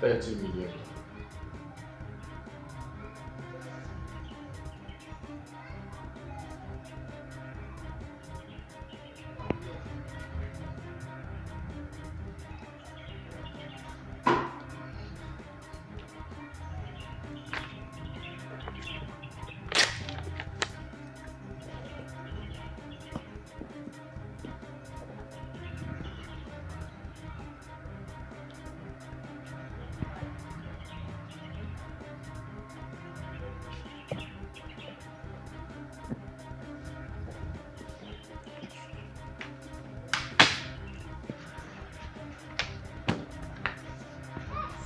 30 million.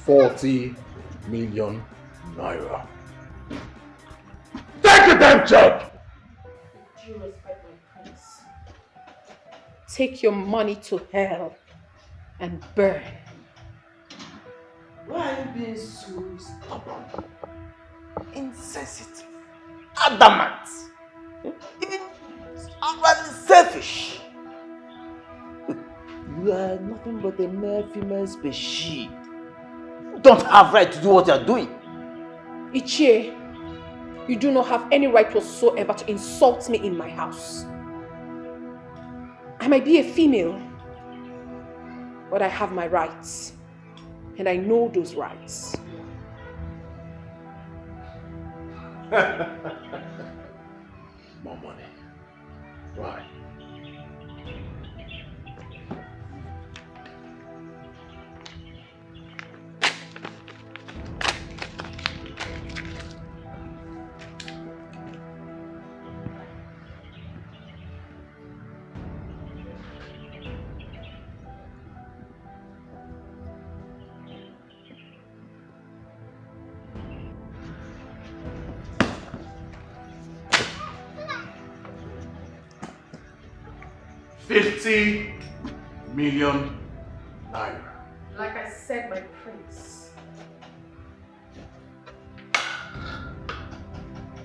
$40 million. Take the damn check! Do you respect my prince? Take your money to hell and burn. Why are you being so stubborn, insensitive, adamant, even outrightly selfish? You are nothing but a mere female species. You don't have right to do what you are doing. Ichie, you do not have any right whatsoever to insult me in my house. I might be a female, but I have my rights. And I know those rights. More money. Right. $50 million. Like I said, my prince.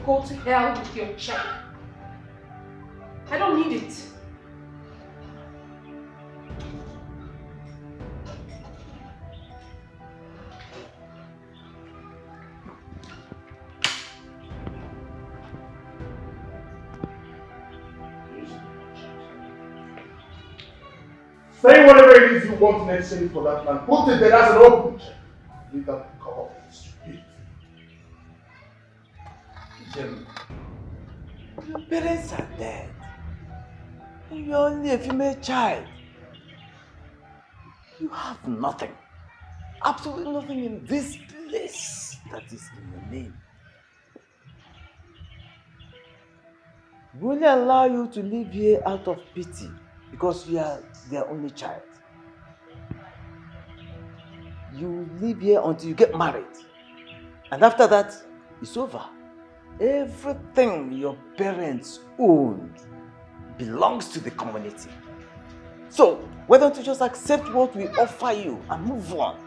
Go to hell with your check. I don't need it. Say whatever it is you want in exchange for that land. Put it there as an open check. Leave that to come up with stupidity. Jim, your parents are dead. And you're only a female child. You have nothing. Absolutely nothing in this place that is in your name. We only allow you to live here out of pity because you are their only child. You live here until you get married. And after that, it's over. Everything your parents owned belongs to the community. So, why don't you just accept what we offer you and move on?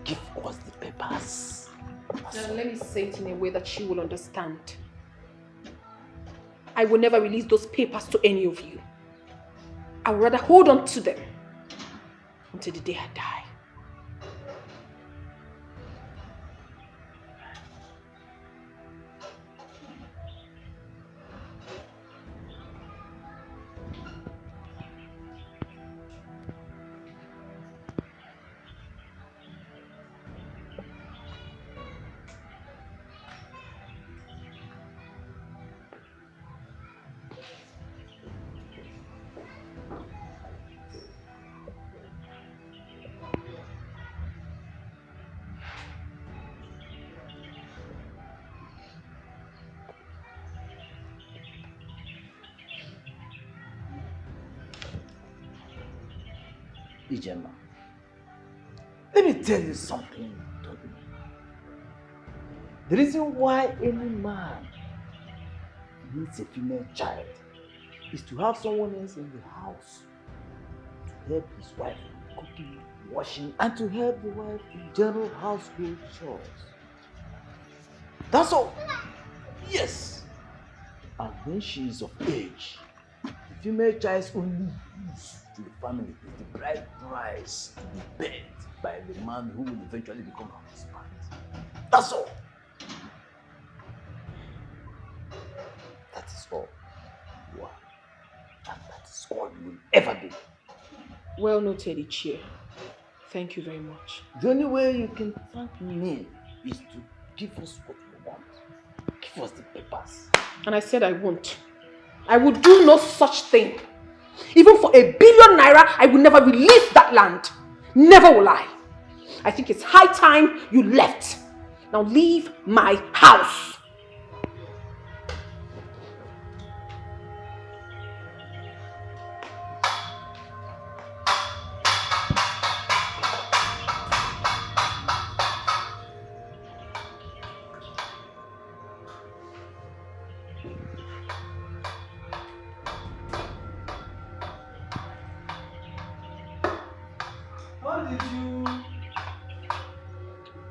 Give us the papers. Now let me say it in a way that she will understand. I will never release those papers to any of you. I would rather hold on to them until the day I die. Ijema, let me tell you something you don't know. The reason why any man needs a female child is to have someone else in the house to help his wife in cooking, washing, and to help the wife in general household chores. That's all. Yes. And when she is of age, the female child's only use to the family is the bride price to be paid. by the man who will eventually become her husband. That's all. That is all you are. And that is all you will ever be. Well noted, Ichie. Thank you very much. The only way you can thank me is to give us what we want. Give us the papers. And I said I won't. I would do no such thing. Even for ₦1 billion, I would never release that land. Never will I. I think it's high time you left. Now leave my house.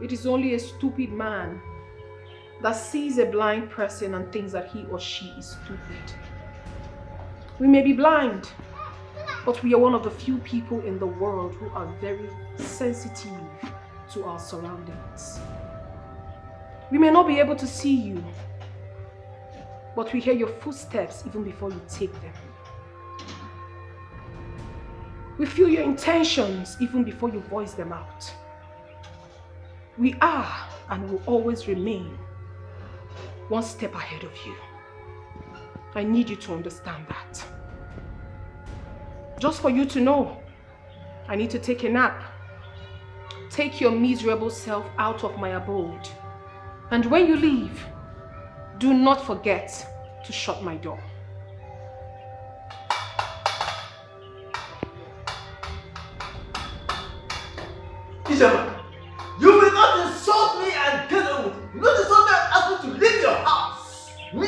It is only a stupid man that sees a blind person and thinks that he or she is stupid. We may be blind, but we are one of the few people in the world who are very sensitive to our surroundings. We may not be able to see you, but we hear your footsteps even before you take them. We feel your intentions even before you voice them out. We are and will always remain one step ahead of you. I need you to understand that. Just for you to know, I need to take a nap. Take your miserable self out of my abode. And when you leave, do not forget to shut my door. Ijama, you will not insult me and get on with it. You will not insult me and ask me to leave your house. Me,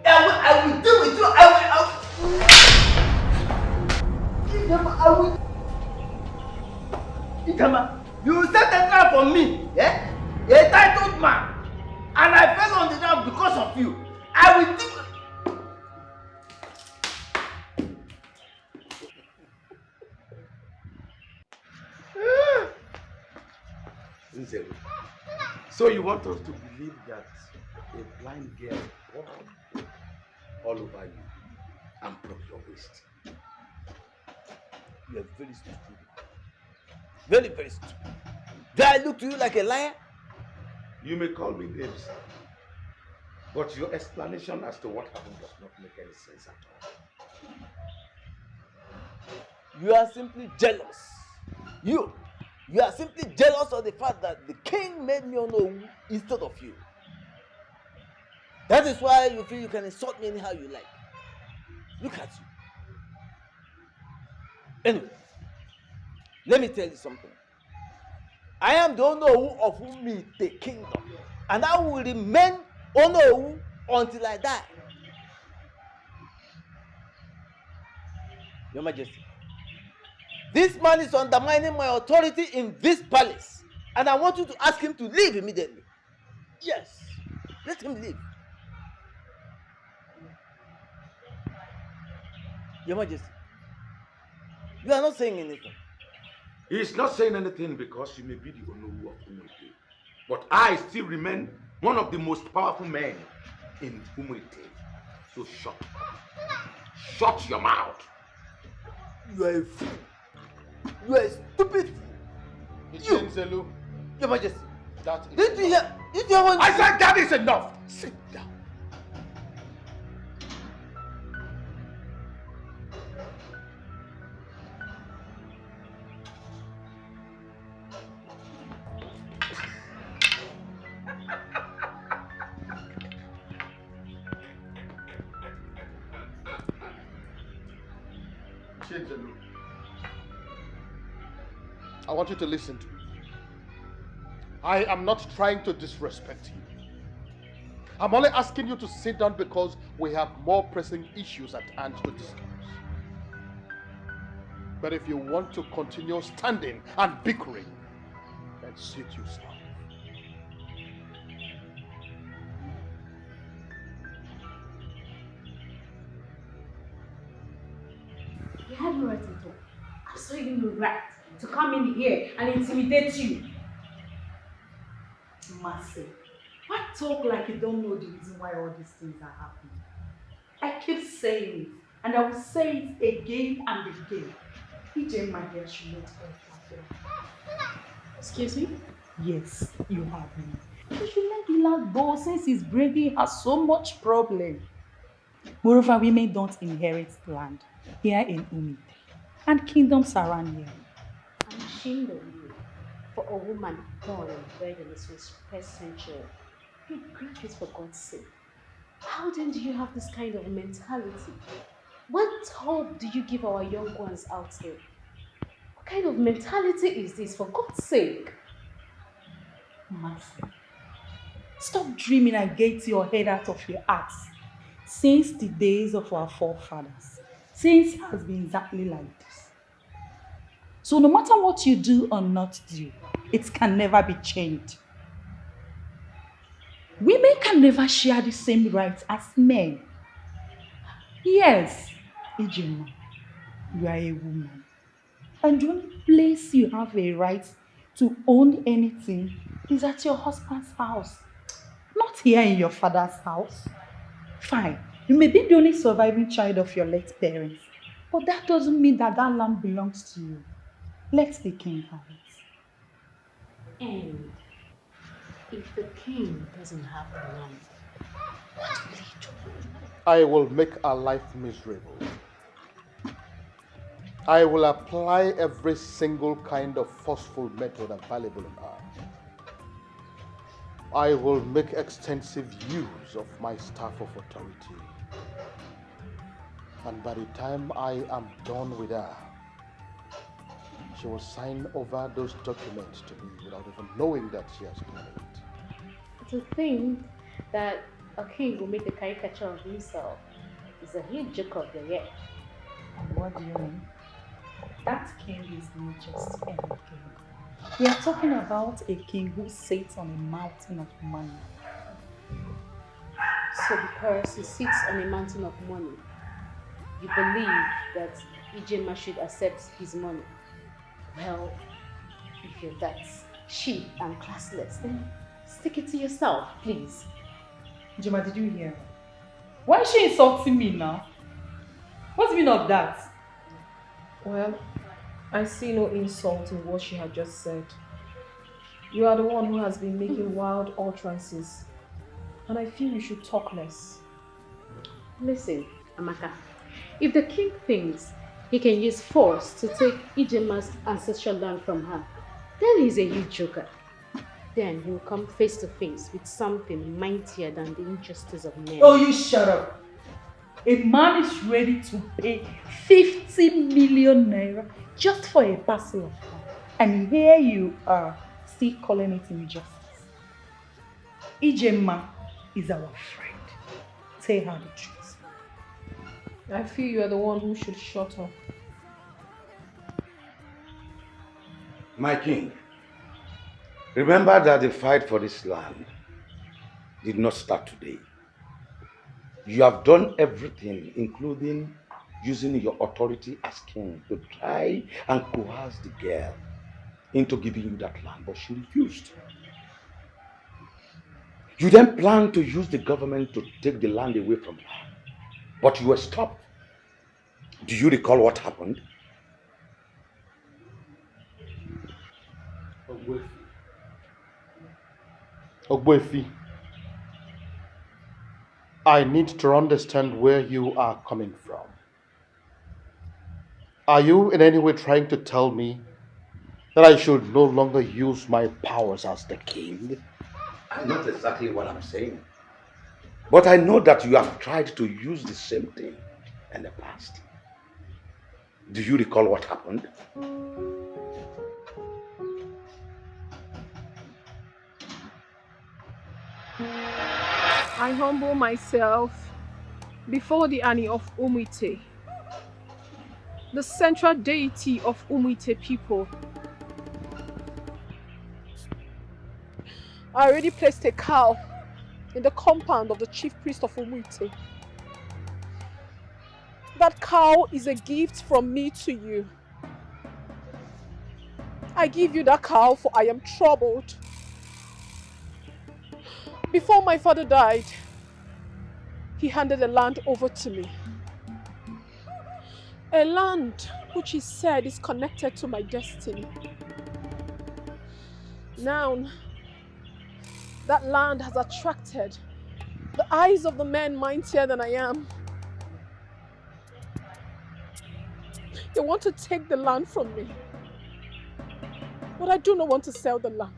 I will deal with you. Ijama, you set a trap for me, yeah? You're a titled man. And I fell on the ground because of you. I will deal with So you want us to believe that a blind girl walked all over you and broke your waist? You are very stupid. Very, very stupid. Do I look to you like a liar? You may call me names, but your explanation as to what happened does not make any sense at all. You are simply jealous. You are simply jealous of the fact that the king made me Onowu instead of you. That is why you feel you can insult me anyhow you like. Look at you. Anyway, let me tell you something. I am the Onowu of whom is the kingdom, and I will remain Onowu until I die. Your Majesty, this man is undermining my authority in this palace, and I want you to ask him to leave immediately. Yes, let him leave. Your Majesty, you are not saying anything. He is not saying anything because you may be the Onowu of Umuite, but I still remain one of the most powerful men in Umuite. So shut up. Shut your mouth. You are a fool. You are a stupid fool. Zelu, Your Majesty, that is did you hear what I said that is enough. Sit down. I want you to listen to me. I am not trying to disrespect you. I'm only asking you to sit down because we have more pressing issues at hand to discuss. But if you want to continue standing and bickering, then sit yourself. You had no right to talk. Absolutely no right. to come in here and intimidate you. Mercy, why talk like you don't know the reason why all these things are happening? I keep saying it, and I will say it again and again. EJ, my dear, should let go of her. Excuse me? Yes, you have me. You should let the lad go since he's bringing her so much problem. Moreover, women don't inherit land here in Umite, and kingdoms around here. I'm ashamed of you for a woman born and bred in this first century. You graduate, for God's sake. How then do you have this kind of mentality? What hope do you give our young ones out there? What kind of mentality is this, for God's sake? Mercy, stop dreaming and get your head out of your ass. Since the days of our forefathers, things has been exactly like this. So no matter what you do or not do, it can never be changed. Women can never share the same rights as men. Yes, Ijema, you are a woman. And the only place you have a right to own anything is at your husband's house. Not here in your father's house. Fine, you may be the only surviving child of your late parents, but that doesn't mean that that land belongs to you. Let the king have it. And if the king doesn't have the land, what will he do? I will make her life miserable. I will apply every single kind of forceful method available in her. I will make extensive use of my staff of authority. And by the time I am done with her, she will sign over those documents to me without even knowing that she has done it. To think that a king will make a caricature of himself is a huge joke of the year. And what do you mean? That king is not just any king. We are talking about a king who sits on a mountain of money. So because he sits on a mountain of money, you believe that Ijema should accept his money? Well, if you're that cheap and classless, then stick it to yourself, please. Ijema, did you hear her? Why is she insulting me now? What's the meaning of that? Well, I see no insult in what she had just said. You are the one who has been making wild utterances, and I feel you should talk less. Listen, Amaka, if the king thinks he can use force to take Ijema's ancestral land from her, then he's a huge joker. Then he'll come face to face with something mightier than the injustice of men. Oh, you shut up. A man is ready to pay 50 million naira just for a parcel of land. And here you are, still calling it injustice. Ijema is our friend. Tell her the truth. I feel you are the one who should shut up. My king, remember that the fight for this land did not start today. You have done everything, including using your authority as king to try and coerce the girl into giving you that land, but she refused. You then planned to use the government to take the land away from her, but you were stopped. Do you recall what happened? Ogbuefi, I need to understand where you are coming from. Are you in any way trying to tell me that I should no longer use my powers as the king? Not exactly what I'm saying. But I know that you have tried to use the same thing in the past. Do you recall what happened? I humble myself before the Ani of Umite, the central deity of Umite people. I already placed a cow in the compound of the chief priest of Umite. That cow is a gift from me to you. I give you that cow, for I am troubled. Before my father died, he handed the land over to me. A land which he said is connected to my destiny. Now, that land has attracted the eyes of the men mightier than I am. They want to take the land from me. But I do not want to sell the land.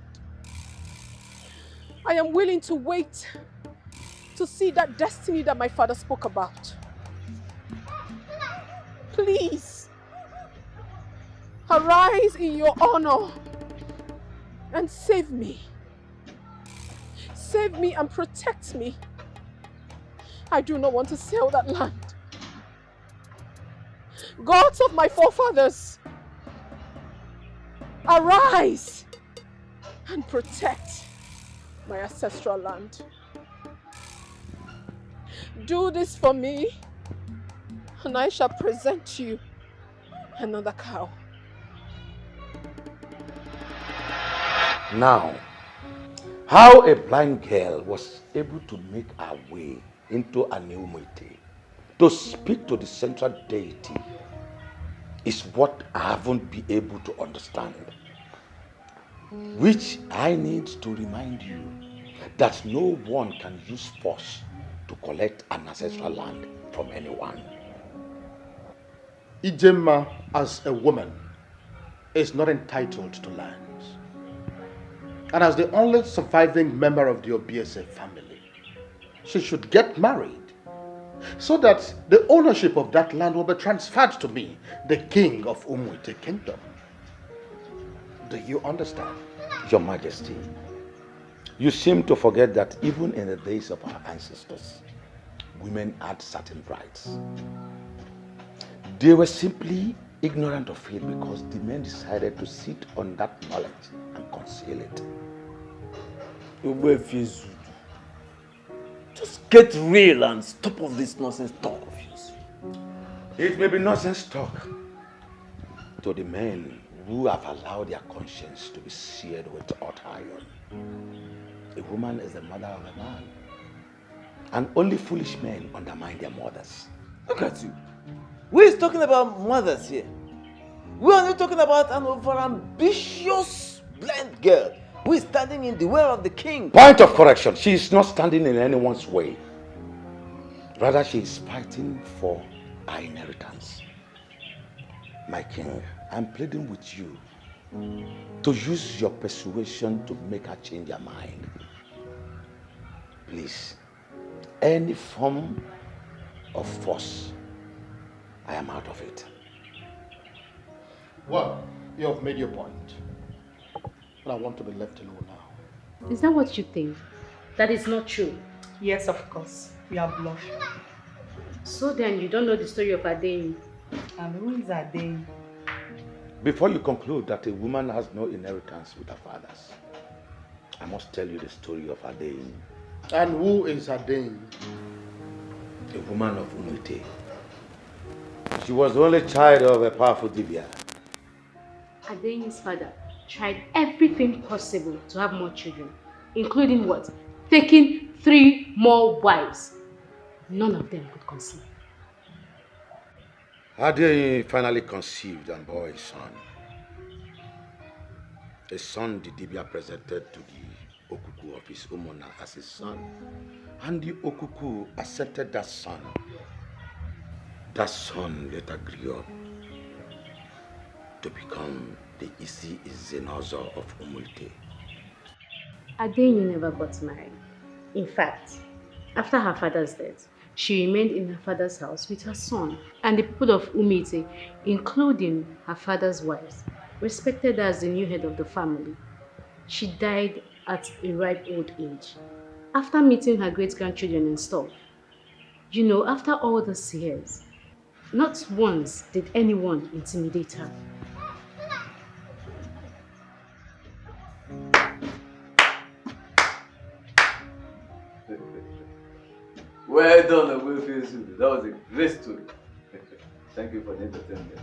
I am willing to wait to see that destiny that my father spoke about. Please, arise in your honor and save me. Save me and protect me. I do not want to sell that land. Gods of my forefathers, arise and protect my ancestral land. Do this for me, and I shall present you another cow. Now, how a blind girl was able to make her way into a new Umuite to speak to the central deity is what I haven't been able to understand. Which I need to remind you that no one can use force to collect an ancestral land from anyone. Ijema, as a woman, is not entitled to lands. And as the only surviving member of the Obiese family, she should get married so that the ownership of that land will be transferred to me, the king of Umuite Kingdom. Do you understand? Your Majesty, you seem to forget that even in the days of our ancestors, women had certain rights. They were simply ignorant of it because the men decided to sit on that knowledge and conceal it. Just get real and stop all this nonsense talk of yours. It may be nonsense talk to the men who have allowed their conscience to be seared with hot iron. A woman is the mother of a man, and only foolish men undermine their mothers. Look at you. We're talking about mothers here. We're only talking about an over-ambitious blind girl who is standing in the way of the king. Point of correction, she is not standing in anyone's way. Rather, she is fighting for her inheritance. My king, I'm pleading with you to use your persuasion to make her change her mind. Please, any form of force, I am out of it. Well, you have made your point. But I want to be left alone now. Is that what you think? That is not true. Yes, of course. We are bluffing. So then you don't know the story of Adeni. And who is Adeni? Before you conclude that a woman has no inheritance with her fathers, I must tell you the story of Adeni. And who is Adeni? A woman of Umuite. She was the only child of a powerful Dibia. Adeni's father tried everything possible to have more children, including what? Taking 3 more wives. None of them could conceive. Adeni finally conceived and bore a son. A son the Dibia presented to the Okuku of his Umona as his son. And the Okuku accepted that son. That son later grew up to become the Isi Izenozo of Umuite. Adeni never got married. In fact, after her father's death, she remained in her father's house with her son, and the people of Umuite, including her father's wives, respected her as the new head of the family. She died at a ripe old age, after meeting her great-grandchildren and stuff. You know, after all those years, not once did anyone intimidate her. Well done, Abuefizu. That was a great story. Thank you for the entertainment.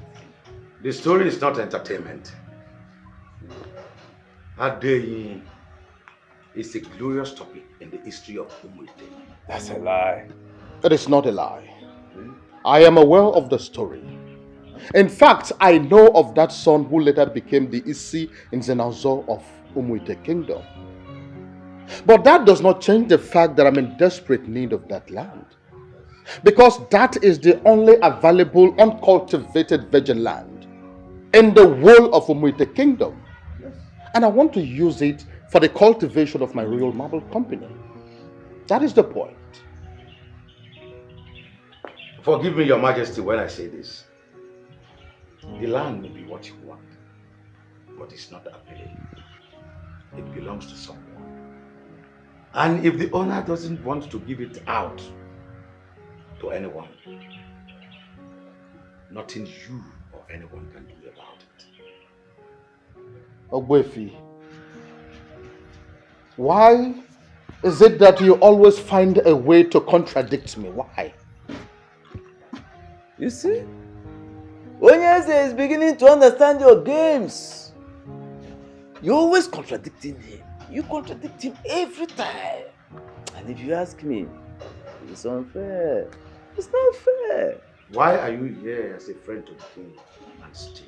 The story is not entertainment. Adeyi is a glorious topic in the history of Umuite. That's a lie. It is not a lie. I am aware of the story. In fact, I know of that son who later became the Isi in Zenazo of Umuite Kingdom. But that does not change the fact that I'm in desperate need of that land. Because that is the only available uncultivated virgin land in the whole of Umuite Kingdom. And I want to use it for the cultivation of my Royal Marble Company. That is the point. Forgive me, Your Majesty, when I say this. The land may be what you want, but it's not available. It belongs to someone. And if the owner doesn't want to give it out to anyone, nothing you or anyone can do about it. Ogbuefi, why is it that you always find a way to contradict me? Why? You see? Onyeze is beginning to understand your games. You're always contradicting him. You contradict him every time. And if you ask me, it's unfair. It's not fair. Why are you here as a friend to the king and still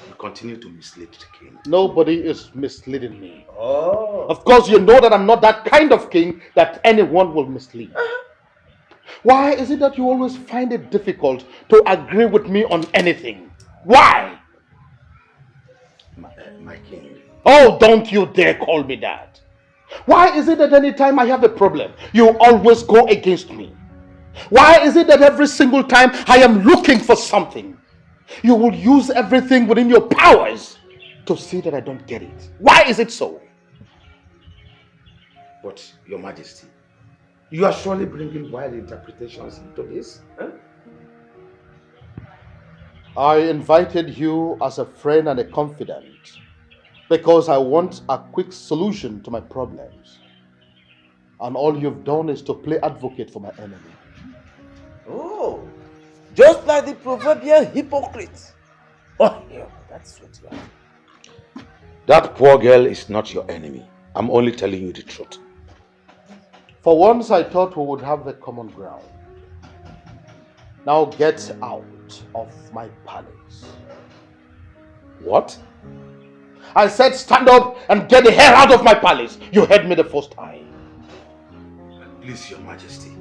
you continue to mislead the king? Nobody is misleading me. Oh. Of course, you know that I'm not that kind of king that anyone will mislead. Why is it that you always find it difficult to agree with me on anything? Why? My king. Oh, don't you dare call me that. Why is it that anytime I have a problem, you always go against me? Why is it that every single time I am looking for something, you will use everything within your powers to see that I don't get it? Why is it so? But, Your Majesty, you are surely bringing wild interpretations into this? Huh? I invited you as a friend and a confidant because I want a quick solution to my problems. And all you've done is to play advocate for my enemy. Oh. Just like the proverbial hypocrite. Oh, yeah, that's what you are. That poor girl is not your enemy. I'm only telling you the truth. For once, I thought we would have a common ground. Now get out of my palace. What? I said stand up and get the hell out of my palace. You heard me the first time. Please, Your Majesty.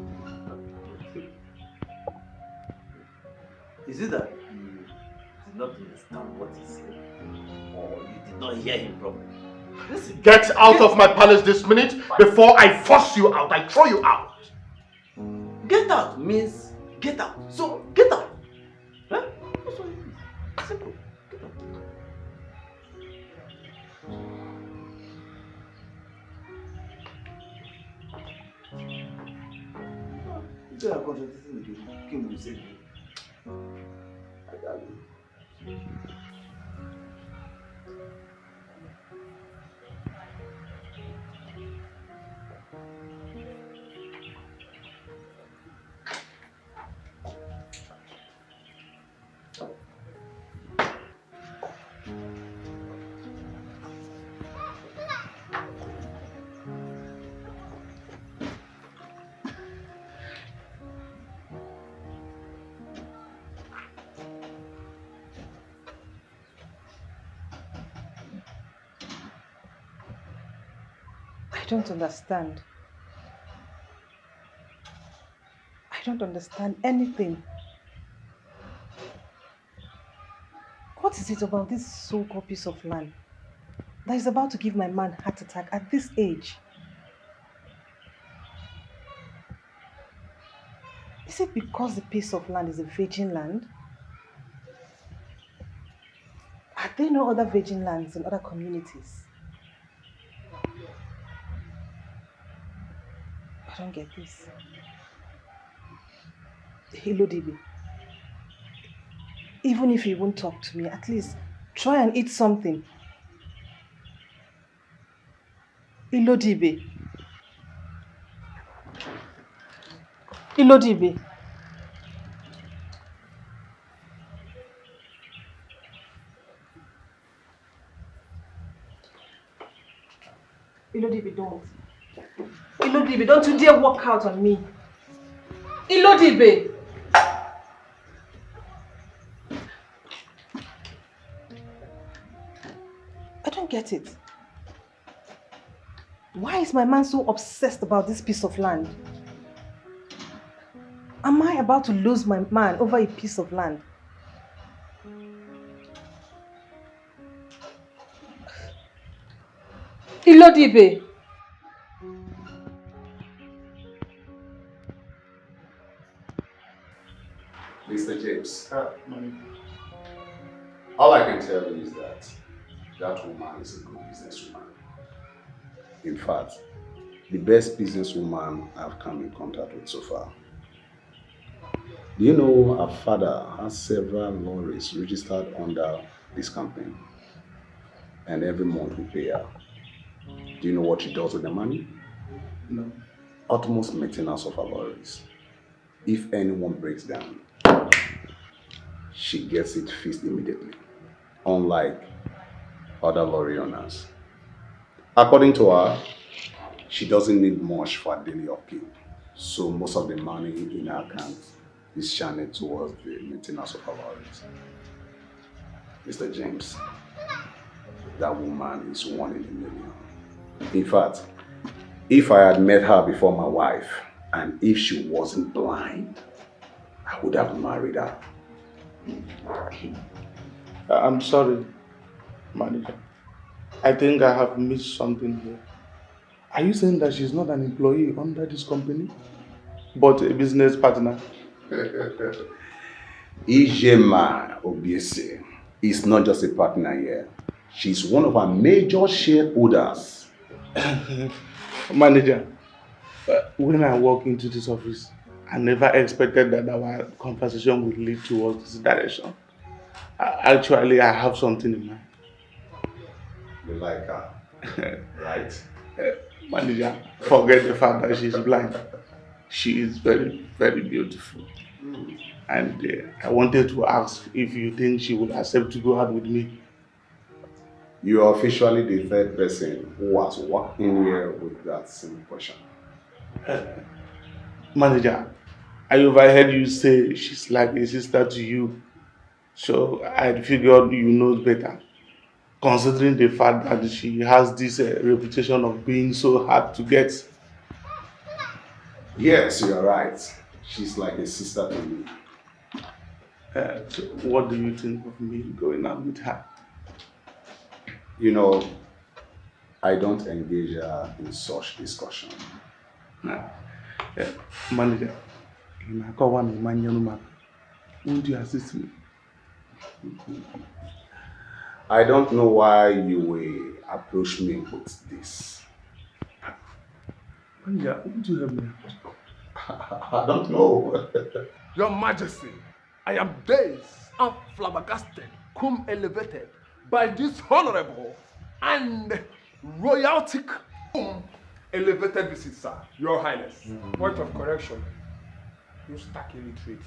Is it that you did not understand what he said? Or you did not hear him properly? Listen. Get out of my palace this minute before I force you out. I throw you out. Get out means get out. So get out. Huh? That's what it is. Simple. Get out. You are contradicting the king will say. I got you. I don't understand. I don't understand anything. What is it about this so-called piece of land that is about to give my man heart attack at this age? Is it because the piece of land is a virgin land? Are there no other virgin lands in other communities? I don't get this. Ilodibi, even if you won't talk to me, at least try and eat something. Ilodibi. Ilodibi. don't. Ilodibe, don't you dare walk out on me. Ilodibe! I don't get it. Why is my man so obsessed about this piece of land? Am I about to lose my man over a piece of land? Ilodibe! Mr. James, all I can tell you is that woman is a good businesswoman. In fact, the best businesswoman I've come in contact with so far. Do you know her father has several lorries registered under this company? And every month we pay her. Do you know what she does with the money? No. Utmost maintenance of her lorries. If anyone breaks down, she gets it fixed immediately, unlike other lorry owners. According to her, she doesn't need much for her daily upkeep, so most of the money in her account is channeled towards the maintenance of her lorries. Mr. James, that woman is one in a million. In fact, if I had met her before my wife, and if she wasn't blind, I would have married her. I'm sorry, manager. I think I have missed something here. Are you saying that she's not an employee under this company, but a business partner? Ijema Obiese is not just a partner here. She's one of our major shareholders. Manager, when I walk into this office, I never expected that our conversation would lead towards this direction. Actually, I have something in mind. You like her, right? Manager, forget the fact that she's blind. She is very, very beautiful. And I wanted to ask if you think she would accept to go out with me. You are officially the third person who has walked in here with that same question. Manager, I overheard you say she's like a sister to you. So I figured you know better. Considering the fact that she has this reputation of being so hard to get. Yes, you are right. She's like a sister to me. So what do you think of me going out with her? You know, I don't engage her in such discussion. Manager, won't you assist me? I don't know why you will approach me with this. Manager, won't you help me? I don't know. Your Majesty, I am dazed and flabbergasted, cum elevated by this honorable and royaltic elevated visit, sir. Your Highness. Point of correction. You stark illiterate.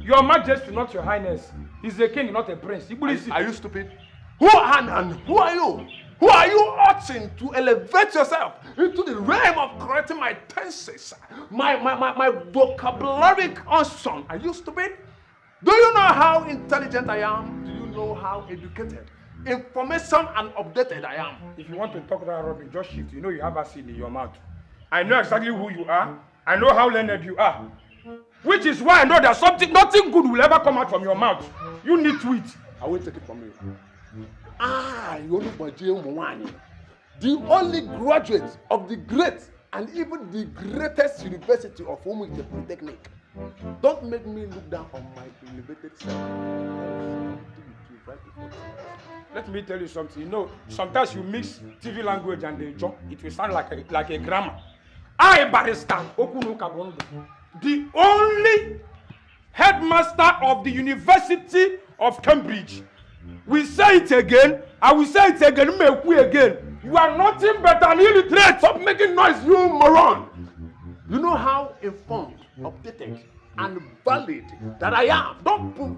Your Majesty, not Your Highness. He's a king, not a prince. Are you stupid? Who are you? Who are you oughting to elevate yourself into the realm of correcting my tenses, my vocabulary unction? Are you stupid? Do you know how intelligent I am? Do you know how educated, information and updated I am? If you want to talk that rubbish, just shift. You know you have acid in your mouth. I know exactly who you are. I know how learned you are. Which is why I know that nothing good will ever come out from your mouth. You need to eat. I will take it from you. The only graduate of the great and even the greatest university of Umwete Polytechnic. Don't make me look down on my elevated self. Let me tell you something. You know, sometimes you mix TV language and the joke, it will sound like a grammar. I, Barrister Okunu Kabondo, the only headmaster of the University of Cambridge. We say it again, I will say it again, make we again. You are nothing but an illiterate. Stop making noise, you moron. You know how informed, updated, and valid that I am. Don't put.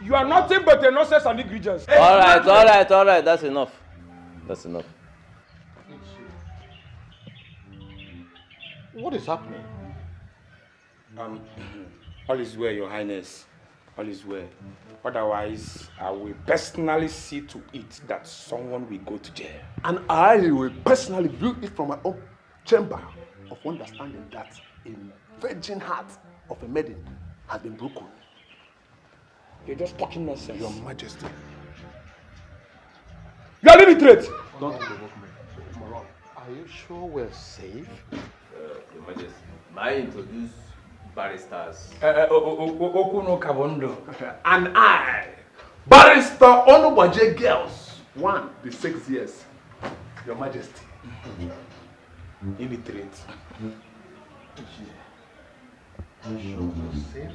You are nothing but a nonsense and ingredients. All right. That's enough. What is happening? All is well, Your Highness. All is well. Otherwise, I will personally see to it that someone will go to jail. And I will personally view it from my own chamber of understanding that a virgin heart of a maiden has been broken. You're just talking nonsense. Your Majesty. You are illiterate. Don't provoke me. Moron. Are you sure we're safe? Your Majesty, may I introduce barristers? Okuno Kabondo. And I, Barrister Onubaje Girls, 1 to 6 years. Your Majesty. Illiterate. Are you sure we're safe?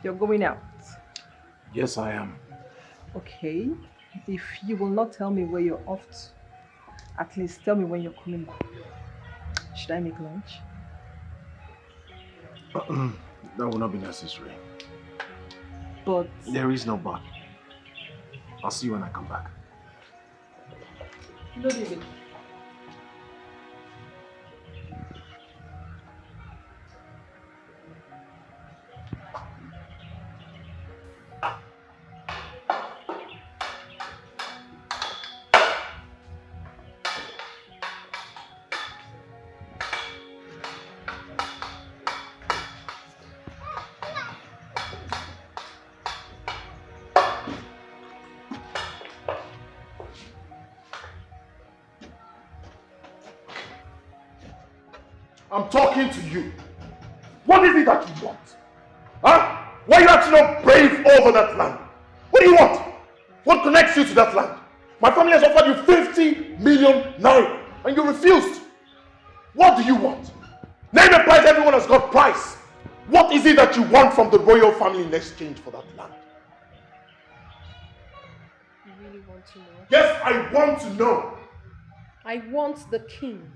You're going out. Yes, I am. Okay. If you will not tell me where you're off to, at least tell me when you're coming back. Should I make lunch? That will not be necessary. But There is no but. I'll see you when I come back. no, David. I'm talking to you. What is it that you want? Huh? Why are you actually not brave over that land? What do you want? What connects you to that land? My family has offered you 50 million naira and you refused. What do you want? Name a price, everyone has got price. What is it that you want from the royal family in exchange for that land? You really want to know? Yes, I want to know. I want the king,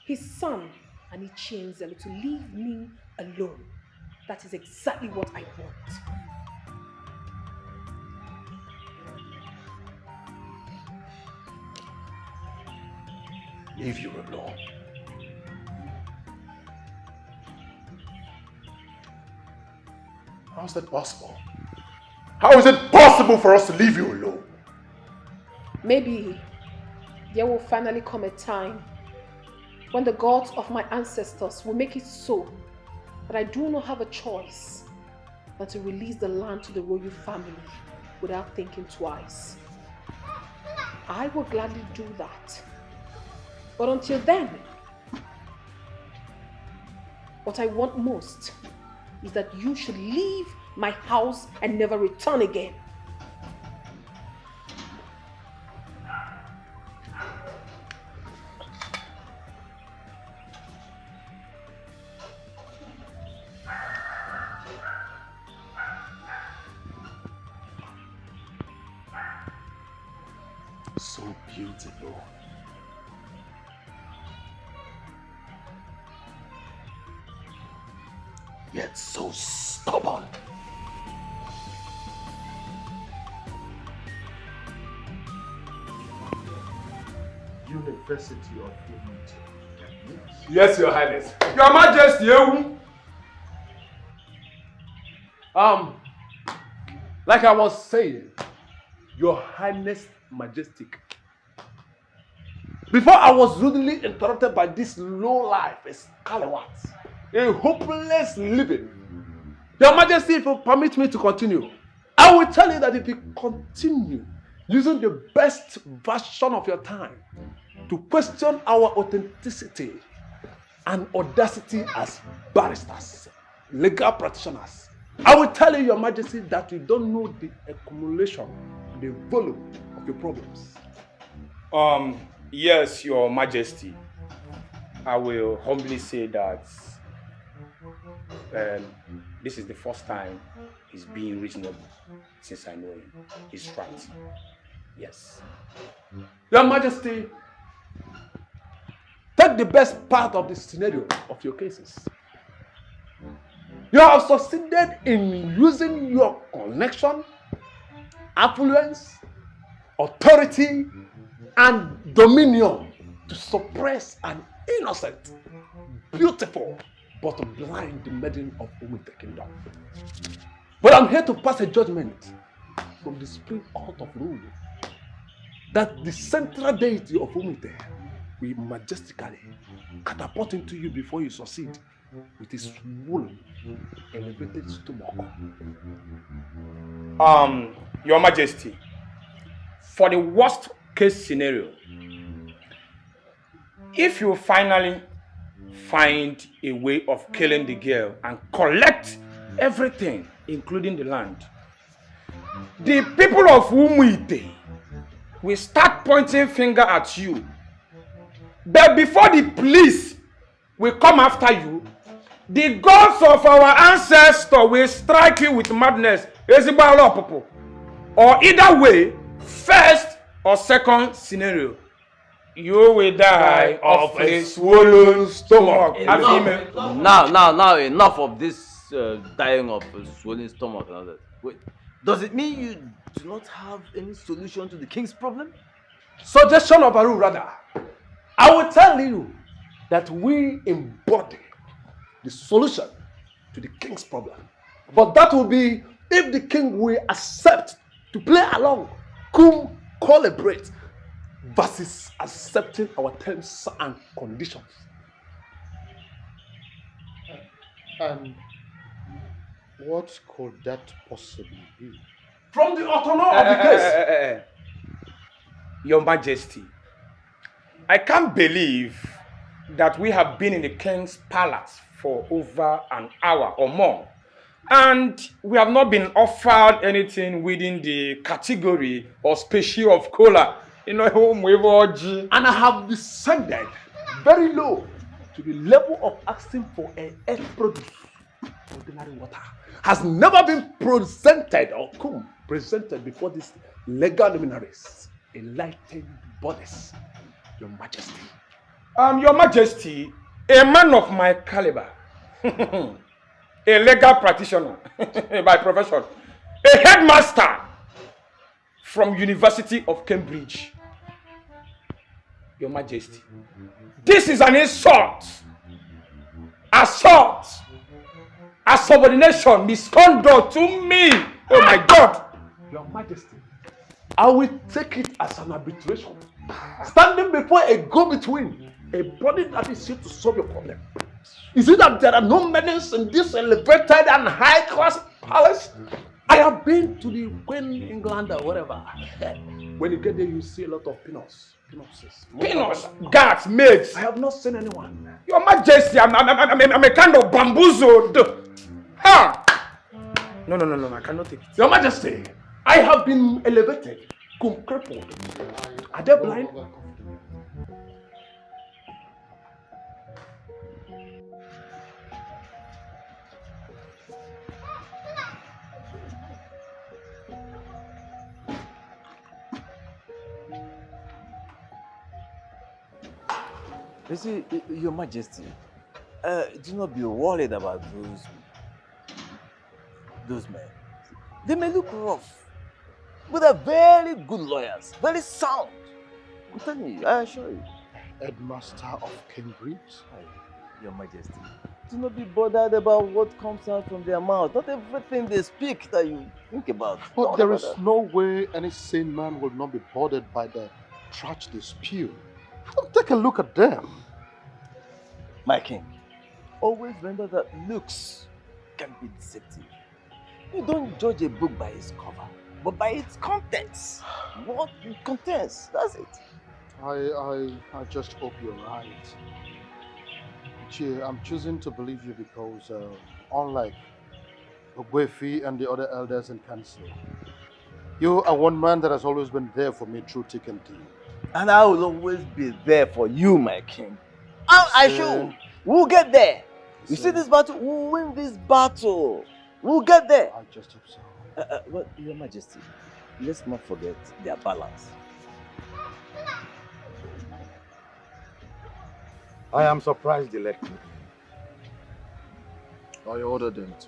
his son, and Ichienzelu to leave me alone. That is exactly what I want. Leave you alone. How is that possible? How is it possible for us to leave you alone? Maybe there will finally come a time when the gods of my ancestors will make it so that I do not have a choice than to release the land to the royal family without thinking twice. I will gladly do that. But until then, what I want most is that you should leave my house and never return again. So beautiful. Yet so stubborn. University of Unity. Yes, Your Highness. Your Majesty, like I was saying, Your Highness Majestic. Before I was rudely interrupted by this low life, a scalawat, a hopeless living. Your Majesty, if you permit me to continue, I will tell you that if you continue using the best version of your time to question our authenticity and audacity as barristers, legal practitioners, I will tell you, Your Majesty, that you don't know the accumulation, the volume of your problems. Yes, Your Majesty. I will humbly say that this is the first time he's being reasonable since I know him. He's right. Yes. Your Majesty, take the best part of the scenario of your cases You have succeeded in using your connection, affluence, authority, and dominion to suppress an innocent, beautiful, but blind maiden of Umite Kingdom. But I'm here to pass a judgment from the Supreme Court of Rule that the central deity of Umite will majestically catapult into you before you succeed with his swollen, elevated stomach. Your Majesty, for the worst case scenario, if you finally find a way of killing the girl and collect everything, including the land, the people of Umuite will start pointing finger at you. But before the police will come after you, the gods of our ancestors will strike you with madness. Or either way, first or second scenario, you will die of a swollen stomach. Now, enough of this dying of a swollen stomach and all that. Wait, does it mean you do not have any solution to the king's problem? Suggestion of Aru, rather. I will tell you that we embody the solution to the king's problem. But that will be if the king will accept to play along, cum collaborate, versus accepting our terms and conditions. And what could that possibly be? From the autonomy of the case. Your Majesty, I can't believe that we have been in the king's palace for over an hour or more, and we have not been offered anything within the category or species of cola. And I have descended very low to the level of asking for an earth produce. Ordinary water has never been presented or presented before these legal luminaries, enlightened bodies, Your Majesty. Your Majesty, a man of my caliber, a legal practitioner by profession, a headmaster from University of Cambridge. Your Majesty, this is an insult, assault, a subordination, misconduct to me. Oh my God. Your Majesty, I will take it as an arbitration. Standing before a go-between, a body that is here to solve your problem. Is it that there are no menace in this elevated and high-class palace? I have been to the Queen England or whatever. When you get there, you see a lot of peanuts. Peanuts, guards, maids. I have not seen anyone. Your Majesty, I'm a kind of bamboozled. Ha! No, I cannot take it. Your Majesty, I have been elevated, crippled. Are they blind? You see, Your Majesty, do not be worried about those men. They may look rough, but they're very good lawyers, very sound. I'm telling you, I assure you. Headmaster of Cambridge? Your Majesty, do not be bothered about what comes out from their mouth. Not everything they speak that you think about. But there is no way any sane man will not be bothered by the trash they spew. Take a look at them. My king, always remember that looks can be deceptive. You don't judge a book by its cover, but by its contents. What it contains, that's it. I just hope you're right. Chie, I'm choosing to believe you because unlike Ogwefi and the other elders in council, you are one man that has always been there for me through thick and thin. And I will always be there for you, my king. I sure we'll get there. You see this battle? We'll win this battle. We'll get there. I just hope so. Well, Your Majesty, let's not forget their balance. I am surprised they let me. I ordered them to.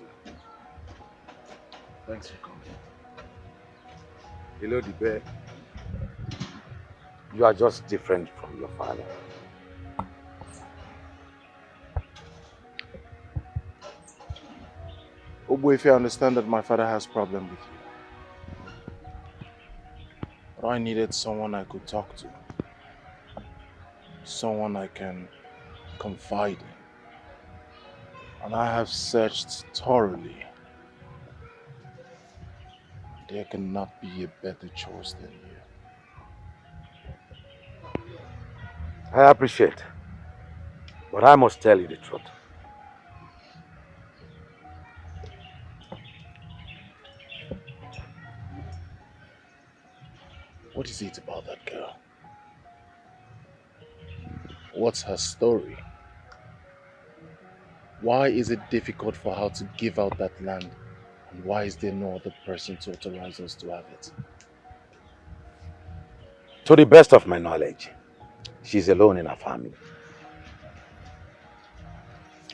Thanks for coming. Hello, the bear. You are just different from your father. Obu, if you understand that my father has problem with you. But I needed someone I could talk to. Someone I can confide in. And I have searched thoroughly. There cannot be a better choice than you. I appreciate. But I must tell you the truth. What is it about that girl? What's her story? Why is it difficult for her to give out that land? And why is there no other person to authorize us to have it? To the best of my knowledge, she's alone in her family.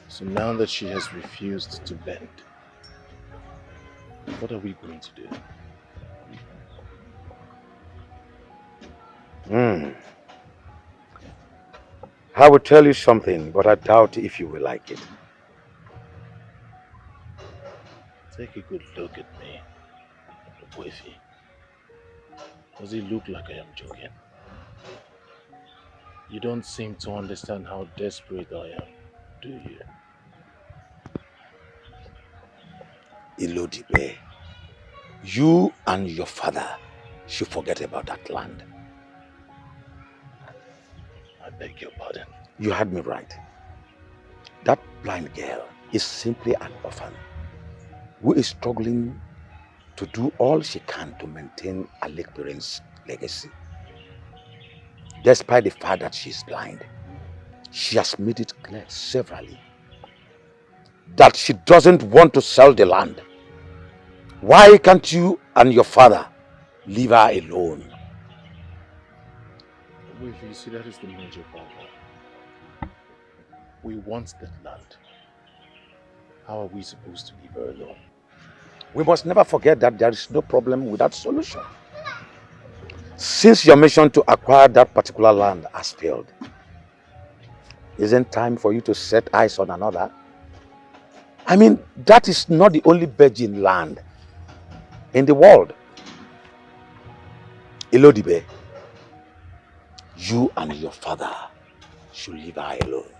So now that she has refused to bend, what are we going to do? I will tell you something, but I doubt if you will like it. Take a good look at me, Obuefi. Does it look like I am joking? You don't seem to understand how desperate I am, do you? Ilodibe, you and your father should forget about that land. I beg your pardon. You heard me right. That blind girl is simply an orphan who is struggling to do all she can to maintain her late parents' legacy. Despite the fact that she is blind, she has made it clear severally that she doesn't want to sell the land. Why can't you and your father leave her alone? You see, that is the major problem. We want that land. How are we supposed to leave her alone? We must never forget that there is no problem without solution. Since your mission to acquire that particular land has failed, isn't time for you to set eyes on another? I mean, that is not the only virgin land in the world. Ilodibe, you and your father should leave her alone.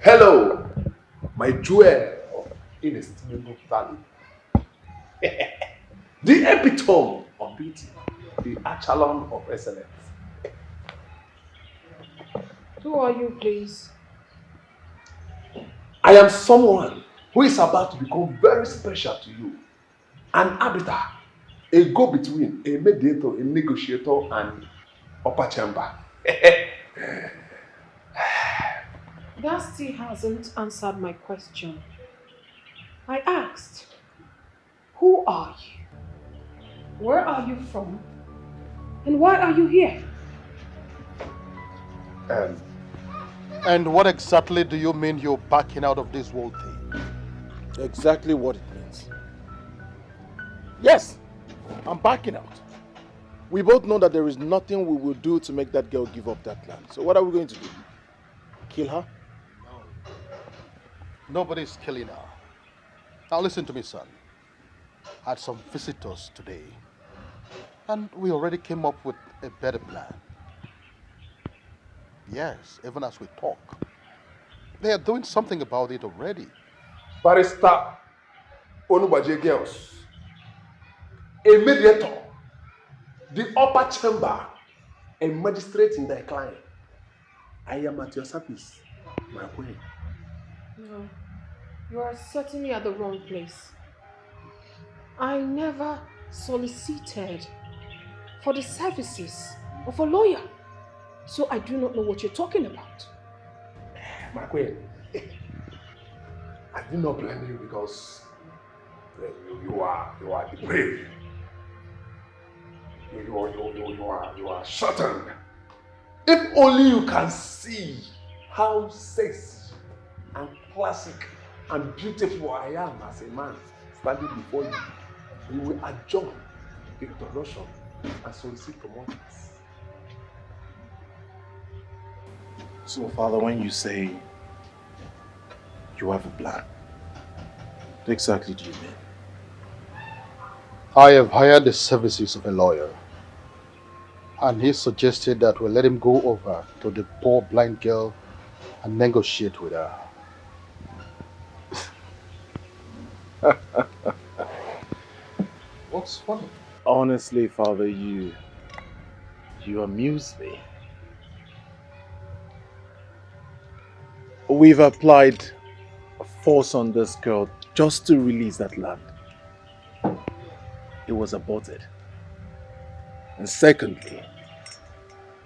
Hello, my jewel of inestimable value. The epitome of beauty, the echelon of excellence. Who are you, please? I am someone who is about to become very special to you. An arbiter, a go-between, a mediator, a negotiator, and upper chamber. That still hasn't answered my question. I asked, who are you? Where are you from? And why are you here? And what exactly do you mean you're backing out of this whole thing? Exactly what it means. Yes, I'm backing out. We both know that there is nothing we will do to make that girl give up that land. So what are we going to do? Kill her? No. Nobody's killing her. Now listen to me, son. I had some visitors today, and we already came up with a better plan. Yes, even as we talk. They are doing something about it already. Barrister Onubaje girls, a mediator, the upper chamber, a magistrate in thy client. I am at your service, my queen. No, you are certainly at the wrong place. I never solicited for the services of a lawyer, so I do not know what you're talking about. My queen, I did not blame you because you are brave. You are shortened. If only you can see how sexy and classic and beautiful I am as a man standing before you, you will adjourn the introduction and solicit promotions. So, Father, when you say you have a plan, what exactly do you mean? I have hired the services of a lawyer, and he suggested that we let him go over to the poor blind girl and negotiate with her. What's funny? Honestly, Father, you amuse me. We've applied force on this girl just to release that land. It was aborted. And secondly,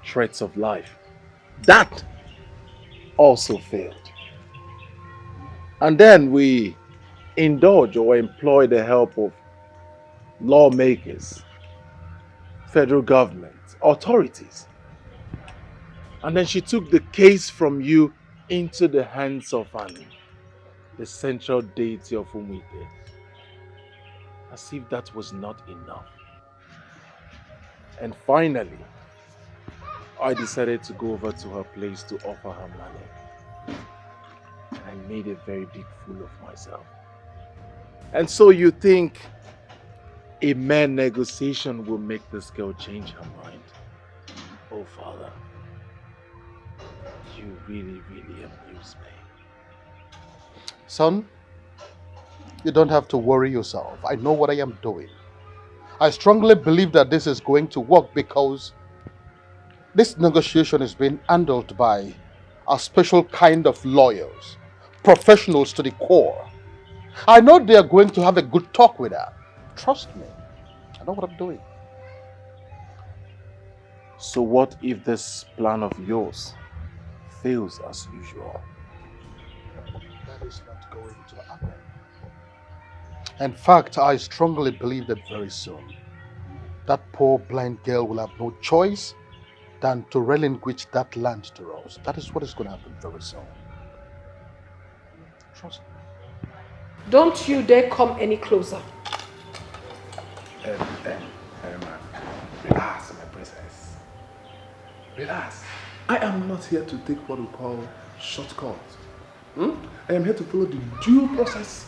threats of life. That also failed. And then we indulge or employ the help of lawmakers, federal government, authorities. And then she took the case from you into the hands of the central deity of Umuite. As if that was not enough. And finally, I decided to go over to her place to offer her money. And I made a very big fool of myself. And so you think a mere negotiation will make this girl change her mind? Oh, Father, you really, really amuse me. Son, you don't have to worry yourself. I know what I am doing. I strongly believe that this is going to work because this negotiation is being handled by a special kind of lawyers, professionals to the core. I know they are going to have a good talk with her. Trust me. I know what I'm doing. So what if this plan of yours fails as usual? That is not going to happen. In fact, I strongly believe that very soon, that poor blind girl will have no choice than to relinquish that land to us. That is what is going to happen very soon. Trust me. Don't you dare come any closer. Relax, my princess. Relax. I am not here to take what we call shortcuts. I am here to follow the due process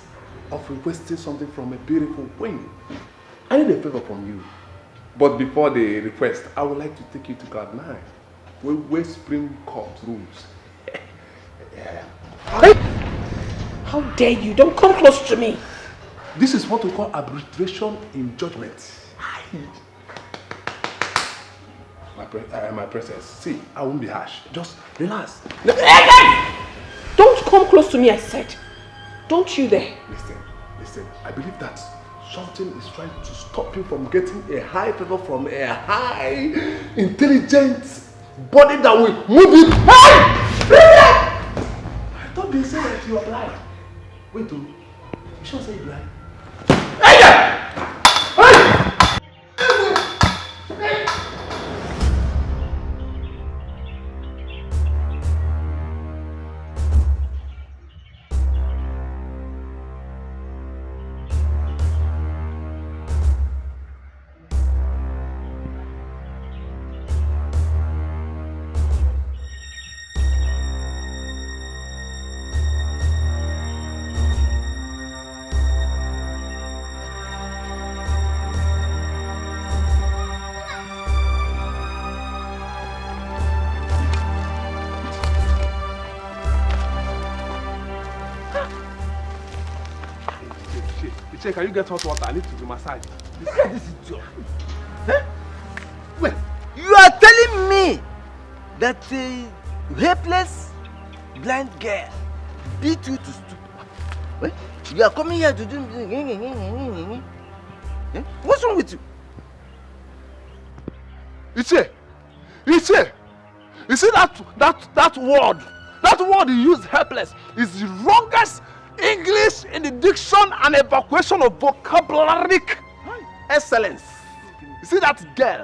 of requesting something from a beautiful queen. I need a favor from you. But before the request, I would like to take you to Cloud 9, where Spring Court rules. How dare you? Don't come close to me. This is what we call arbitration in judgment. My princess, see, I won't be harsh. Just relax. Don't come close to me, I said. Don't you dare. Listen. I believe that something is trying to stop you from getting a high favor from a high, intelligent body that will move it. I thought they said that you are blind. Wait, you should say blind. Can you get hot water? I need to do massage. Look at this idiot. Huh? Wait, you are telling me that a helpless blind girl beat you to stupor? Wait, you are coming here to do... What's wrong with you? Iche! You see that word? That word you use, helpless, is the wrongest English in the diction and evacuation of vocabulary excellence. You see that girl?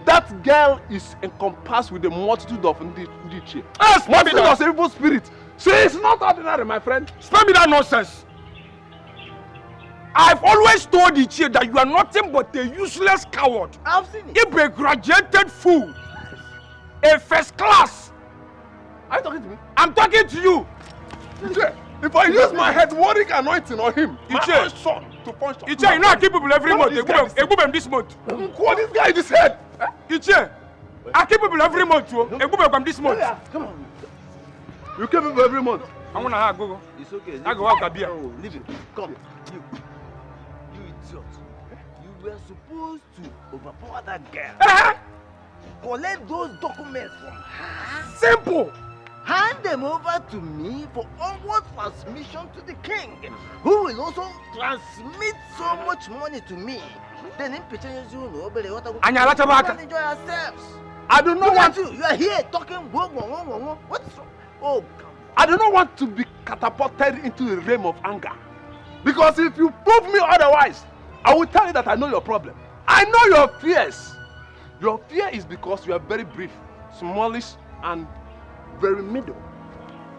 That girl is encompassed with a multitude of Ndiche. Multitude of evil spirit. She is not ordinary, my friend. Spare me that nonsense. I've always told Ichie that you are nothing but a useless coward. I've seen it. If a graduated fool, a first class. Are you talking to me? I'm talking to you. Ichie, if I use my head warring anointing on him, Ichie, my son to punch. Ichie, you know I keep people every month. Egubem this month. What this guy in his head? Ichie, I keep people every month. Egubem this month. Come on. You keep people every month. I'm gonna have go. It's okay. I go out a beer. Oh, leave it. Come. You idiot. You were supposed to overpower that girl. Collect those documents from her. Simple. Hand them over to me for onward transmission to the king, who will also transmit so much money to me. Then in picture you know, but enjoy ourselves. I do not want you. You are here talking. What's wrong? Oh, come on. I do not want to be catapulted into the realm of anger. Because if you prove me otherwise, I will tell you that I know your problem. I know your fears. Your fear is because you are very brief, smallish, and very middle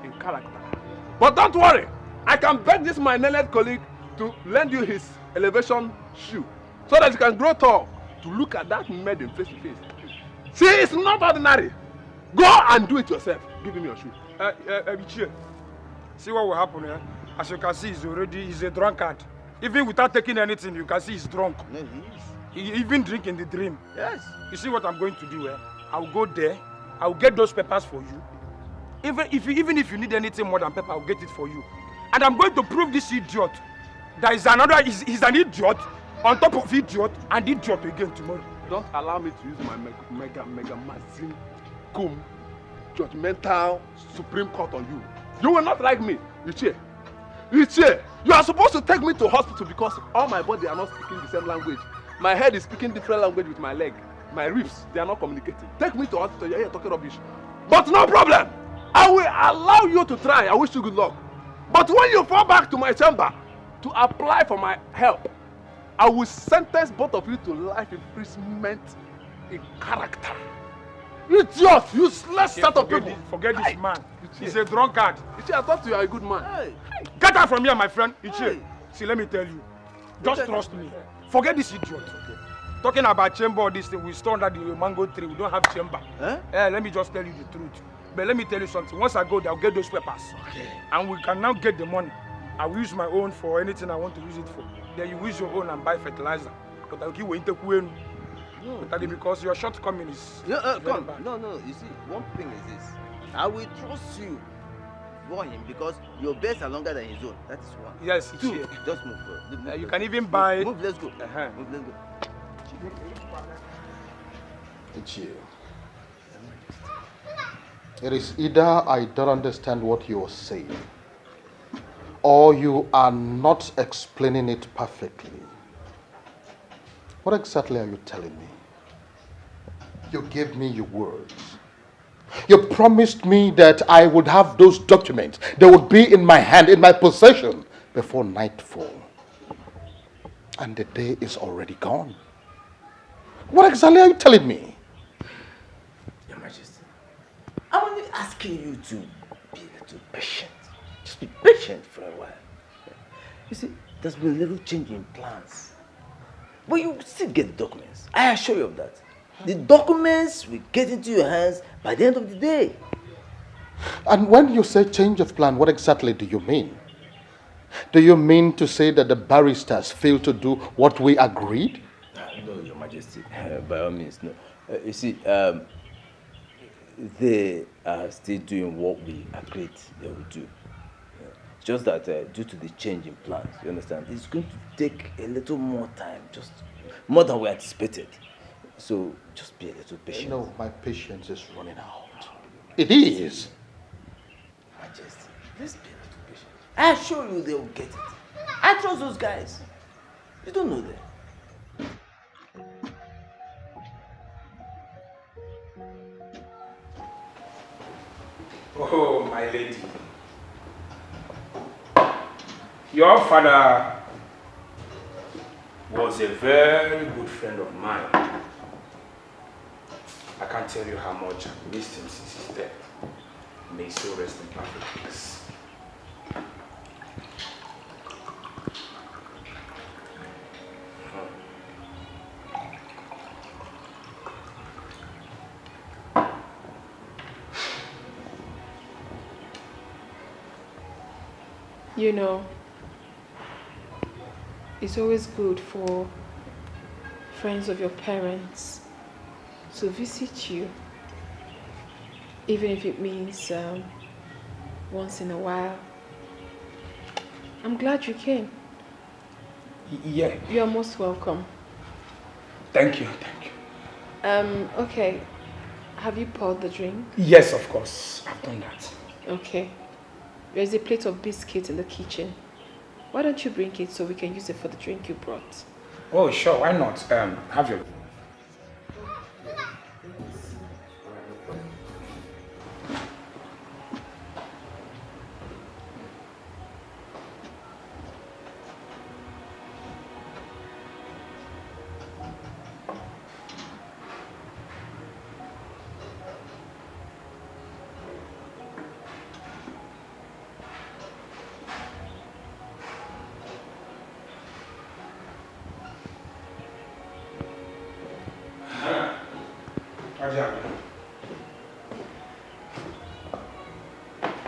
in character. But don't worry, I can beg this my learned colleague to lend you his elevation shoe so that you can grow tall to look at that maiden face to face. See, it's not ordinary. Go and do it yourself. Give him your shoe. Ichie, see what will happen here? As you can see, he's a drunkard. Even without taking anything, you can see he's drunk. No, he is. He even drink in the dream. Yes. You see what I'm going to do? I'll go there. I'll get those papers for you. Even if you need anything more than paper, I'll get it for you. And I'm going to prove this idiot that is another. He's an idiot on top of idiot and idiot again tomorrow. Don't allow me to use my mega mazin cum judgmental Supreme Court on you. You will not like me, Ichie. Ichie, you are supposed to take me to hospital because all my body are not speaking the same language. My head is speaking different language with my leg. My ribs, they are not communicating. Take me to hospital, you're here talking rubbish. But no problem. I will allow you to try. I wish you good luck. But when you fall back to my chamber to apply for my help, I will sentence both of you to life imprisonment in character. Idiot! Useless set of people! Forget this man. He's a drunkard. Ichie, I thought you are a good man. Hey. Get out from here, my friend. Ichie. Hey. See, let me tell you. Just trust me. Forget this idiot. Talking about chamber, this thing, we store under the mango tree. We don't have chamber. Huh? Let me just tell you the truth. But let me tell you something. Once I go there, I'll get those papers. Okay. And we can now get the money. I will use my own for anything I want to use it for. Then you use your own and buy fertilizer. But I'll give you because your shortcoming is come. No. You see, one thing is this. I will trust you for him because your best are longer than his own. That is one. Yes, Two. Ichie. Just move. You can even buy. Move. Let's go. Move. Let's go. Ichie. It is either I don't understand what you're saying, or you are not explaining it perfectly. What exactly are you telling me? You gave me your words. You promised me that I would have those documents. They would be in my hand, in my possession, before nightfall. And the day is already gone. What exactly are you telling me? Your Majesty, I'm only asking you to be a little patient. Just be patient for a while. You see, there's been a little change in plans. But you still get the documents. I assure you of that. The documents will get into your hands by the end of the day. And when you say change of plan, what exactly do you mean? Do you mean to say that the barristers failed to do what we agreed? No, Your Majesty. By all means, no. You see, they are still doing what we agreed they would do. Just that due to the change in plans, you understand, it's going to take a little more time, just more than we anticipated. So just be a little patient. No, my patience is running out. It is. Majesty, let's be a little patient. I assure you they will get it. I trust those guys. You don't know them. Oh, my lady. Your father was a very good friend of mine. I can't tell you how much I missed him since his death. May he so rest in perfect peace. You know, it's always good for friends of your parents to visit you, even if it means once in a while. I'm glad you came. Yeah. You're most welcome. Thank you, thank you. Okay. Have you poured the drink? Yes, of course. I've done that. Okay. There's a plate of biscuits in the kitchen. Why don't you bring it so we can use it for the drink you brought? Oh, sure. Why not? Have your...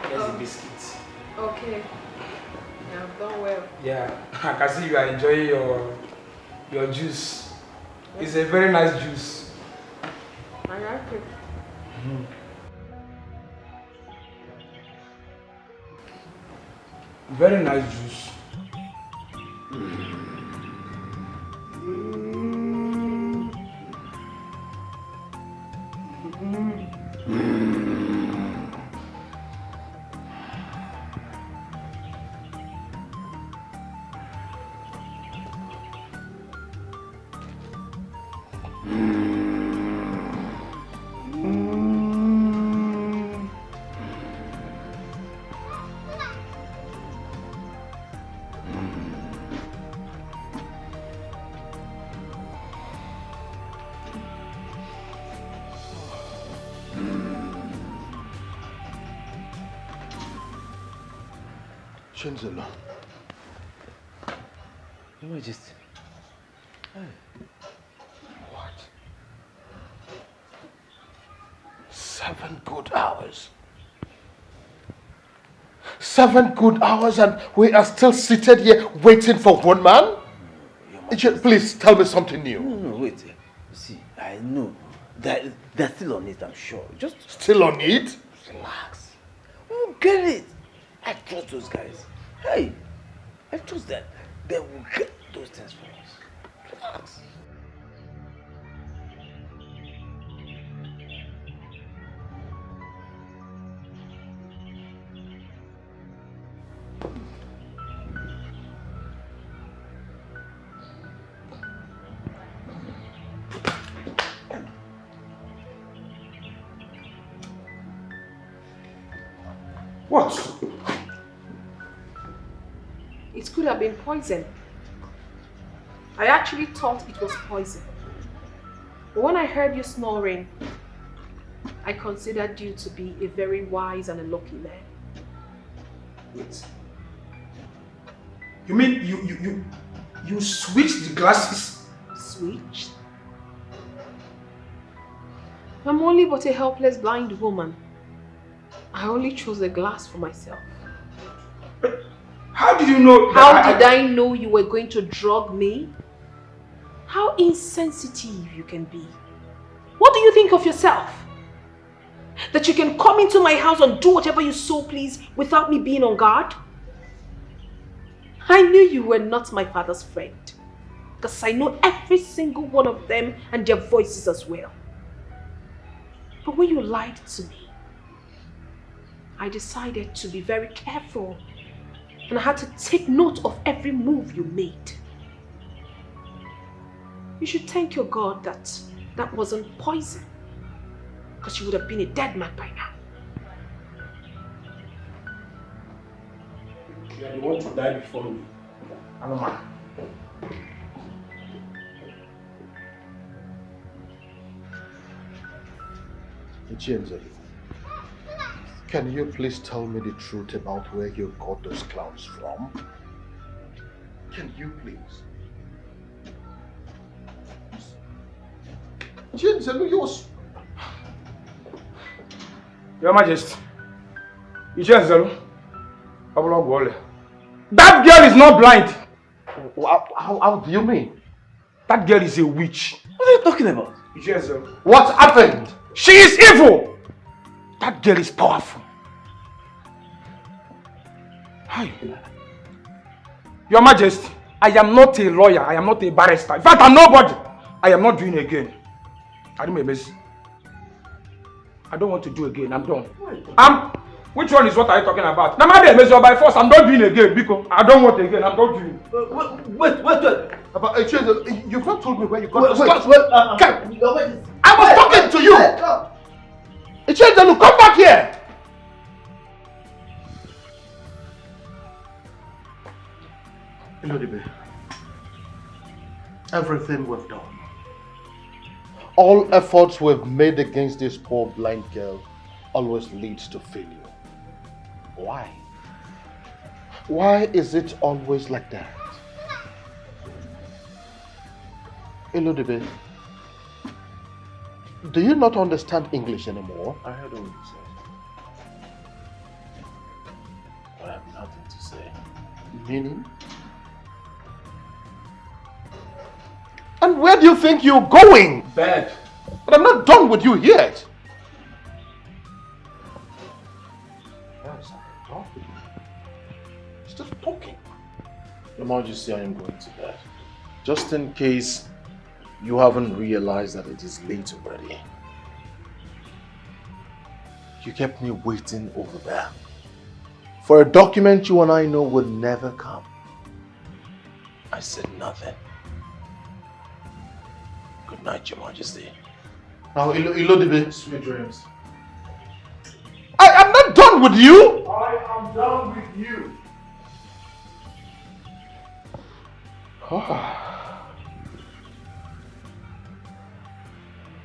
Here's the biscuits. Okay. Yeah, I've done well. Yeah, I can see you are enjoying your juice. It's a very nice juice. I like it. Very nice juice. Chinzolo. Your Majesty. Hey. What? 7 good hours. 7 good hours and we are still seated here waiting for one man? Please tell me something new. No, wait. See, I know. They're still on it, I'm sure. Just still on it? Relax. We'll get it. I trust those guys. Hey, I trust that they will get those things for us. Relax. What? It could have been poison. I actually thought it was poison. But when I heard you snoring, I considered you to be a very wise and a lucky man. Wait. You mean you switched the glasses? Switched? I'm only but a helpless blind woman. I only chose a glass for myself. How did you know that? How did I know you were going to drug me? How insensitive you can be. What do you think of yourself? That you can come into my house and do whatever you so please without me being on guard? I knew you were not my father's friend. Because I know every single one of them and their voices as well. But when you lied to me, I decided to be very careful. And I had to take note of every move you made. You should thank your God that that wasn't poison. Because you would have been a dead man by now. You are the one to die before me. Anoman. Ichienzelu, can you please tell me the truth about where you got those clowns from? Can you please? Ichienzelu, Your Majesty. Ichienzelu. That girl is not blind. How do you mean? That girl is a witch. What are you talking about? Ichienzelu. What happened? She is evil. That girl is powerful. Hi. Your Majesty, I am not a lawyer. I am not a barrister. In fact, I'm nobody. I am not doing it again. I don't want to do again. I'm done. Which one is what are you talking about? Now, my measure by force. I'm not doing it again because I don't want again. I'm not doing it. Wait. About you've not told me where you got those clowns. I was talking to you. Ichienzelu, come back here. Elodibe, everything we've done, all efforts we've made against this poor blind girl always leads to failure. Why? Why is it always like that? Elodibe, do you not understand English anymore? I heard all you said. But I have nothing to say. Meaning? And where do you think you're going? Bed. But I'm not done with you yet. Yes, I'm done with you. Still talking. Your Majesty, I am going to bed. Just in case you haven't realized that it is late already. You kept me waiting over there for a document you and I know would never come. I said nothing. Good night, Your Majesty. Now, Elodibe. Sweet dreams. I am not done with you. I am done with you.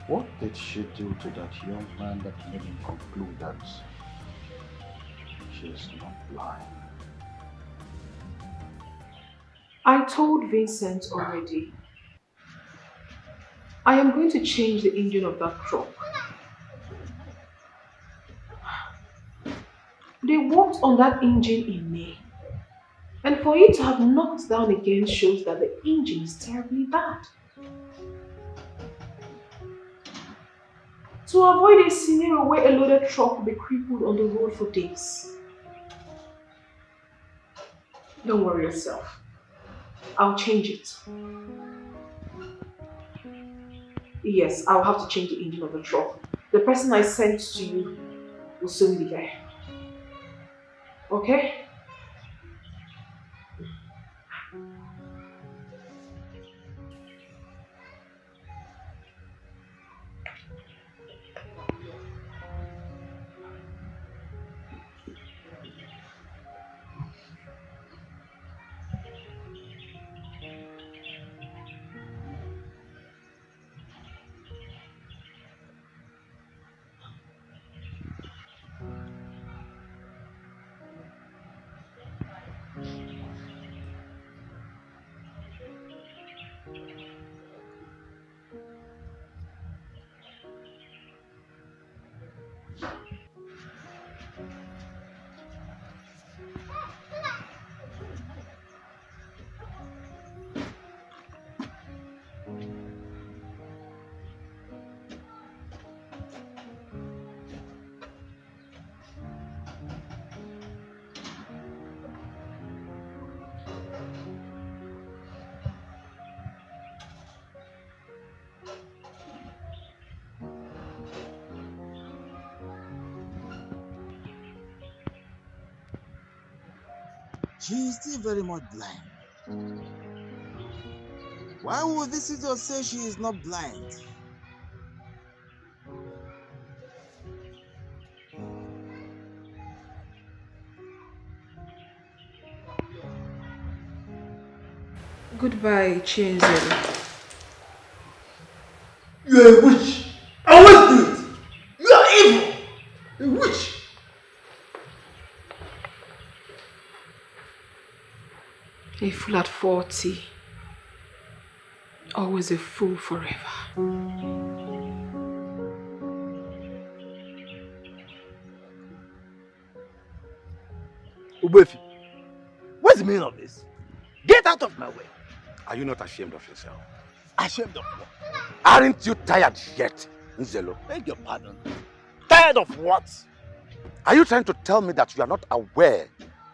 What did she do to that young man that made him conclude that she is not blind? I told Vincent already. I am going to change the engine of that truck. They worked on that engine in May. And for it to have knocked down again shows that the engine is terribly bad. To avoid a scenario where a loaded truck will be crippled on the road for days. Don't worry yourself. I'll change it. Yes, I'll have to change the engine of the truck. The person I sent to you will soon be there. Okay? She is still very much blind. Why would visitors say she is not blind? Goodbye, Chienzelu. You're a witch. I always do it. You are evil. A witch. A fool at 40. Always a fool forever. Ubefi, what's the meaning of this? Get out of my way. Are you not ashamed of yourself? Ashamed of what? Aren't you tired yet, Nzelo? Beg your pardon. Tired of what? Are you trying to tell me that you are not aware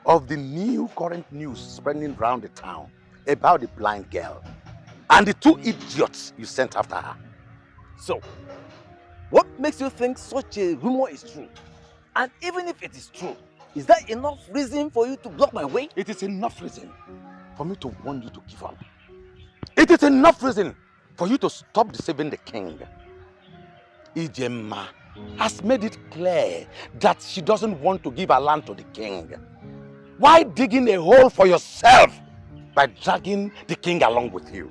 of the new current news spreading around the town about the blind girl and the 2 idiots you sent after her? So, what makes you think such a rumor is true? And even if it is true, is that enough reason for you to block my way? It is enough reason for me to warn you to give up. It is enough reason for you to stop deceiving the king. Ijema has made it clear that she doesn't want to give her land to the king. Why digging a hole for yourself by dragging the king along with you?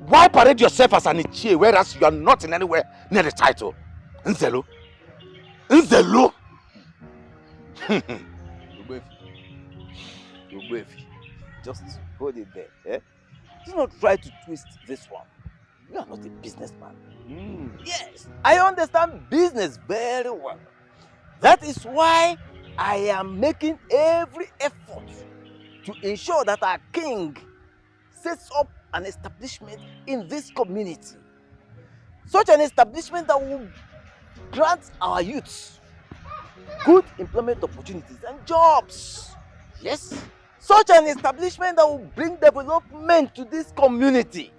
Why parade yourself as an Ichie whereas you are not in anywhere near the title? Nzelu? Nzelu? Ubefi, just hold it there. Eh? Do not try to twist this one. You are not a businessman. Yes, I understand business very well. That is why I am making every effort to ensure that our king sets up an establishment in this community. Such an establishment that will grant our youths good employment opportunities and jobs. Yes, such an establishment that will bring development to this community.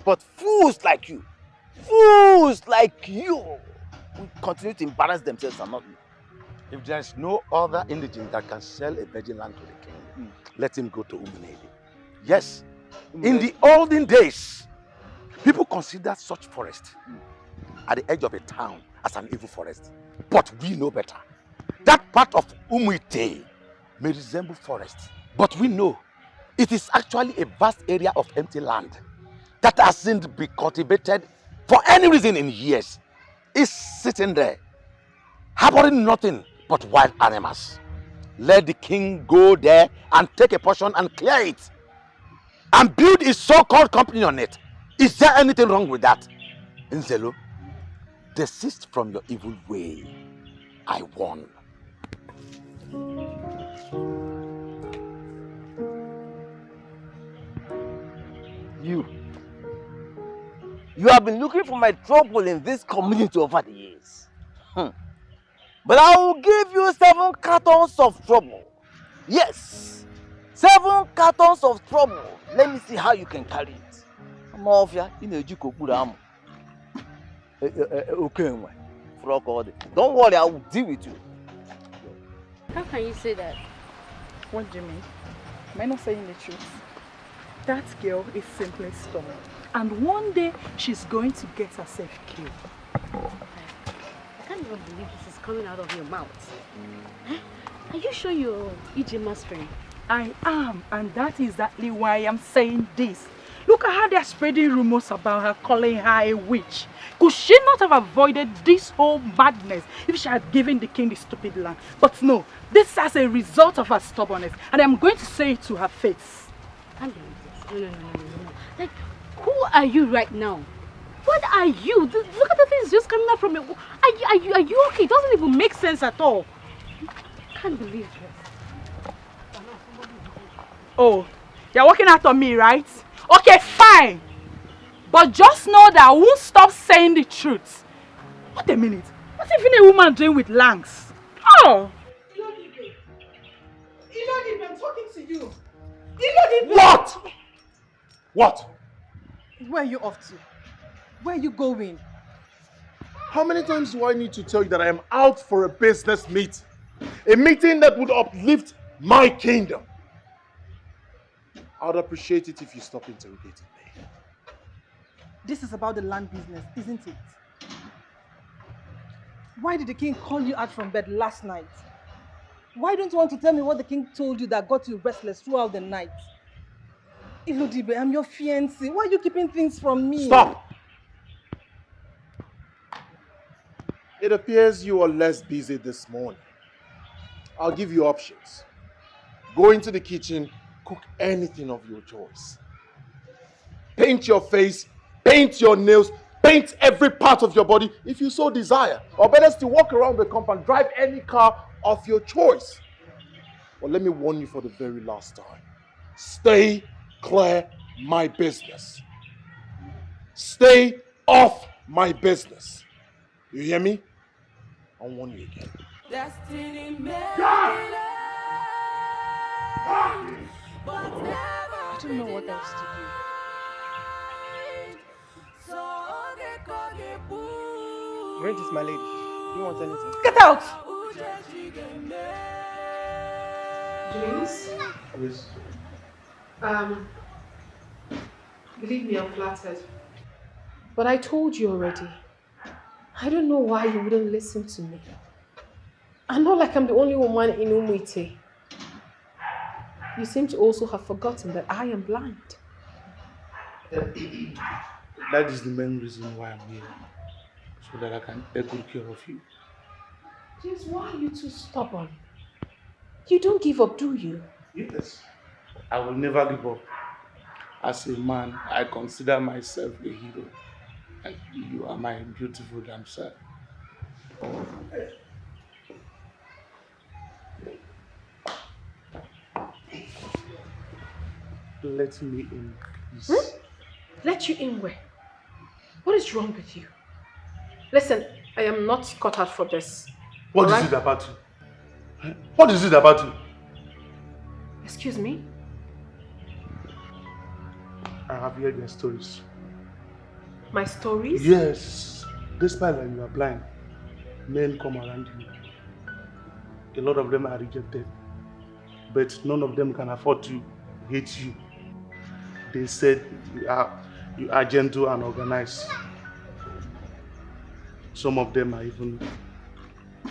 But fools like you will continue to embarrass themselves and not me. If there is no other indigent that can sell a virgin land to the king, let him go to Umunede. Yes, in the olden days, people considered such forest at the edge of a town as an evil forest. But we know better. That part of Umuite may resemble forest, but we know it is actually a vast area of empty land that hasn't been cultivated for any reason in years. It's sitting there, harboring nothing but wild animals. Let the king go there and take a portion and clear it and build his so-called company on it. Is there anything wrong with that? Nzelu, desist from your evil way. I warn. You have been looking for my trouble in this community over the years. But I will give you 7 cartons of trouble. Yes, 7 cartons of trouble. Let me see how you can carry it. Don't worry, I will deal with you. How can you say that? What do you mean? Am I not saying the truth? That girl is simply stubborn. And one day, she's going to get herself killed. I can't even believe this is coming out of your mouth. Are you sure you're Ijema's friend? I am, and that is exactly why I'm saying this. Look at how they're spreading rumors about her, calling her a witch. Could she not have avoided this whole madness if she had given the king the stupid land? But no, this is as a result of her stubbornness, and I'm going to say it to her face. I can't believe this. No. Like, who are you right now? What are you? Look at the things just coming out from you. Are you okay? It doesn't even make sense at all. I can't believe this. Oh, you're working out on me, right? Okay, fine. But just know that I won't stop saying the truth. Wait a minute. What's even a woman doing with lungs? Oh! Ilodipe, I'm talking to you. Ilodipe! What? What? Where are you off to? Where are you going? How many times do I need to tell you that I am out for a business meeting? A meeting that would uplift my kingdom. I would appreciate it if you stop interrogating me. This is about the land business, isn't it? Why did the king call you out from bed last night? Why don't you want to tell me what the king told you that got you restless throughout the night? Ilodibe, I'm your fiancé. Why are you keeping things from me? Stop! It appears you are less busy this morning. I'll give you options. Go into the kitchen, cook anything of your choice. Paint your face, paint your nails, paint every part of your body if you so desire. Or better still, walk around the compound, drive any car of your choice. But let me warn you for the very last time. Stay clear my business. Stay off my business. You hear me? I'll warn you again. Destiny I don't know what else to do. Great is my lady. Do you want anything? Get out! James? Yes. Believe me, I'm flattered. But I told you already. I don't know why you wouldn't listen to me. I'm not like I'm the only woman in Umuite. You seem to also have forgotten that I am blind. That is the main reason why I'm here. So that I can take good care of you. James, why are you too stubborn? You don't give up, do you? Yes. I will never give up. As a man, I consider myself a hero. And you are my beautiful damsel. Let me in, please. Let you in where? What is wrong with you? Listen, I am not cut out for this. What is it about you? What is it about you? Excuse me? I have heard your stories. My stories? Yes. Despite that you are blind, men come around you. A lot of them are rejected. But none of them can afford to hate you. They said you are gentle and organized. Some of them are even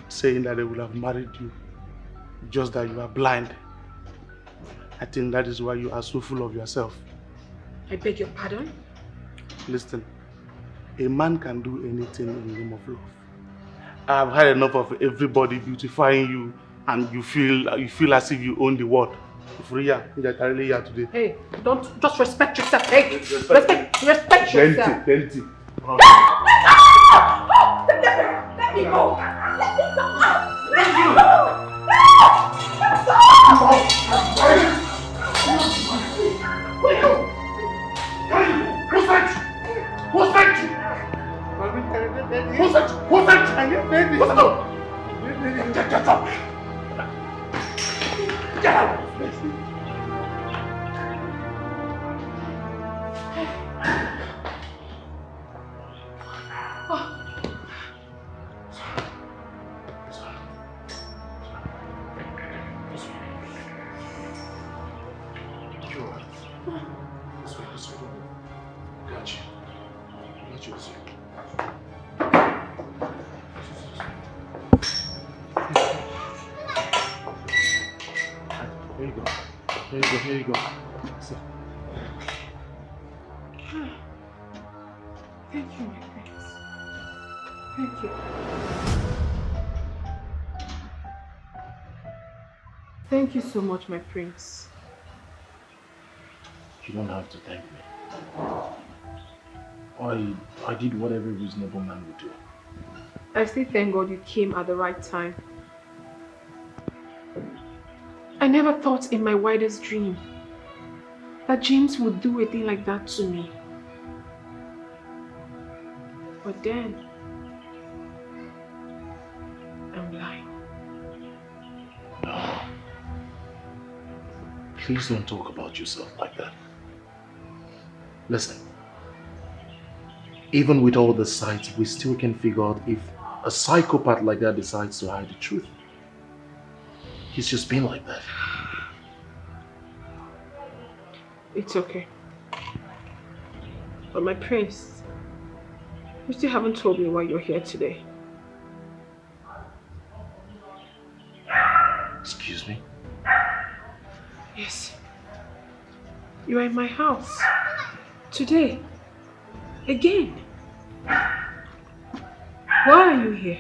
saying that they would have married you, just that you are blind. I think that is why you are so full of yourself. I beg your pardon? Listen, a man can do anything in the name of love. I have had enough of everybody beautifying you and you feel as if you own the world. Today. Hey, don't just respect yourself. Hey, respect yourself. Plenty. Let me go. Let me go. Who sent you? Who sent you? Get up! Get out! Here you go. So. Thank you, my prince. Thank you. Thank you so much, my prince. You don't have to thank me. I did what every reasonable man would do. I still thank God you came at the right time. I never thought in my wildest dream that James would do a thing like that to me. But then, I'm blind. No. Please don't talk about yourself like that. Listen, even with all the sight, we still can figure out if a psychopath like that decides to hide the truth. He's just been like that. It's okay. But my prince, you still haven't told me why you're here today. Excuse me? Yes. You are in my house. Today. Again. Why are you here?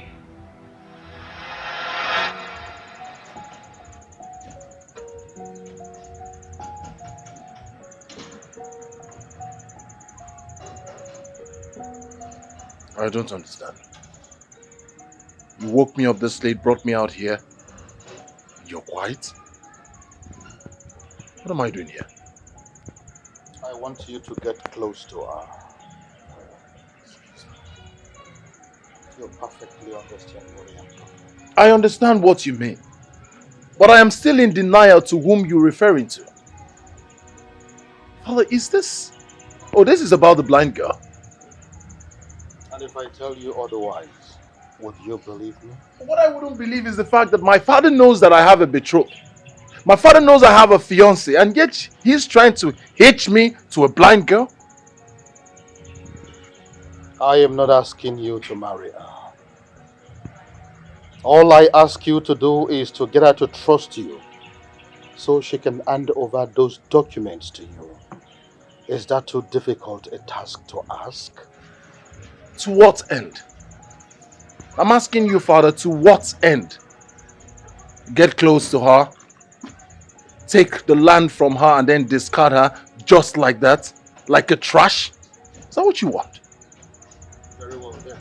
I don't understand. You woke me up this late, brought me out here. You're quiet? What am I doing here? I want you to get close to her. You perfectly understand what I am talking about. I understand what you mean. But I am still in denial to whom you're referring to. Father, is this... Oh, this is about the blind girl. And if I tell you otherwise, would you believe me? What I wouldn't believe is the fact that my father knows that I have a betrothed. My father knows I have a fiance, and yet he's trying to hitch me to a blind girl. I am not asking you to marry her. All I ask you to do is to get her to trust you so she can hand over those documents to you. Is that too difficult a task to ask? To what end? I'm asking you, Father, to what end? Get close to her, take the land from her and then discard her just like that? Like a trash? Is that what you want? Very well then.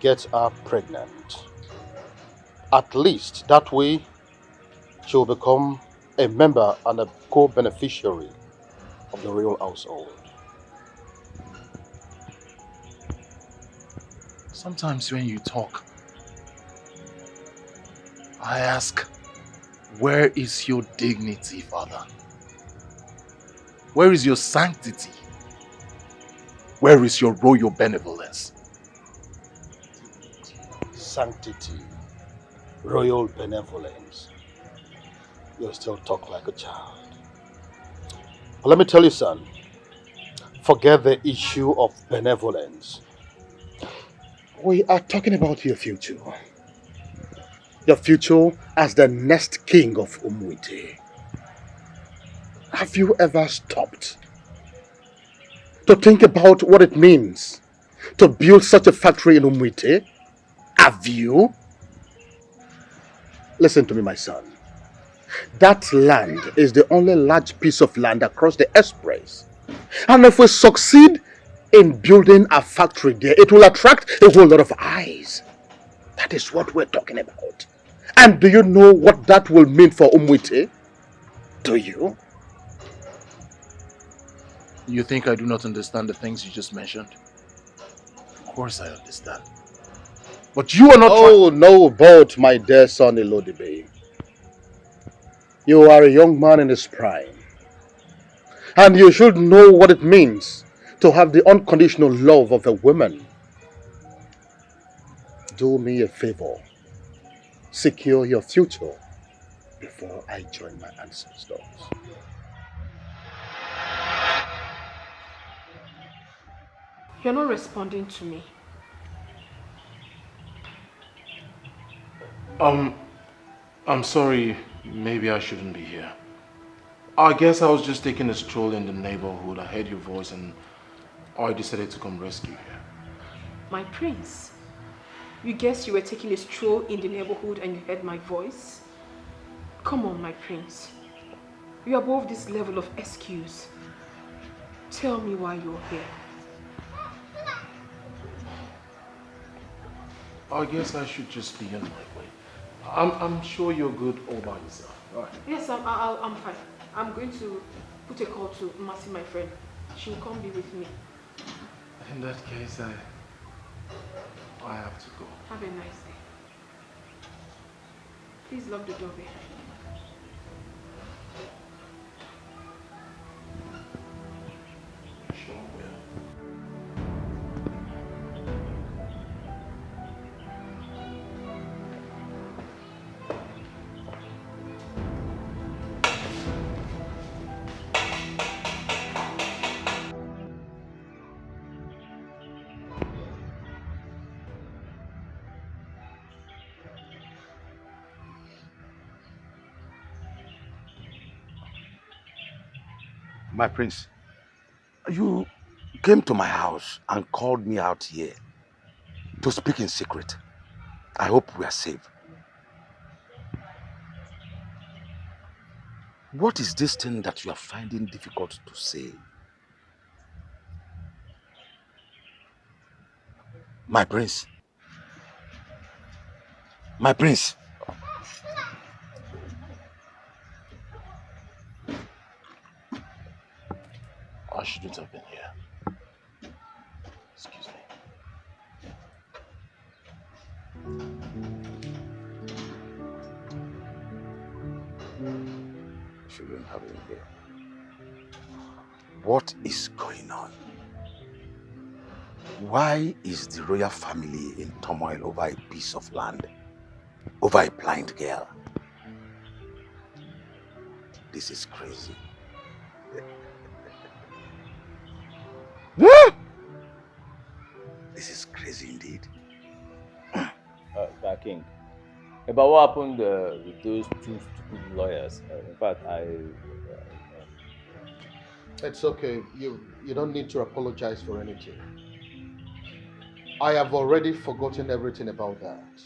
Get her pregnant. At least that way she'll become a member and a co-beneficiary of the royal household. Sometimes when you talk, I ask, where is your dignity, Father? Where is your sanctity? Where is your royal benevolence? Sanctity, royal benevolence. You still talk like a child. But let me tell you, son, forget the issue of benevolence. We are talking about your future. Your future as the next king of Umuite. Have you ever stopped to think about what it means to build such a factory in Umuite? Have you? Listen to me, my son. That land is the only large piece of land across the express. And if we succeed in building a factory there, it will attract a whole lot of eyes. That is what we're talking about. And do you know what that will mean for Umuite? Do you? You think I do not understand the things you just mentioned? Of course I understand. But you are not... Oh, no, but my dear son Elodibe. You are a young man in his prime. And you should know what it means to have the unconditional love of a woman. Do me a favor. Secure your future before I join my ancestors. You're not responding to me. I'm sorry. Maybe I shouldn't be here. I guess I was just taking a stroll in the neighborhood. I heard your voice and I decided to come rescue you. My prince, you guessed you were taking a stroll in the neighborhood and you heard my voice? Come on, my prince. You're above this level of excuse. Tell me why you're here. I guess I should just be on my way. I'm sure you're good all by yourself. All right. Yes, I'm fine. I'm going to put a call to Mercy, my friend. She'll come be with me. In that case, I have to go. Have a nice day. Please lock the door behind. Sure will. My prince, you came to my house and called me out here to speak in secret. I hope we are safe. What is this thing that you are finding difficult to say? My prince. My prince. I shouldn't have been here. Excuse me. Shouldn't have been here. What is going on? Why is the royal family in turmoil over a piece of land? Over a blind girl? This is crazy. This is crazy indeed. King, about what happened with those two stupid lawyers? In fact, It's okay. You don't need to apologize for anything. I have already forgotten everything about that.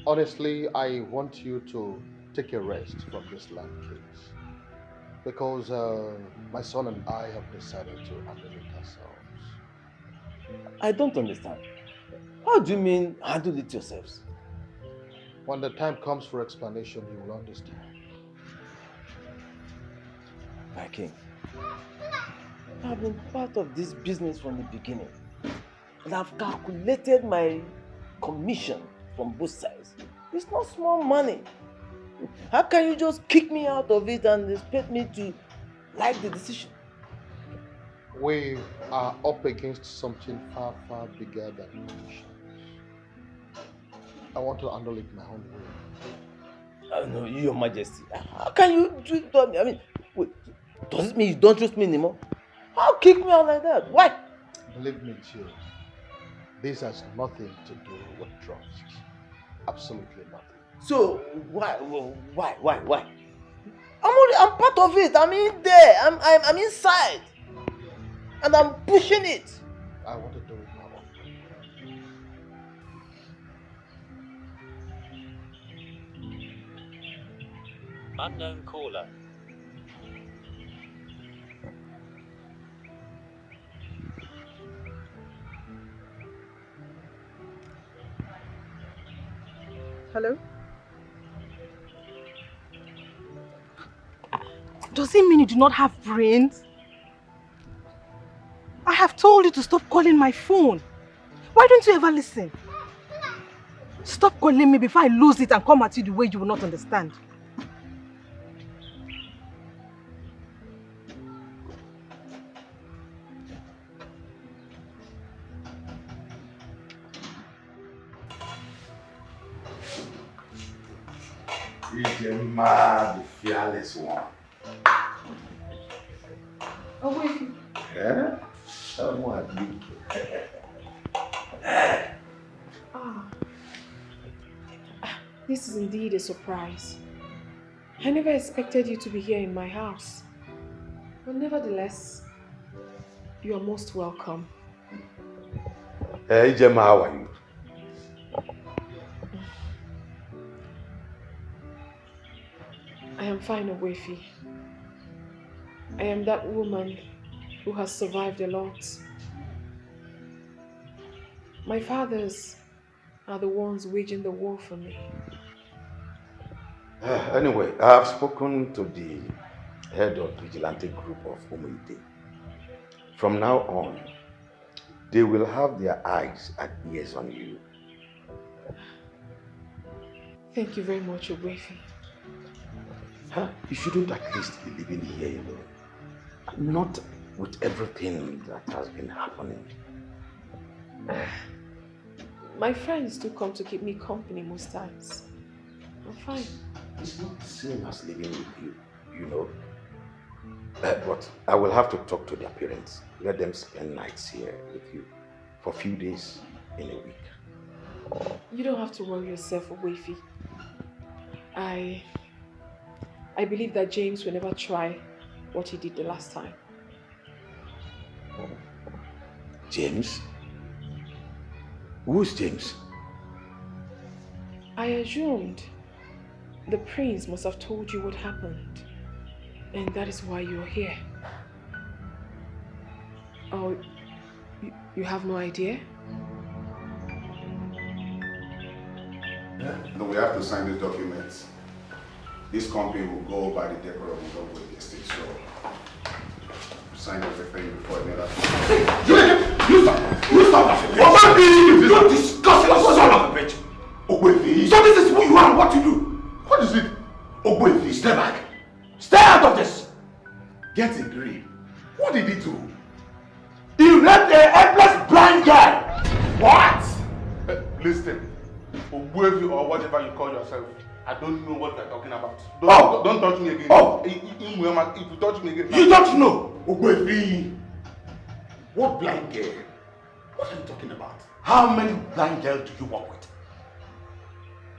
Honestly, I want you to take a rest from this land case. Because my son and I have decided to handle it ourselves. I don't understand. How do you mean handle it yourselves? When the time comes for explanation, you will understand. My king, I've been part of this business from the beginning. And I've calculated my commission from both sides. It's not small money. How can you just kick me out of it and expect me to like the decision? We are up against something far, far bigger than commissions. I want to handle it my own way. Oh no, Your Majesty. How can you do that? I mean, wait, does it mean you don't trust me anymore? How kick me out like that? Why? Believe me, Chill. This has nothing to do with trust. Absolutely nothing. So why? I'm part of it. I'm in there. I'm inside, and I'm pushing it. I want to do it my own way. Unknown caller. Hello? Does it mean you do not have brains? I have told you to stop calling my phone. Why don't you ever listen? Stop calling me before I lose it and come at you the way you will not understand. Ijema, the fearless one. Oh, wait. Yeah? Someone This is indeed a surprise. I never expected you to be here in my house. But nevertheless, you are most welcome. Hey, Ijema, how are you? I am fine, Ogwefi. I am that woman who has survived a lot. My fathers are the ones waging the war for me. Anyway, I have spoken to the head of vigilante group of Umuite. From now on, they will have their eyes and ears on you. Thank you very much, Ogwefi. You shouldn't at least be living here, you know. Not with everything that has been happening. My friends do come to keep me company most times. I'm fine. It's not the same as living with you, you know. But I will have to talk to their parents. Let them spend nights here with you for a few days in a week. You don't have to worry yourself, Ogwefi. I believe that James will never try what he did the last time. James? Who's James? I assumed the prince must have told you what happened, and that is why you're here. Oh, you have no idea? No, we have to sign these documents. This company will go by the decorum of the estate, so sign everything before another. You stop! What you disgusting son of a bitch! Ogwefi! So this is who you are and what you do! What is it? Ogwefi, stay back! Stay out of this! Get a grip. What did he do? He raped a helpless blind girl! What? Listen, Ogwefi or whatever you call yourself, I don't know what you're talking about. Don't touch me again. If you touch me again... You don't know! Ogwefi! What blind girl? What are you talking about? How many blind girls do you work with?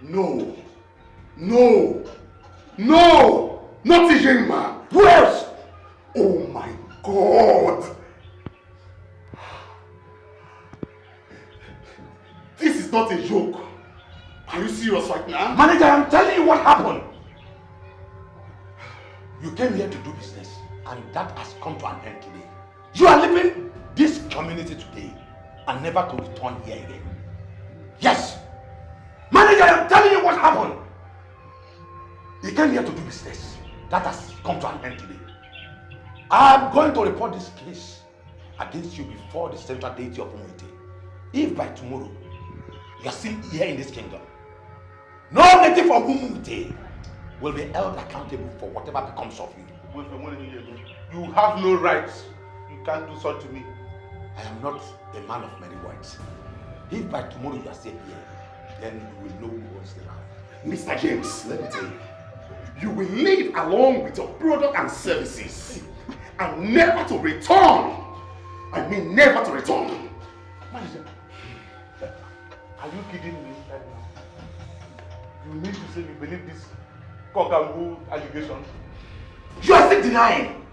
No! Not Ijema! Who else? Oh my God! This is not a joke. Are you serious right now? Manager, I'm telling you what happened. You came here to do business, and that has come to an end today. You are leaving this community today and never to return here again. Yes! Manager, I'm telling you what happened. You came here to do business. That has come to an end today. I'm going to report this case against you before the central deity of Umuite. If by tomorrow you are still here in this kingdom, no native of Umuite will be held accountable for whatever becomes of you. You have no rights. You can't do so to me. I am not a man of many words. If by tomorrow you are still here, then you will know who was around. Mr. James, let me tell you, you will leave along with your product and services and never to return. I mean never to return. Manager, are you kidding me right now? You mean to say you believe this cock and bull allegation? You are still denying.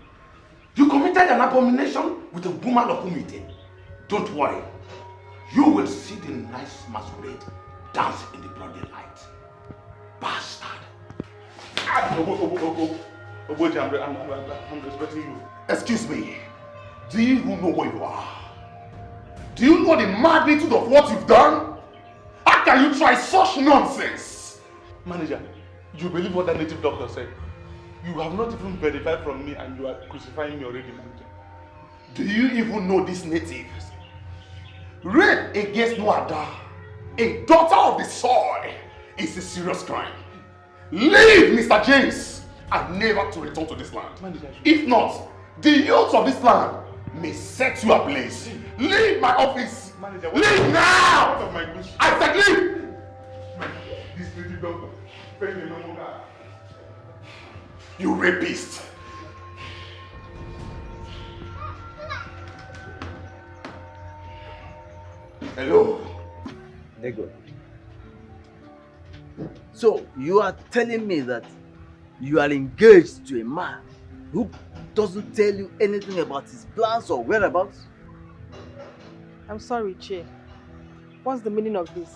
You committed an abomination with a woman of Umite. Don't worry. You will see the nice masquerade dance in the bloody light. Bastard. Oboji, I'm respecting you. Excuse me. Do you even know where you are? Do you know the magnitude of what you've done? How can you try such nonsense? Manager, you believe what that native doctor said? You have not even verified from me and you are crucifying me already, manager. Do you even know these natives? Rape against Nwada, a daughter of the soil, is a serious crime. Leave, Mr. James, and never to return to this land. Manager, if not, the youth of this land may set you ablaze. Leave my office. Manager, leave now! Out of my bush. I said leave! This native doctor, paying the normal guy. You rapist! Hello? Nego. So, you are telling me that you are engaged to a man who doesn't tell you anything about his plans or whereabouts? I'm sorry, Che. What's the meaning of this?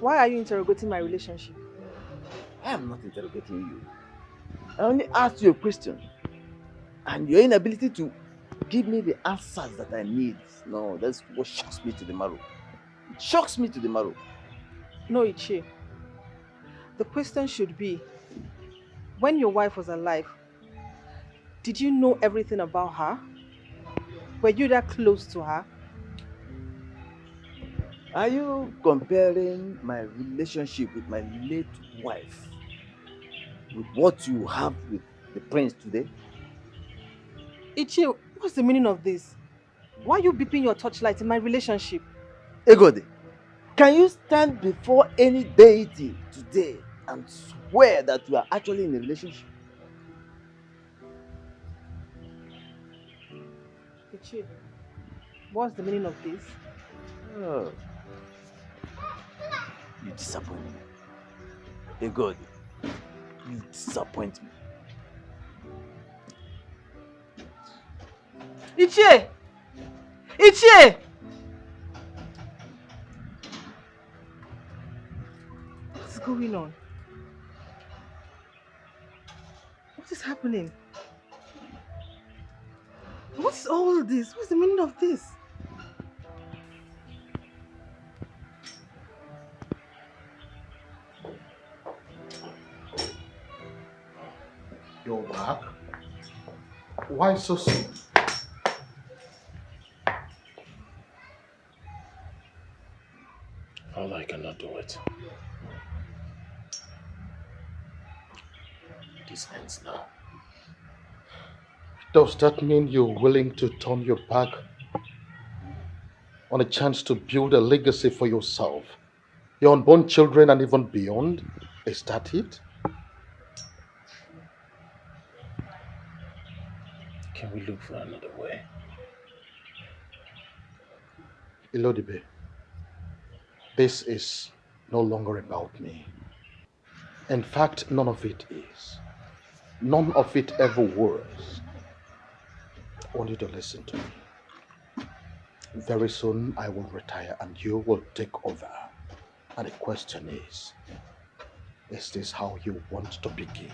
Why are you interrogating my relationship? I am not interrogating you. I only asked you a question. And your inability to give me the answers that I need. No, that's what shocks me to the marrow. It shocks me to the marrow. No, Ichie. The question should be, when your wife was alive, did you know everything about her? Were you that close to her? Are you comparing my relationship with my late wife with what you have with the prince today? Ichie, what's the meaning of this? Why are you beeping your torchlight in my relationship? Egode, can you stand before any deity today and swear that you are actually in a relationship? Ichie, what's the meaning of this? Oh. You disappoint me. Egode, you disappoint me. Ichie! Ichie! What is going on? What is happening? What is all this? What's the meaning of this? You're back? Why so soon? Father, I cannot do it. This ends now. Does that mean you're willing to turn your back on a chance to build a legacy for yourself, your unborn children, and even beyond? Is that it? Can we look for another way? Elodibe, this is no longer about me. In fact, none of it is. None of it ever was. I want you to listen to me. Very soon I will retire and you will take over. And the question is this how you want to begin?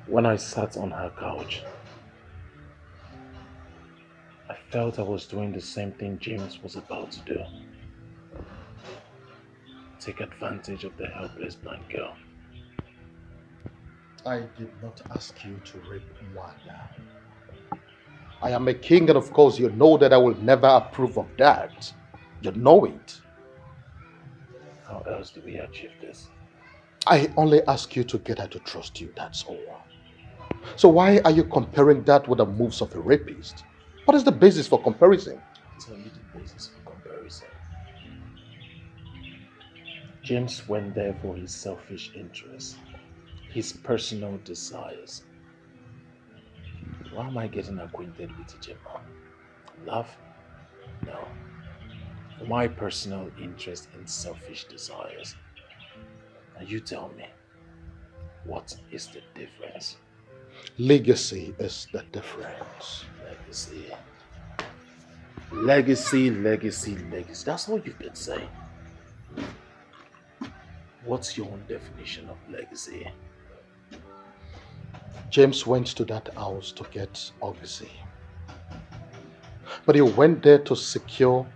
When I sat on her couch, I felt I was doing the same thing James was about to do. Take advantage of the helpless blind girl. I did not ask you to rape Mwanda. I am a king, and of course you know that I will never approve of that. You know it. How else do we achieve this? I only ask you to get her to trust you, that's all. So why are you comparing that with the moves of a rapist? What is the basis for comparison? Tell me the basis for comparison. James went there for his selfish interests, his personal desires. Why am I getting acquainted with Ijema? Love? No. For my personal interest and selfish desires. Now you tell me, what is the difference? Legacy is the difference. Legacy. Legacy, legacy, legacy. That's all you've been saying. What's your own definition of legacy? James went to that house to get Oxy. But he went there to secure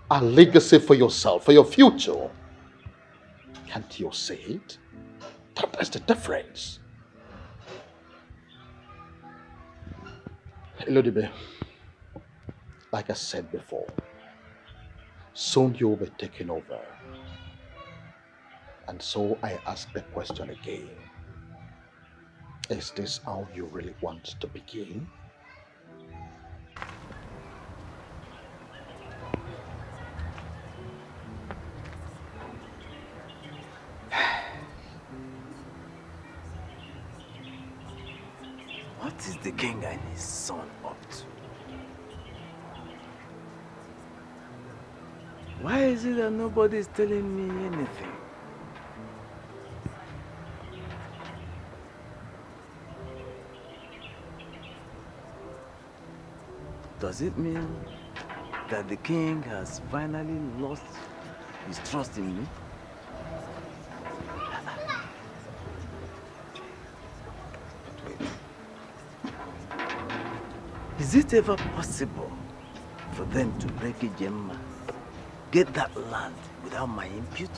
a legacy for yourself, for your future. Can't you see it? That is the difference. Elodibe, like I said before, soon you will be taking over. And so I ask the question again. Is this how you really want to begin? What is the king and his son up to? Why is it that nobody is telling me anything? Does it mean that the king has finally lost his trust in me? Is it ever possible for them to break Ijema, get that land without my input?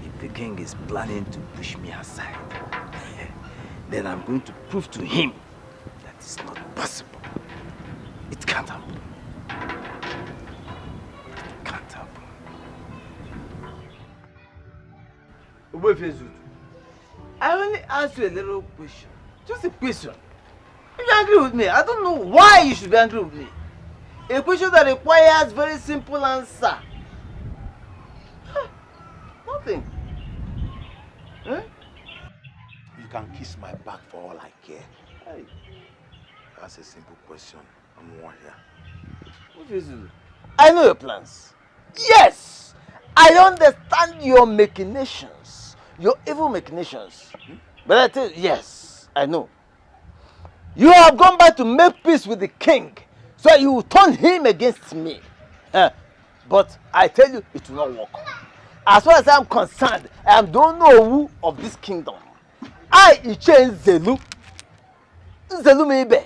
If the king is planning to push me aside, then I'm going to prove to him that it's not possible. It can't happen. I only asked you a little question. Just a question. If you're angry with me, I don't know why you should be angry with me. A question that requires very simple answer. Nothing. Huh? You can kiss my back for all I care. Hey. That's a simple question. I'm more here. I know your plans. Yes! I understand your machinations, your evil machinations. But I tell you, yes, I know. You have gone back to make peace with the king, so you will turn him against me. But I tell you, it will not work. As far as I'm concerned, I am the Onowu of this kingdom. I, Iche Nzelu, Nzelu Meibe,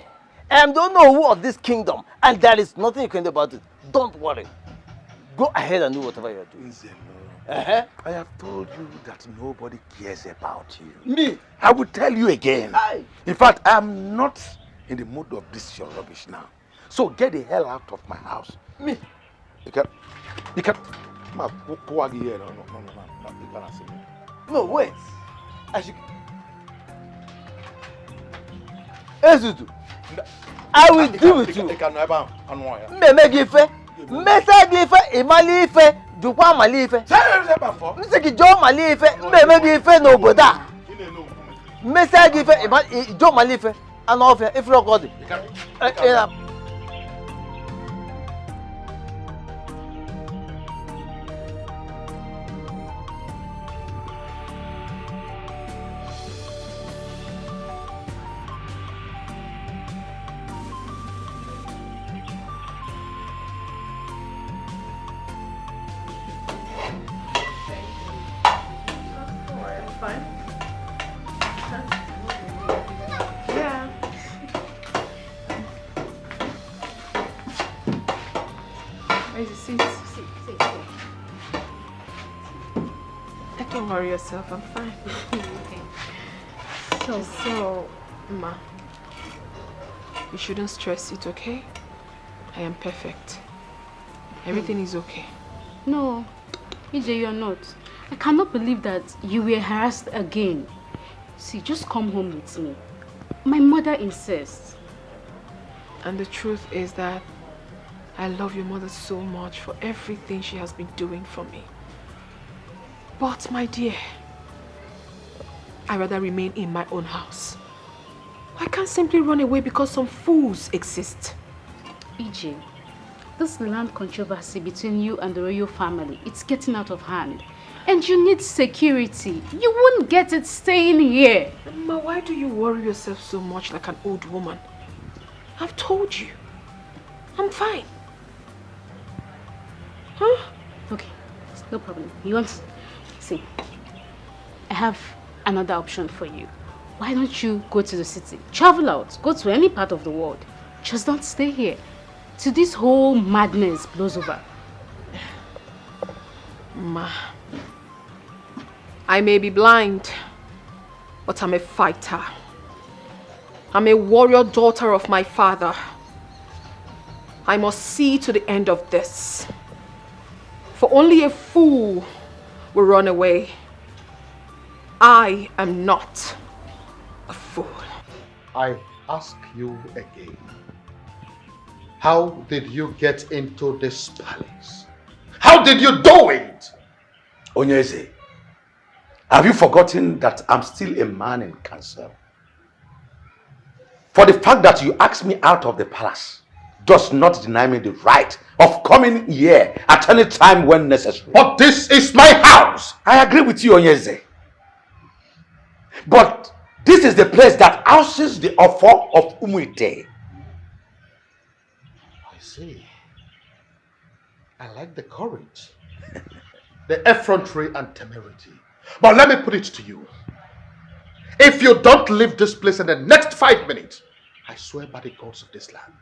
I am the Onowu of this kingdom, and there is nothing you can do about it. Don't worry. Go ahead and do whatever you are doing. I have told you that nobody cares about you. Me? I will tell you again. In fact, I am not in the mood of this your rubbish now. So get the hell out of my house. Me? You can, you here. No, you cannot see me. No, wait. I should. Ezudu, I will deal with you. Memegife, Mesagife, Imalife, Dukwa Malife. Msiki Malife, Memegife no boda. Mesagife, Jo Malife, and off here, if you don't got it. Don't worry yourself, I'm fine. So, Ma, you shouldn't stress it, okay? I am perfect. Everything is okay. No, EJ, you're not. I cannot believe that you were harassed again. See, just come home with me. My mother insists. And the truth is that I love your mother so much for everything she has been doing for me. But, my dear, I'd rather remain in my own house. I can't simply run away because some fools exist. EJ, this land controversy between you and the royal family, it's getting out of hand. And you need security. You wouldn't get it staying here. Ma, why do you worry yourself so much like an old woman? I've told you. I'm fine. Huh? Okay, no problem. You want... See, I have another option for you. Why don't you go to the city? Travel out. Go to any part of the world. Just don't stay here till this whole madness blows over. Ma, I may be blind, but I'm a fighter. I'm a warrior daughter of my father. I must see to the end of this. For only a fool will run away. I am not a fool. I ask you again. How did you get into this palace? How did you do it? Onyeze, have you forgotten that I'm still a man in council? For the fact that you asked me out of the palace does not deny me the right of coming here at any time when necessary. But this is my house! I agree with you, Onyeze. But this is the place that houses the Ofo of Umuite. I see. I like the courage, the effrontery and temerity. But let me put it to you. If you don't leave this place in the next 5 minutes, I swear by the gods of this land,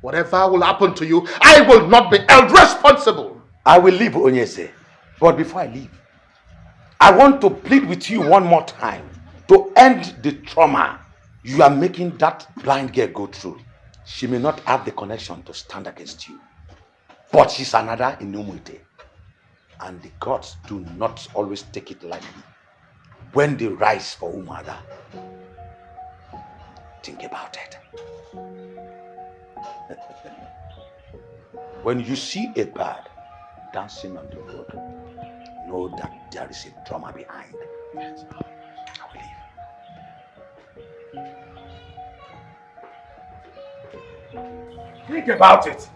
whatever will happen to you, I will not be held responsible. I will leave, Onyeze. But before I leave, I want to plead with you one more time to end the trauma you are making that blind girl go through. She may not have the connection to stand against you, but she's another in Umuite. And the gods do not always take it lightly when they rise for Umada. Think about it. When you see a bird dancing on the road, know that there is a drama behind. Yes, I will leave. Think about it.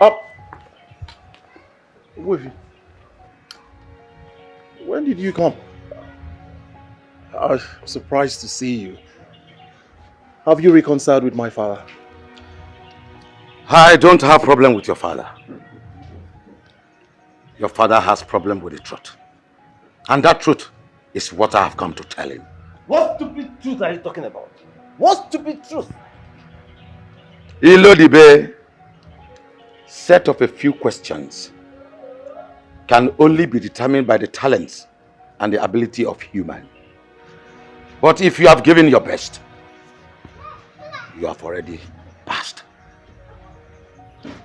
Up. Wavy, when did you come? I'm surprised to see you. Have you reconciled with my father? I don't have problem with your father. Your father has problem with the truth. And that truth is what I have come to tell him. What stupid truth are you talking about? What stupid truth? Ilodibe, set of a few questions can only be determined by the talents and the ability of human. But if you have given your best, you have already passed.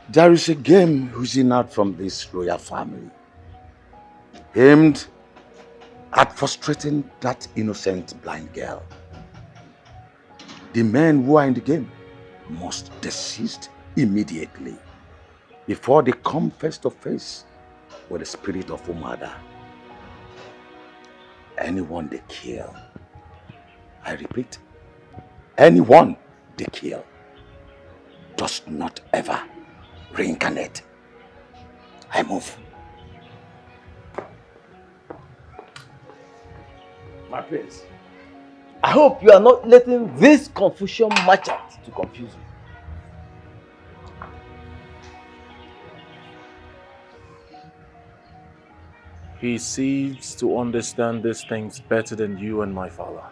There is a game oozing out from this royal family, aimed at frustrating that innocent blind girl. The men who are in the game must desist immediately before they come face to face with the spirit of Umada. Anyone they kill, I repeat, anyone they kill does not ever reincarnate. I move. My prince, I hope you are not letting this Confucian merchant to confuse you. He seems to understand these things better than you and my father.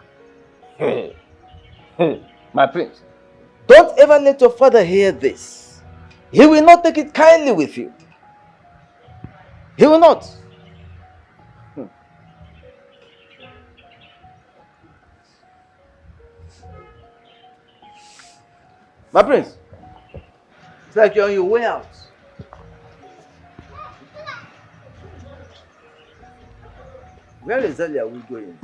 My prince, don't ever let your father hear this. He will not take it kindly with you. He will not. My prince, it's like you're on your way out. Where exactly are we going?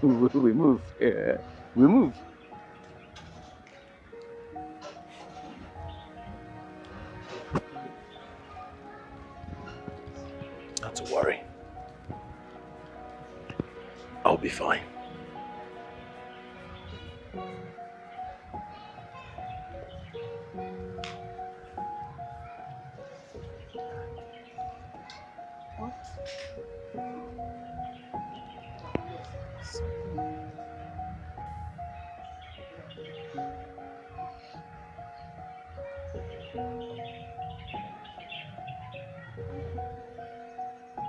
We move. We move. Not to worry. I'll be fine.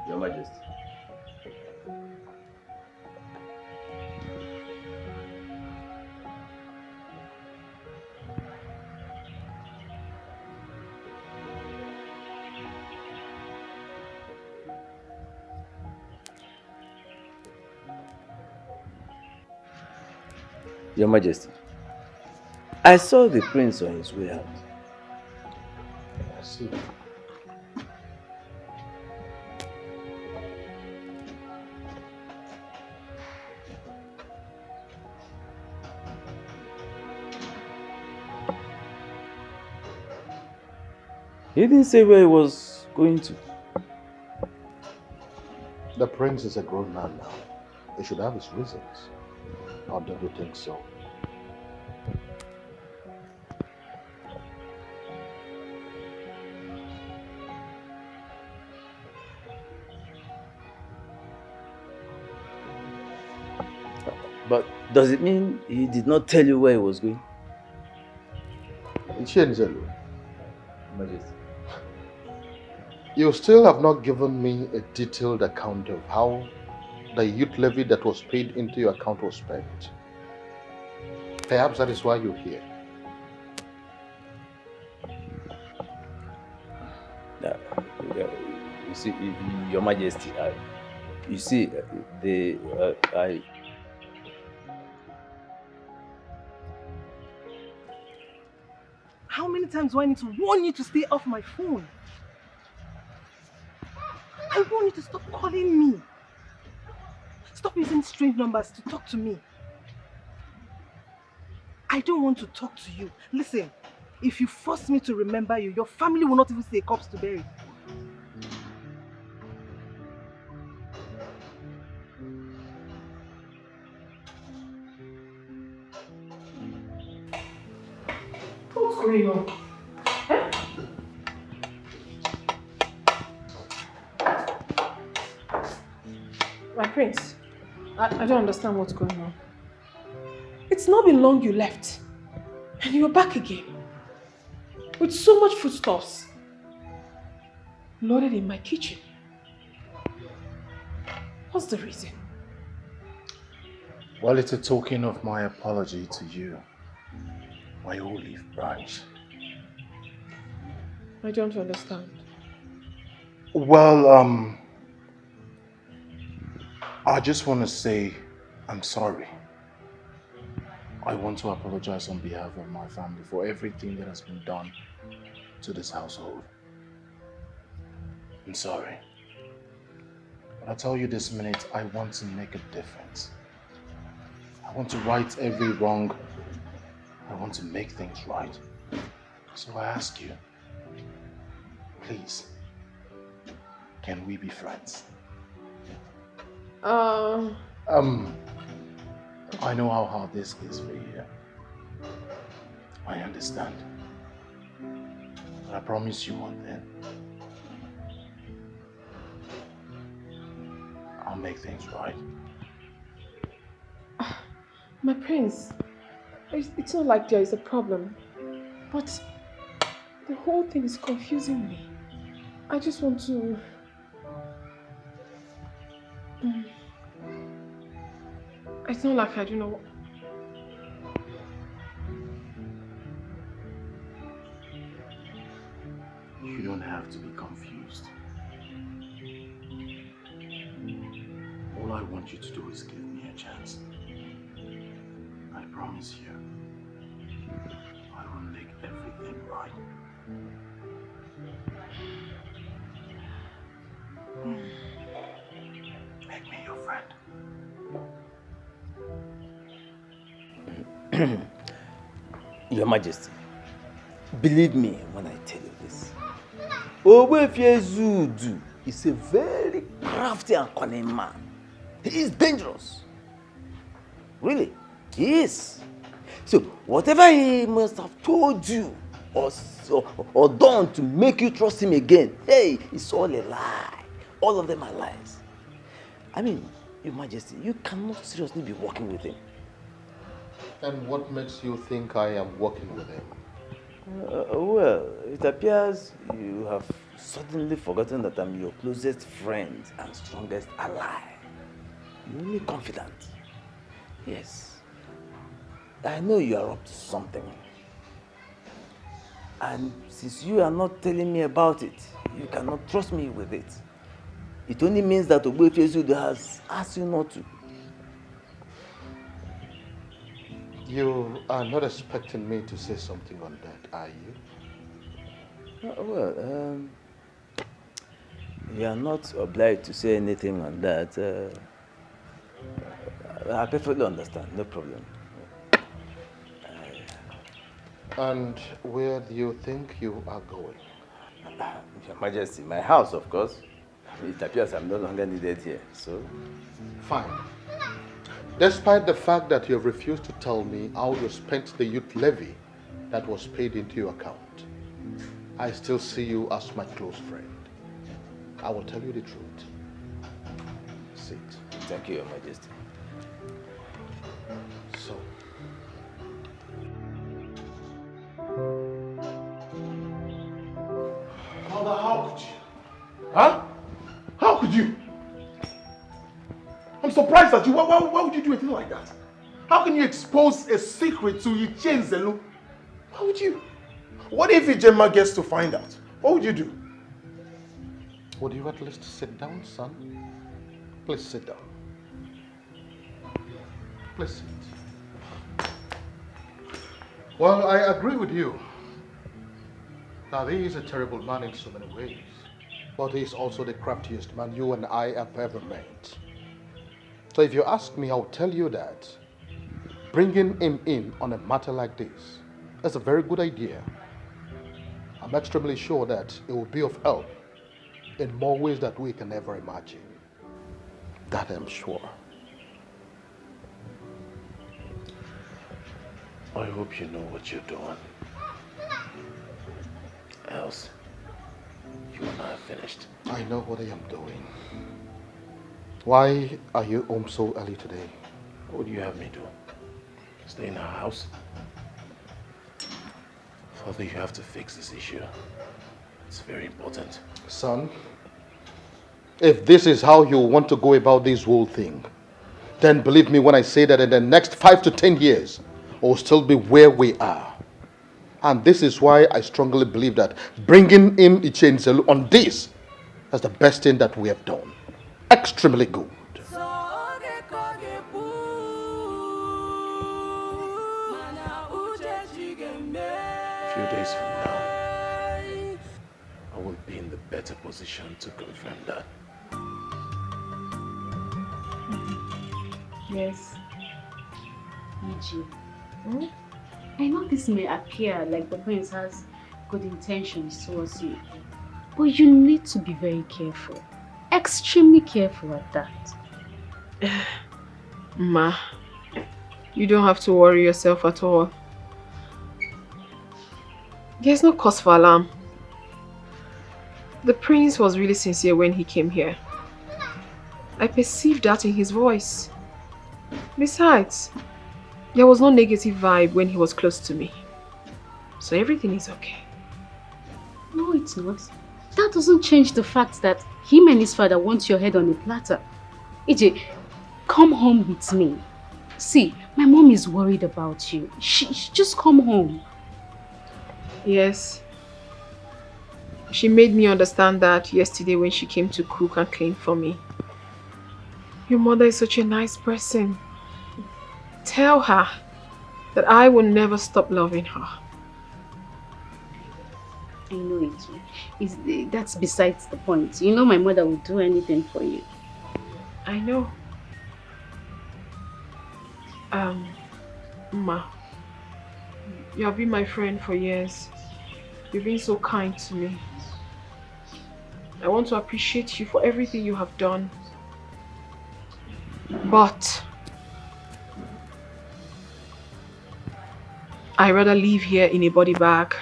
Your Majesty. Your Majesty, I saw the prince on his way out. I see. He didn't say where he was going to. The prince is a grown man now. He should have his reasons. Or don't you think so? But does it mean he did not tell you where he was going? Nchenzelu, Majesty. you still have not given me a detailed account of how the youth levy that was paid into your account was spent. Perhaps that is why you're here. You see, Your Majesty, you see, How many times do I need to warn you to stay off my phone? I want you to stop calling me. Stop using strange numbers to talk to me. I don't want to talk to you. Listen, if you force me to remember you, your family will not even see a corpse to bury. going on? Eh? My prince, I don't understand what's going on. It's not been long you left. And you're back again. With so much foodstuffs. Loaded in my kitchen. What's the reason? Well, it's a token of my apology to you, my olive branch. I don't understand. Well, I just want to say I'm sorry. I want to apologize on behalf of my family for everything that has been done to this household. I'm sorry. But I tell you this minute, I want to make a difference. I want to right every wrong. I want to make things right. So I ask you, please, can we be friends? I know how hard this is for you. I understand. But I promise you one thing. I'll make things right. My prince, it's not like there is a problem. But the whole thing is confusing me. I just want to... It's not like I don't know. You don't have to be confused. All I want you to do is give me a chance. I promise you, I will make everything right. Make me your friend. Your Majesty, believe me when I tell you this. Ogbuefi Ezudu is a very crafty and cunning man. He is dangerous. Really, he is. So whatever he must have told you or done to make you trust him again, hey, it's all a lie. All of them are lies. I mean, Your Majesty, you cannot seriously be working with him. And what makes you think I am working with him? Well, it appears you have suddenly forgotten that I'm your closest friend and strongest ally. You're only confident. Yes. I know you are up to something. And since you are not telling me about it, you cannot trust me with it. It only means that Ogbuefi Ezudu has asked you not to. You are not expecting me to say something on that, are you? You are not obliged to say anything on that. I perfectly understand, no problem. And where do you think you are going? Your Majesty, my house, of course. It appears I'm no longer needed here, so... Fine. Despite the fact that you have refused to tell me how you spent the youth levy that was paid into your account, I still see you as my close friend. I will tell you the truth. Sit. Thank you, Your Majesty. So, Father, how could you? Huh? How could you? I'm surprised at you. Why would you do a thing like that? How can you expose a secret to Ichie Nzelu? Why would you? What if Ijema gets to find out? What would you do? would you at least sit down, son? Please sit down. Please sit. Well, I agree with you that he is a terrible man in so many ways, but he is also the craftiest man you and I have ever met. So if you ask me, I'll tell you that bringing him in on a matter like this is a very good idea. I'm extremely sure that it will be of help in more ways that we can ever imagine. That I'm sure. I hope you know what you're doing. else you and I are finished. I know what I am doing. Why are you home so early today? What do you have me do? Stay in our house? Father, you have to fix this issue. It's very important. Son, if this is how you want to go about this whole thing, then believe me when I say that in the next 5 to 10 years, we'll still be where we are. And this is why I strongly believe that bringing in Ichinzelu on this is the best thing that we have done. Extremely good. A few days from now, I will be in the better position to confirm that. Yes. EG. I know this may appear like the prince has good intentions towards you, but you need to be very careful. Extremely careful at that. Ma, you don't have to worry yourself at all. There's no cause for alarm. The prince was really sincere when he came here. I perceived that in his voice. Besides, there was no negative vibe when he was close to me. So everything is okay. No, it's not. That doesn't change the fact that him and his father want your head on a platter. EJ, come home with me. See, my mom is worried about you. She just come home. Yes. She made me understand that yesterday when she came to cook and clean for me. Your mother is such a nice person. Tell her that I will never stop loving her. I know it. That's besides the point. You know my mother will do anything for you. I know. Ma, you have been my friend for years. You've been so kind to me. I want to appreciate you for everything you have done. But I'd rather live here in a body bag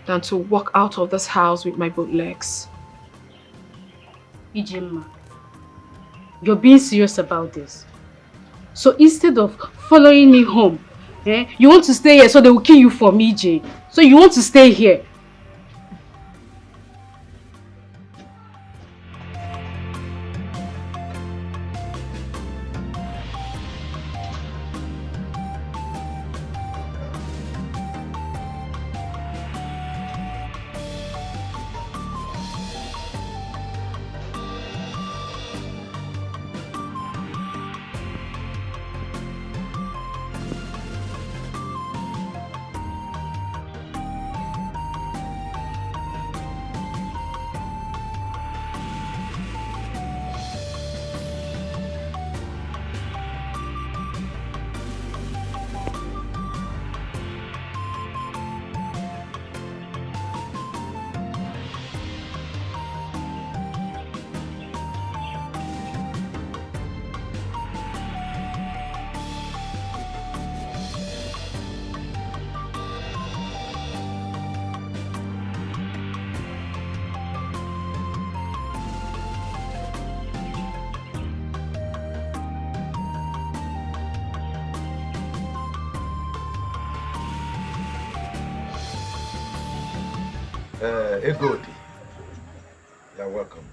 than to walk out of this house with my both legs. Ijima, you're being serious about this. So instead of following me home, you want to stay here so they will kill you for me, Jay. So you want to stay here. Egodi, you're welcome.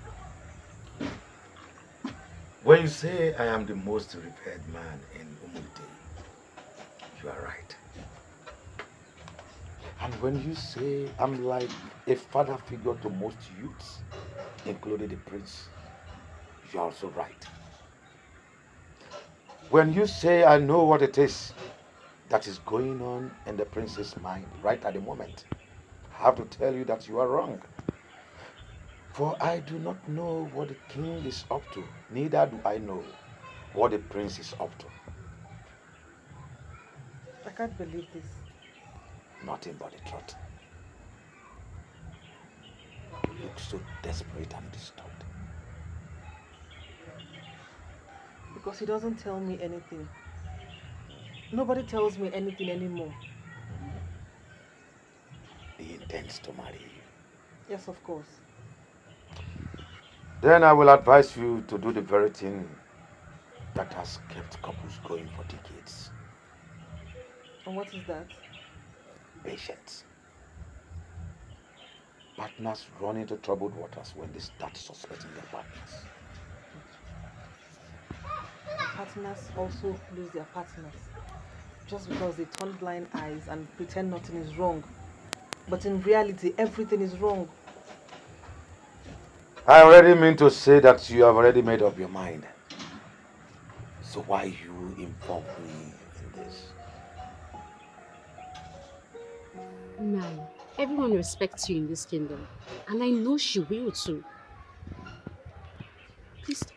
When you say I am the most revered man in Umute, you are right. And when you say I'm like a father figure to most youths, including the prince, you're also right. When you say I know what it is that is going on in the prince's mind right at the moment, I have to tell you that you are wrong. For I do not know what the king is up to, neither do I know what the prince is up to. I can't believe this. Nothing but the truth. You look so desperate and disturbed. Because he doesn't tell me anything. Nobody tells me anything anymore. intends to marry you. Yes, of course. Then I will advise you to do the very thing that has kept couples going for decades. And what is that? Patience. Partners run into troubled waters when they start suspecting their partners. Partners also lose their partners just because they turn blind eyes and pretend nothing is wrong. But in reality, everything is wrong. I already mean to say that you have already made up your mind. So why you inform me in this? Nai, everyone respects you in this kingdom. And I know she will too. Please talk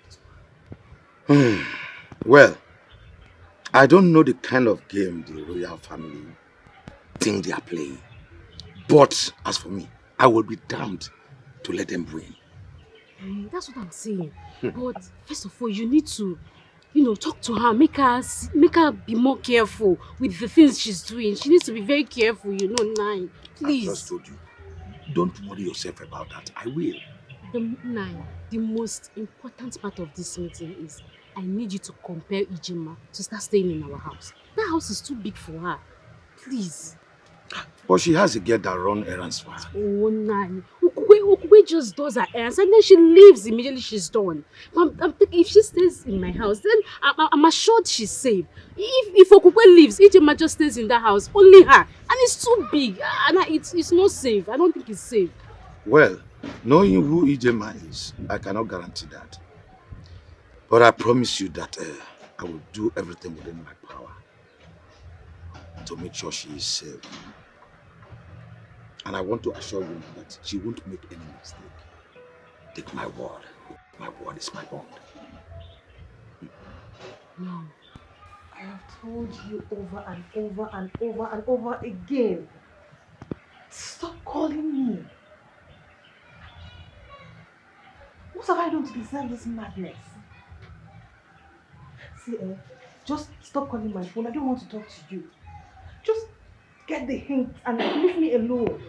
to her. Well, I don't know the kind of game the royal family think they are playing. But as for me, I will be damned to let them win. That's what I'm saying. But first of all, you need to, talk to her, make her be more careful with the things she's doing. She needs to be very careful, Nai. Please. I just told you. Don't worry yourself about that. I will. The most important part of this meeting is I need you to compel Ijima to start staying in our house. That house is too big for her. Please. But she has a girl that run errands for her. Oh, Nai. Ukwe just does her errands and then she leaves immediately she's done. I'm thinking if she stays in my house, then I'm assured she's safe. If Okukwe leaves, Ijima just stays in that house, only her. And it's too big. And it's not safe. I don't think it's safe. Well, knowing who Ijema is, I cannot guarantee that. But I promise you that I will do everything within my power to make sure she is safe. And I want to assure you that she won't make any mistake. Take my word. My word is my bond. No. I have told you over and over and over and over again. Stop calling me. What have I done to deserve this madness? See, just stop calling my phone. I don't want to talk to you. Just get the hint and leave me alone.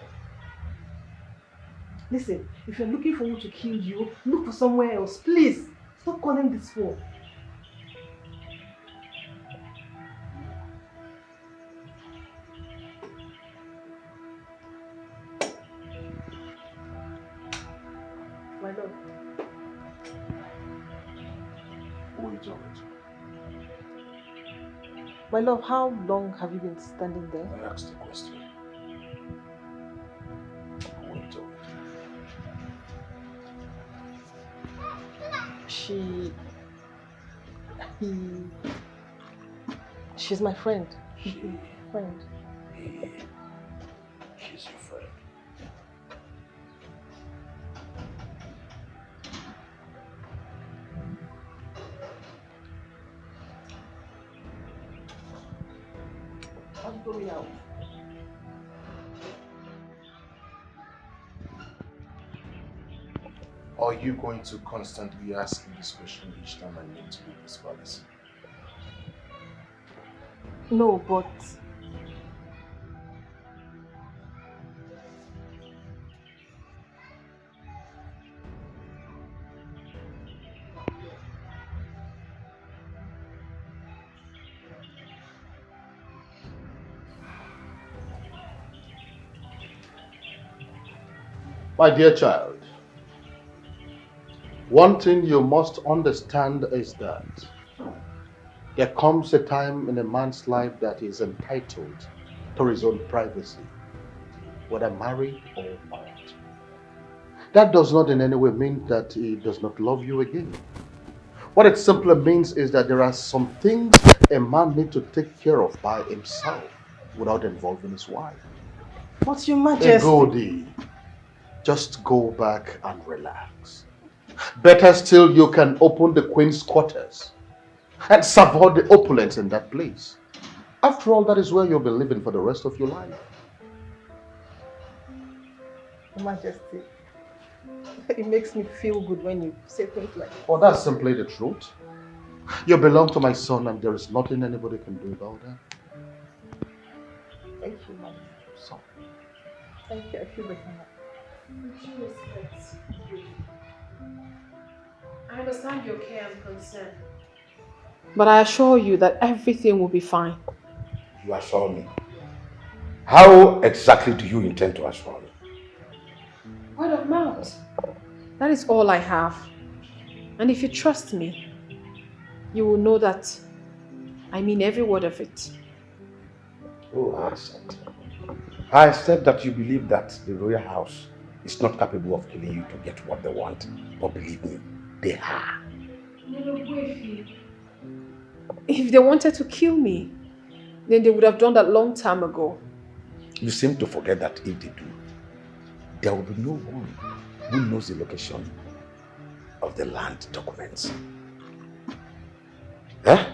Listen, if you're looking for who to kill you, look for somewhere else. Please, stop calling this phone. My love. Who are you talking to? My love, how long have you been standing there? I asked the question. Who are you talking to? She's my friend. Friend. She's your friend. Why you throw me out? Are you going to constantly ask me this question each time I need to leave this palace? No, but My dear child, one thing you must understand is that there comes a time in a man's life that he is entitled to his own privacy, whether married or not. That does not in any way mean that he does not love you again. What it simply means is that there are some things a man needs to take care of by himself without involving his wife. But Your Majesty. Egodi, just go back and relax. Better still, you can open the Queen's quarters and savour the opulence in that place. After all, that is where you'll be living for the rest of your life. Your Majesty, it makes me feel good when you say things like that. Well, that's simply the truth. You belong to my son and there is nothing anybody can do about that. Thank you, Majesty. So, Thank you. I feel better now. With due respect, I understand your care and concern. But I assure you that everything will be fine. You assure me. How exactly do you intend to assure me? Word of mouth. That is all I have. And if you trust me, you will know that I mean every word of it. Oh, I accept. I accept that you believe that the royal house is not capable of killing you to get what they want. But believe me, they are. If they wanted to kill me, then they would have done that long time ago. You seem to forget that if they do, there will be no one who knows the location of the land documents. Huh?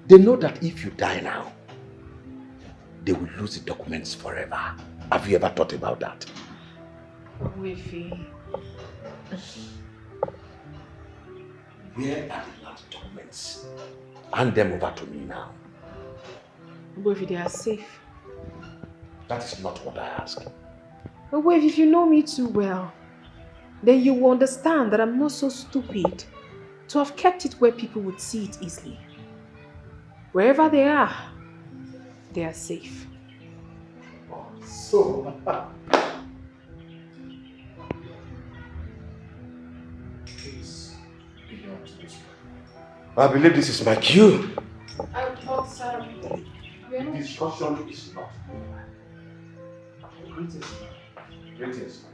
They know that if you die now, they will lose the documents forever. Have you ever thought about that? Wefi. Where are the land documents? Hand them over to me now. Wefi, they are safe. That is not what I ask. But Wefi, if you know me too well, then you will understand that I'm not so stupid to have kept it where people would see it easily. Wherever they are safe. Oh, so... Please, beyond this. I believe this is my cue. I thought, sir, The discussion is not over. Greetings. Greetings.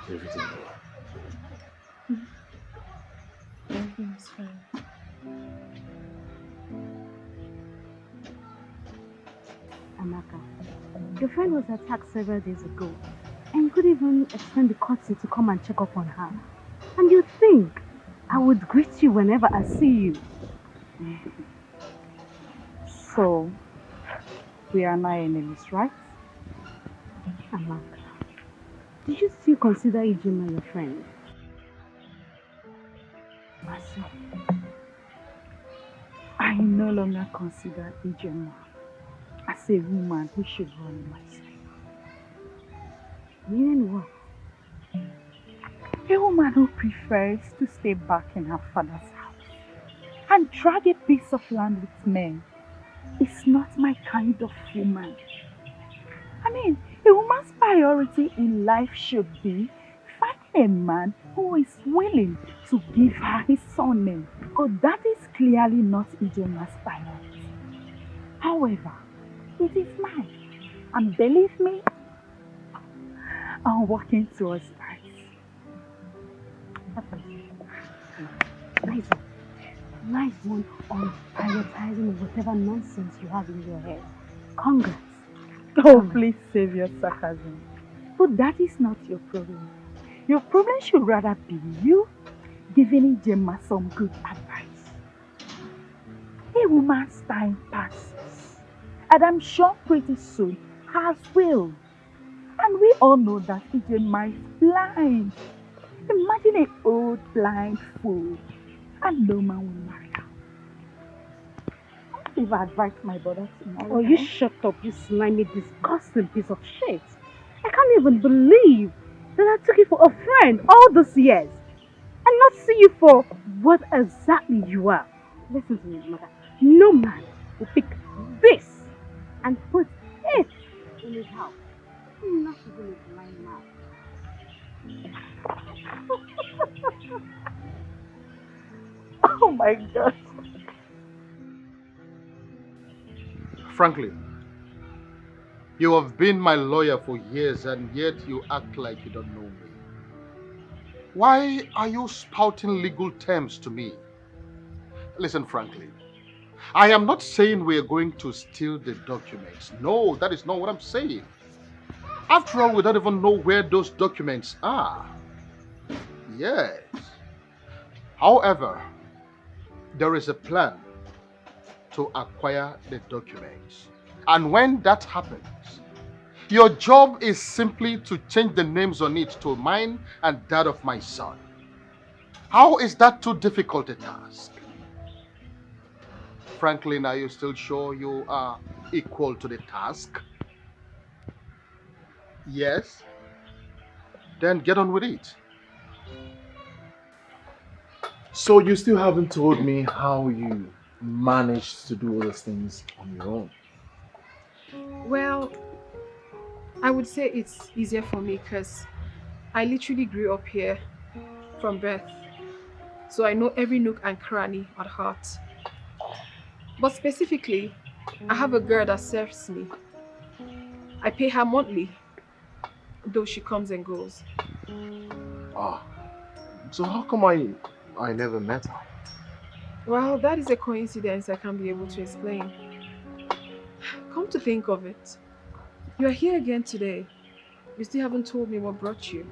Everything all right? Everything is fine. Amaka, your friend was attacked several days ago, and you couldn't even extend the courtesy to come and check up on her. And you think I would greet you whenever I see you? So, we are not enemies, right? Amaka, do you still consider Ijima your friend? Myself. I no longer consider Ijema as a woman who should run my side. Meaning what? A woman who prefers to stay back in her father's house and drag a piece of land with men is not my kind of woman. I mean, a woman's priority in life should be finding a man who is willing to give her his surname. But that is clearly not Ijema's priority. However, it is mine. And believe me, I'm working towards that. Nice one on prioritizing whatever nonsense you have in your head. Congrats. Oh, please save your sarcasm. But that is not your problem. Your problem should rather be you giving Ijema some good advice. A woman's time passes, and I'm sure pretty soon hers will. And we all know that Ijema is blind. Imagine an old blind fool, and no man will marry her. If I advise my brother to marry Oh, you shut up, you slimy, disgusting piece of shit. I can't even believe that I took you for a friend all those years and not see you for what exactly you are. Listen to me, mother. No man will pick this and put it in his house. Not even a blind man. Oh my God. Franklin, you have been my lawyer for years and yet you act like you don't know me. Why are you spouting legal terms to me? Listen, Franklin, I am not saying we are going to steal the documents. No, that is not what I'm saying. After all, we don't even know where those documents are. Yes. However, there is a plan to acquire the documents. And when that happens, your job is simply to change the names on it to mine and that of my son. How is that too difficult a task? Franklin, are you still sure you are equal to the task? Yes? Then get on with it. So you still haven't told me how you managed to do all those things on your own. Well, I would say it's easier for me because I literally grew up here from birth. So I know every nook and cranny at heart. But specifically, I have a girl that serves me. I pay her monthly, though she comes and goes. Ah, so how come I never met her? Well, that is a coincidence I can't be able to explain. Come to think of it, you are here again today. You still haven't told me what brought you.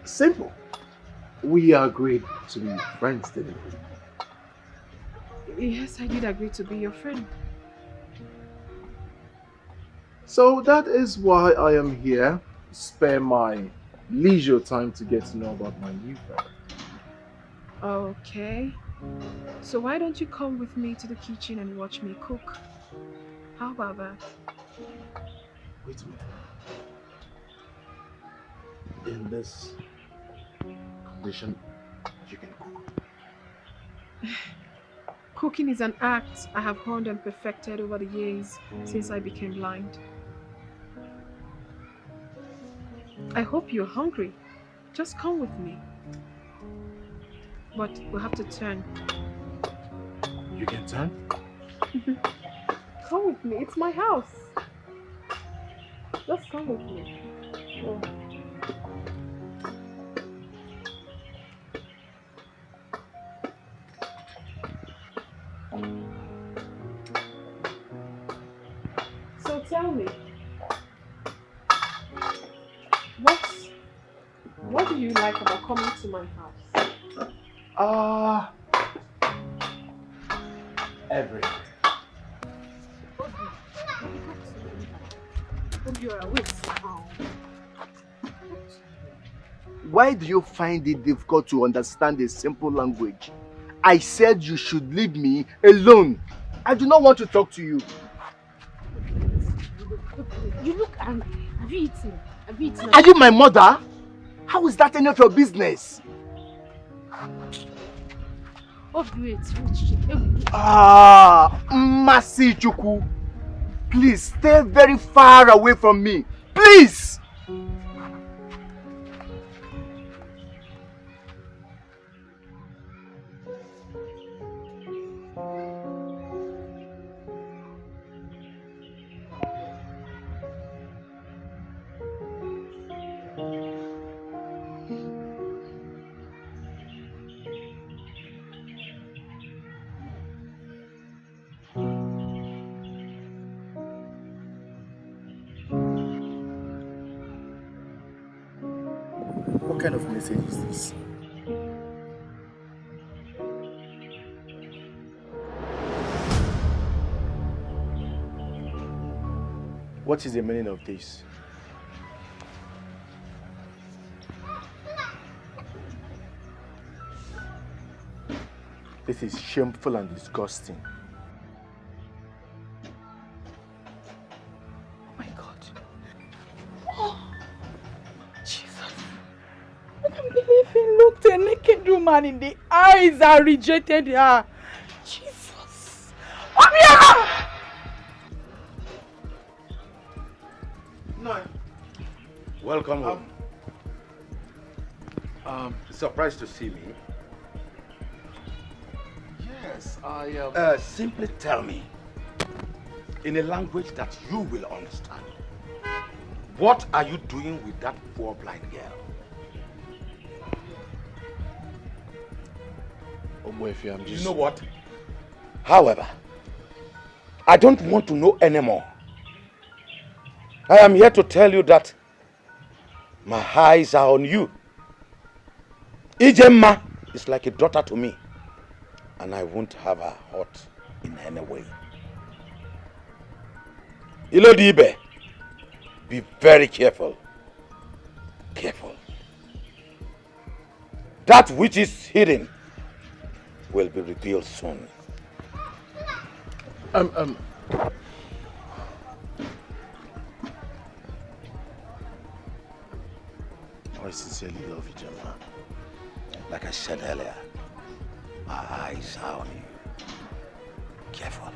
Simple. We agreed to be friends, didn't we? Yes, I did agree to be your friend. So that is why I am here. Spare my leisure time to get to know about my new friend. Okay. So why don't you come with me to the kitchen and watch me cook? How about that? Wait a minute. In this condition, you can cook. Cooking is an act I have honed and perfected over the years since I became blind. I hope you're hungry. Just come with me. But we'll have to turn. You can turn? Come with me. It's my house. Just come with me. Oh. So tell me, what do you like about coming to my house? Everything. Why do you find it difficult to understand a simple language? I said you should leave me alone. I do not want to talk to you. You look angry. Have you eaten? Have you eaten? Are you my mother? How is that any of your business? Oh, great. Masi Chuku. Please stay very far away from me. Please! What kind of message is this? What is the meaning of this? This is shameful and disgusting. Oh my God. Oh, Jesus. I can't believe he looked a naked woman in the eyes and rejected her. Jesus. Obia! No. Welcome home. Surprised to see me? Yes, I am. Simply tell me, in a language that you will understand, what are you doing with that poor blind girl? Omoefi, I'm just... You know what? However, I don't want to know anymore. I am here to tell you that my eyes are on you. Ijemma is like a daughter to me, and I won't have her hurt in any way. Ilodibe, be very careful. Careful. That which is hidden will be revealed soon. I sincerely love you, Gemma. Like I said earlier, my eyes are on you. Careful.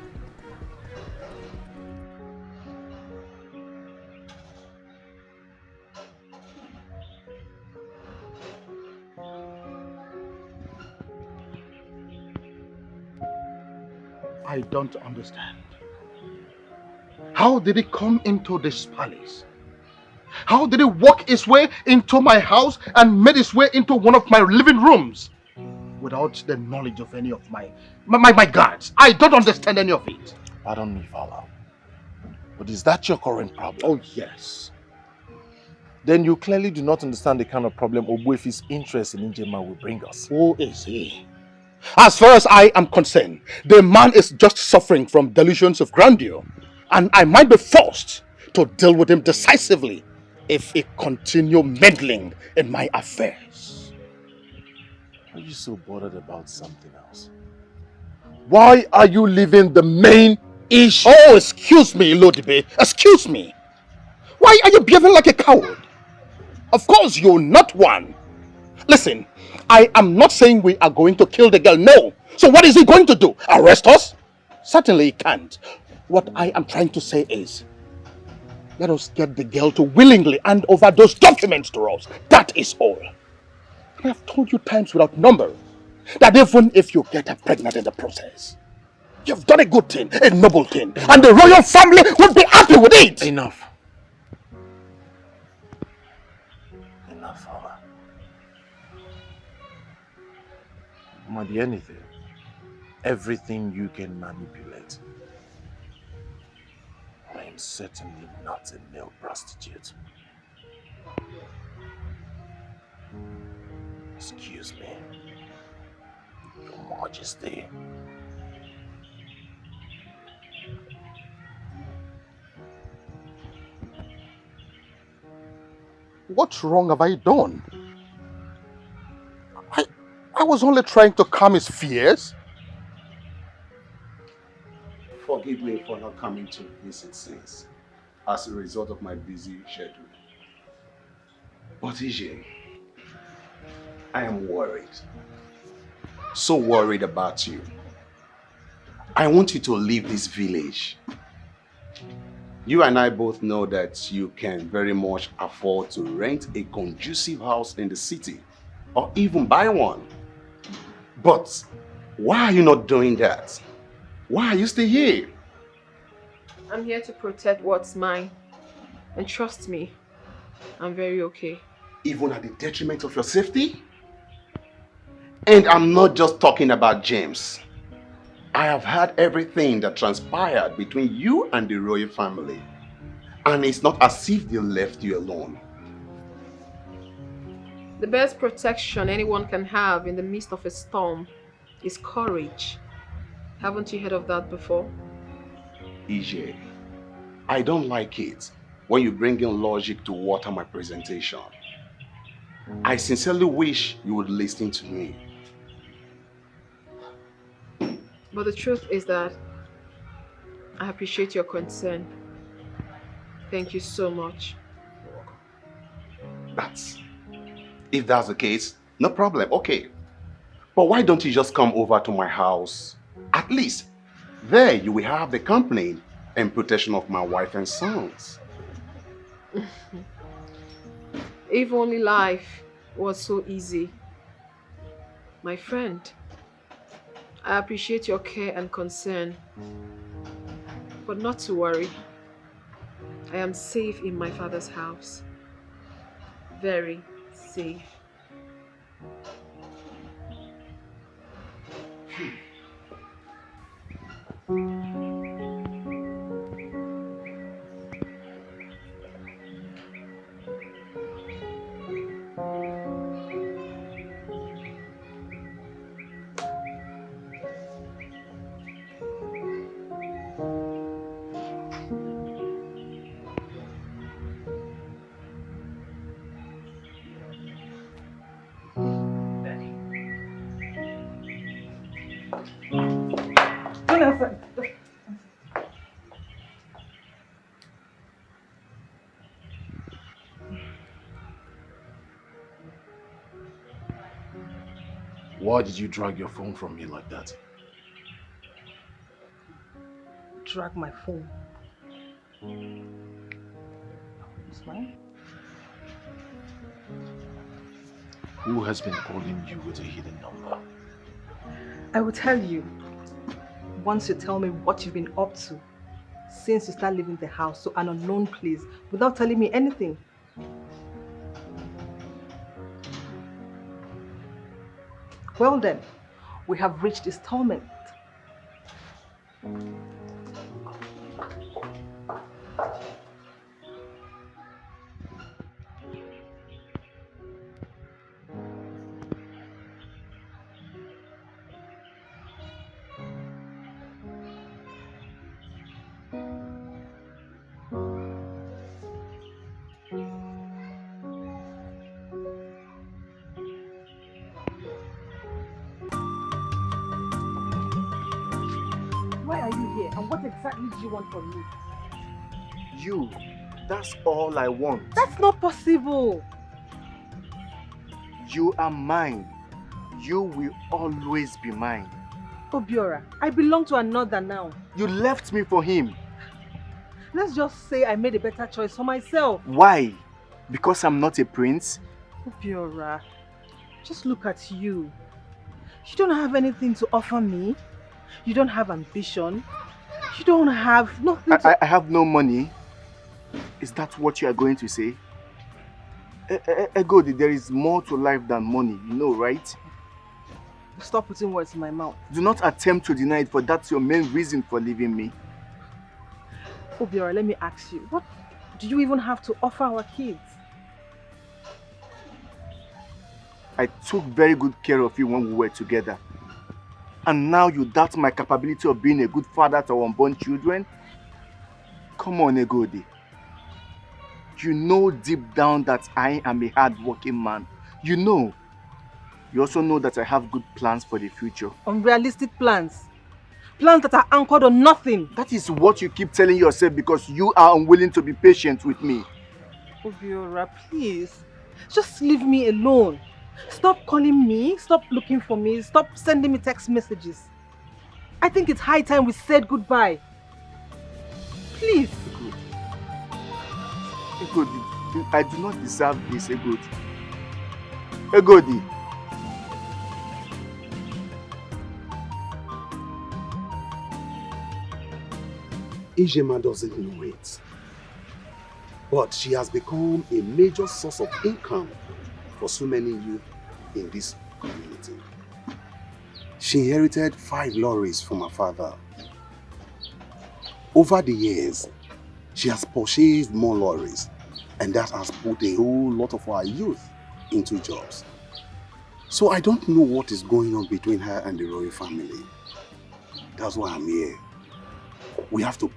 I don't understand. How did he come into this palace? How did he walk his way into my house and made his way into one of my living rooms without the knowledge of any of my guards? I don't understand any of it. Pardon me, Fala. But is that your current problem? Oh, yes. Then you clearly do not understand the kind of problem Ogbuefi's interest in Njema will bring us. Who is he? As far as I am concerned, the man is just suffering from delusions of grandeur, and I might be forced to deal with him decisively if he continue meddling in my affairs. Are you so bothered about something else? Why are you leaving the main issue? Oh, excuse me, Ilodibe. Excuse me. Why are you behaving like a coward? Of course, you're not one. Listen, I am not saying we are going to kill the girl, no. So what is he going to do? Arrest us? Certainly he can't. What I am trying to say is, let us get the girl to willingly hand over those documents to us. That is all. I have told you times without number that even if you get her pregnant in the process, you've done a good thing, a noble thing, and the royal family would be happy with it. Enough. Enough, Fala. Might be anything. Everything you can manipulate. I am certainly not a male prostitute. Excuse me, Your Majesty. What wrong have I done? I was only trying to calm his fears. Forgive me for not coming to visit since, as a result of my busy schedule. But EJ, I am worried. So worried about you. I want you to leave this village. You and I both know that you can very much afford to rent a conducive house in the city, or even buy one. But why are you not doing that? Why are you still here? I'm here to protect what's mine. And trust me, I'm very okay. Even at the detriment of your safety? And I'm not just talking about James. I have heard everything that transpired between you and the royal family. And it's not as if they left you alone. The best protection anyone can have in the midst of a storm is courage. Haven't you heard of that before? EJ, I don't like it when you bring in logic to water my presentation. I sincerely wish you would listen to me. But the truth is that I appreciate your concern. Thank you so much. If that's the case, no problem, okay. But why don't you just come over to my house? At least, there you will have the company and protection of my wife and sons. If only life was so easy. My friend, I appreciate your care and concern. But not to worry. I am safe in my father's house. Very safe. Innocent. Why did you drag your phone from me like that? Drag my phone. It's mine. Who has been calling you with a hidden number? I will tell you once you tell me what you've been up to since you start leaving the house to an unknown place without telling me anything. Well then, we have reached installment. Why are you here and what exactly do you want from me? You. That's all I want. That's not possible. You are mine. You will always be mine. Obiora, I belong to another now. You left me for him. Let's just say I made a better choice for myself. Why? Because I'm not a prince? Obiora, just look at you. You don't have anything to offer me. You don't have ambition. You don't have nothing I have no money. Is that what you are going to say? Egodi, there is more to life than money, you know, right? Stop putting words in my mouth. Do not attempt to deny it, for that's your main reason for leaving me. Obiora, let me ask you, what do you even have to offer our kids? I took very good care of you when we were together. And now you doubt my capability of being a good father to our unborn children? Come on, Egodi. You know deep down that I am a hard-working man. You know. You also know that I have good plans for the future. Unrealistic plans. Plans that are anchored on nothing. That is what you keep telling yourself because you are unwilling to be patient with me. Obiora, please. Just leave me alone. Stop calling me. Stop looking for me. Stop sending me text messages. I think it's high time we said goodbye. Please. Egodi, I do not deserve this, Egodi. Egodi. Ijema doesn't know it, but she has become a major source of income for so many youth in this community. She inherited 5 lorries from her father. Over the years, she has purchased more lorries, and that has put a whole lot of our youth into jobs. So I don't know what is going on between her and the royal family. That's why I'm here. We have to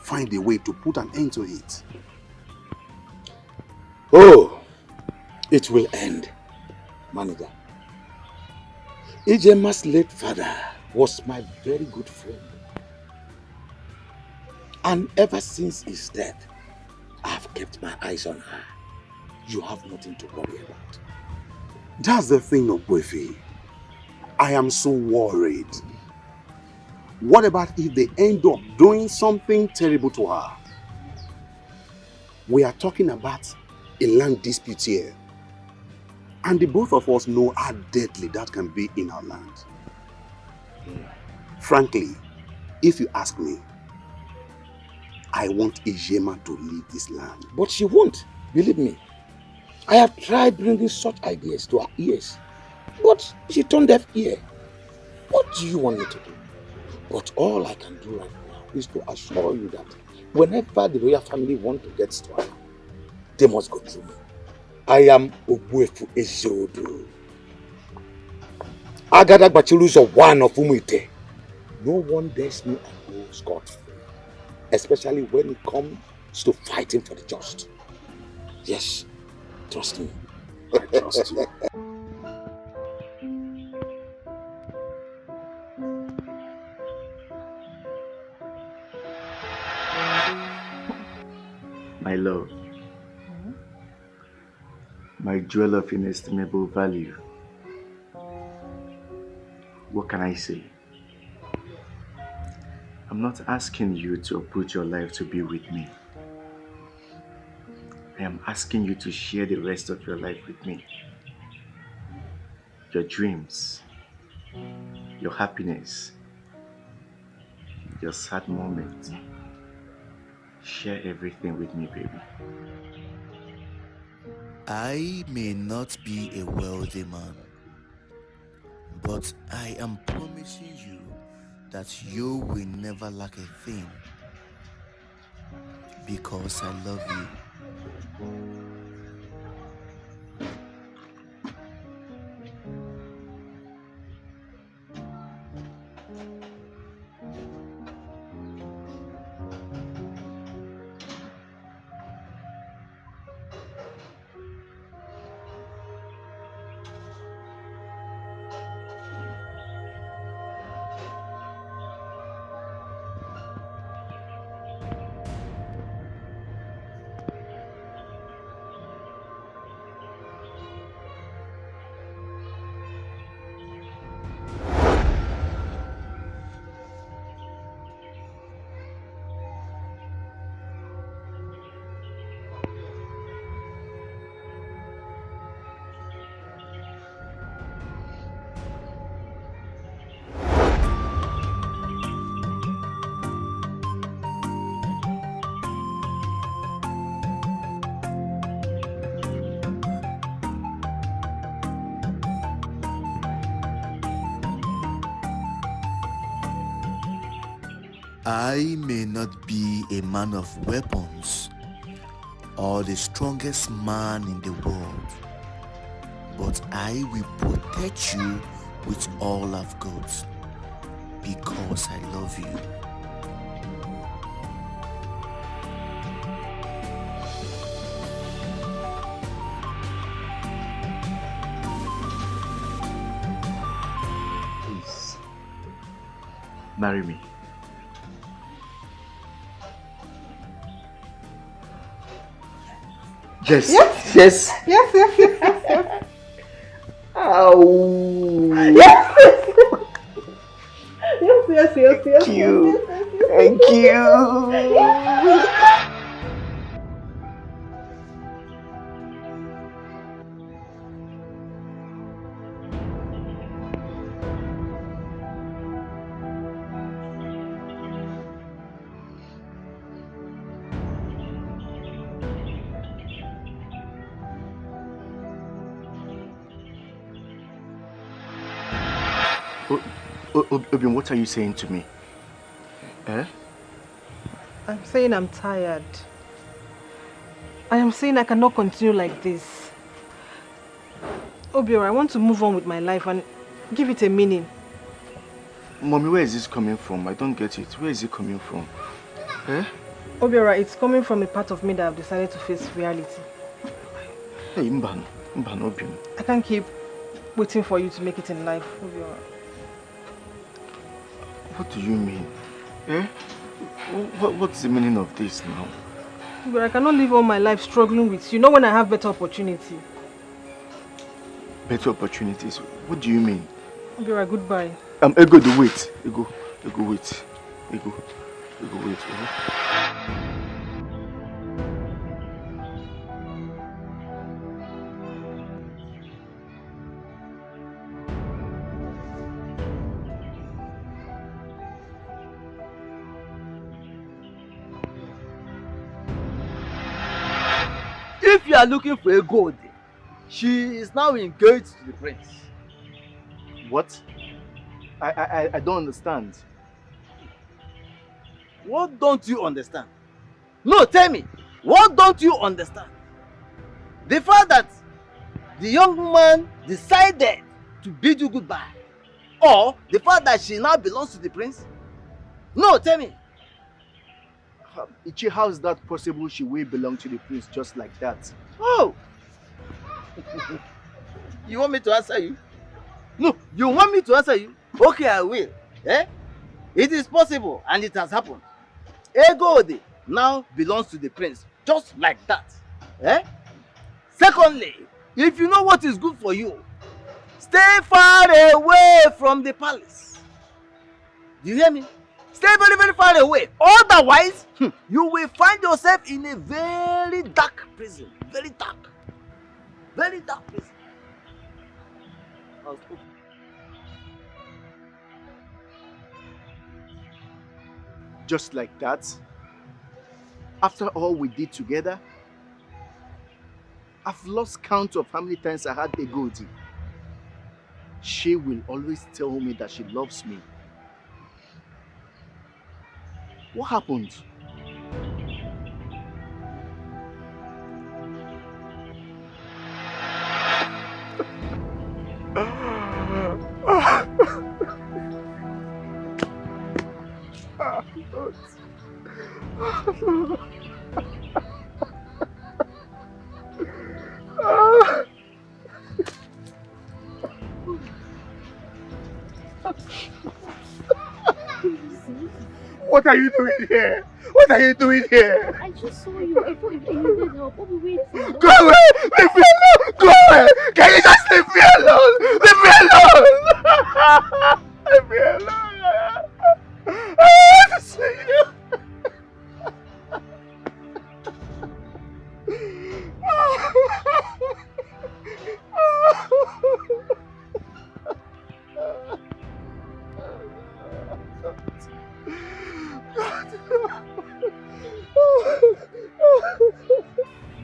find a way to put an end to it. Oh, it will end, manager. Ijema's late father was my very good friend. And ever since his death, I've kept my eyes on her. You have nothing to worry about. That's the thing, Ogbuefi. I am so worried. What about if they end up doing something terrible to her? We are talking about a land dispute here. And the both of us know how deadly that can be in our land. Frankly, if you ask me, I want Ijema to leave this land. But she won't, believe me. I have tried bringing such ideas to her ears, but she turned deaf ear. What do you want me to do? But all I can do right now is to assure you that whenever the royal family want to get to her, they must go through me. I am Ogbuefu Ezeudu. Agada Bachiluso one of Umuite. No one dares me and go scot-free, especially when it comes to fighting for the just. Yes, trust me. I trust you. My love. My jewel of inestimable value. What can I say? I'm not asking you to uproot your life to be with me. I am asking you to share the rest of your life with me. Your dreams, your happiness, your sad moments. Share everything with me, baby. I may not be a wealthy man, but I am promising you that you will never lack a thing because I love you. I may not be a man of weapons or the strongest man in the world, but I will protect you with all I've got because I love you. Please, marry me. Yes. Yes. Yes. Yes, yes, yes, yes, yes. Ow. Yes. Yes, yes, yes, yes. Thank you. Yes, yes, yes, Thank you. yes. Obin, what are you saying to me? Eh? I'm saying I'm tired. I am saying I cannot continue like this. Obiora, I want to move on with my life and give it a meaning. Mommy, where is this coming from? I don't get it. Where is it coming from? Eh? Obiora, it's coming from a part of me that I've decided to face reality. Hey, Mban, Obin. I can't keep waiting for you to make it in life, Obiora. What do you mean? Eh? What's the meaning of this now? But I cannot live all my life struggling with you. Not when I have better opportunity. Better opportunities? What do you mean? Obiora, goodbye. Ego, wait. Ego, wait. Ego, wait. If you are looking for a gold, she is now engaged to the prince. What? I don't understand. What don't you understand? No, tell me, what don't you understand? The fact that the young woman decided to bid you goodbye, or the fact that she now belongs to the prince? No, tell me. Ichi, how is that possible? She will belong to the prince just like that. Oh! You want me to answer you? No, you want me to answer you? Okay, I will. Eh? It is possible and it has happened. Ego Ode now belongs to the prince Just like that. Eh? Secondly, if you know what is good for you, stay far away from the palace. Do you hear me? Stay very, very far away. Otherwise, you will find yourself in a very dark prison. Very dark. Very dark prison. Just like that, after all we did together, I've lost count of how many times I had a goatee. She will always tell me that she loves me. What happened? What are you doing here? What are you doing here? I just saw you. I thought if you needed help, what were we waiting? Go away! Leave me alone! Go away! Can you just leave me alone? Leave me alone! Leave me alone! I want to see you!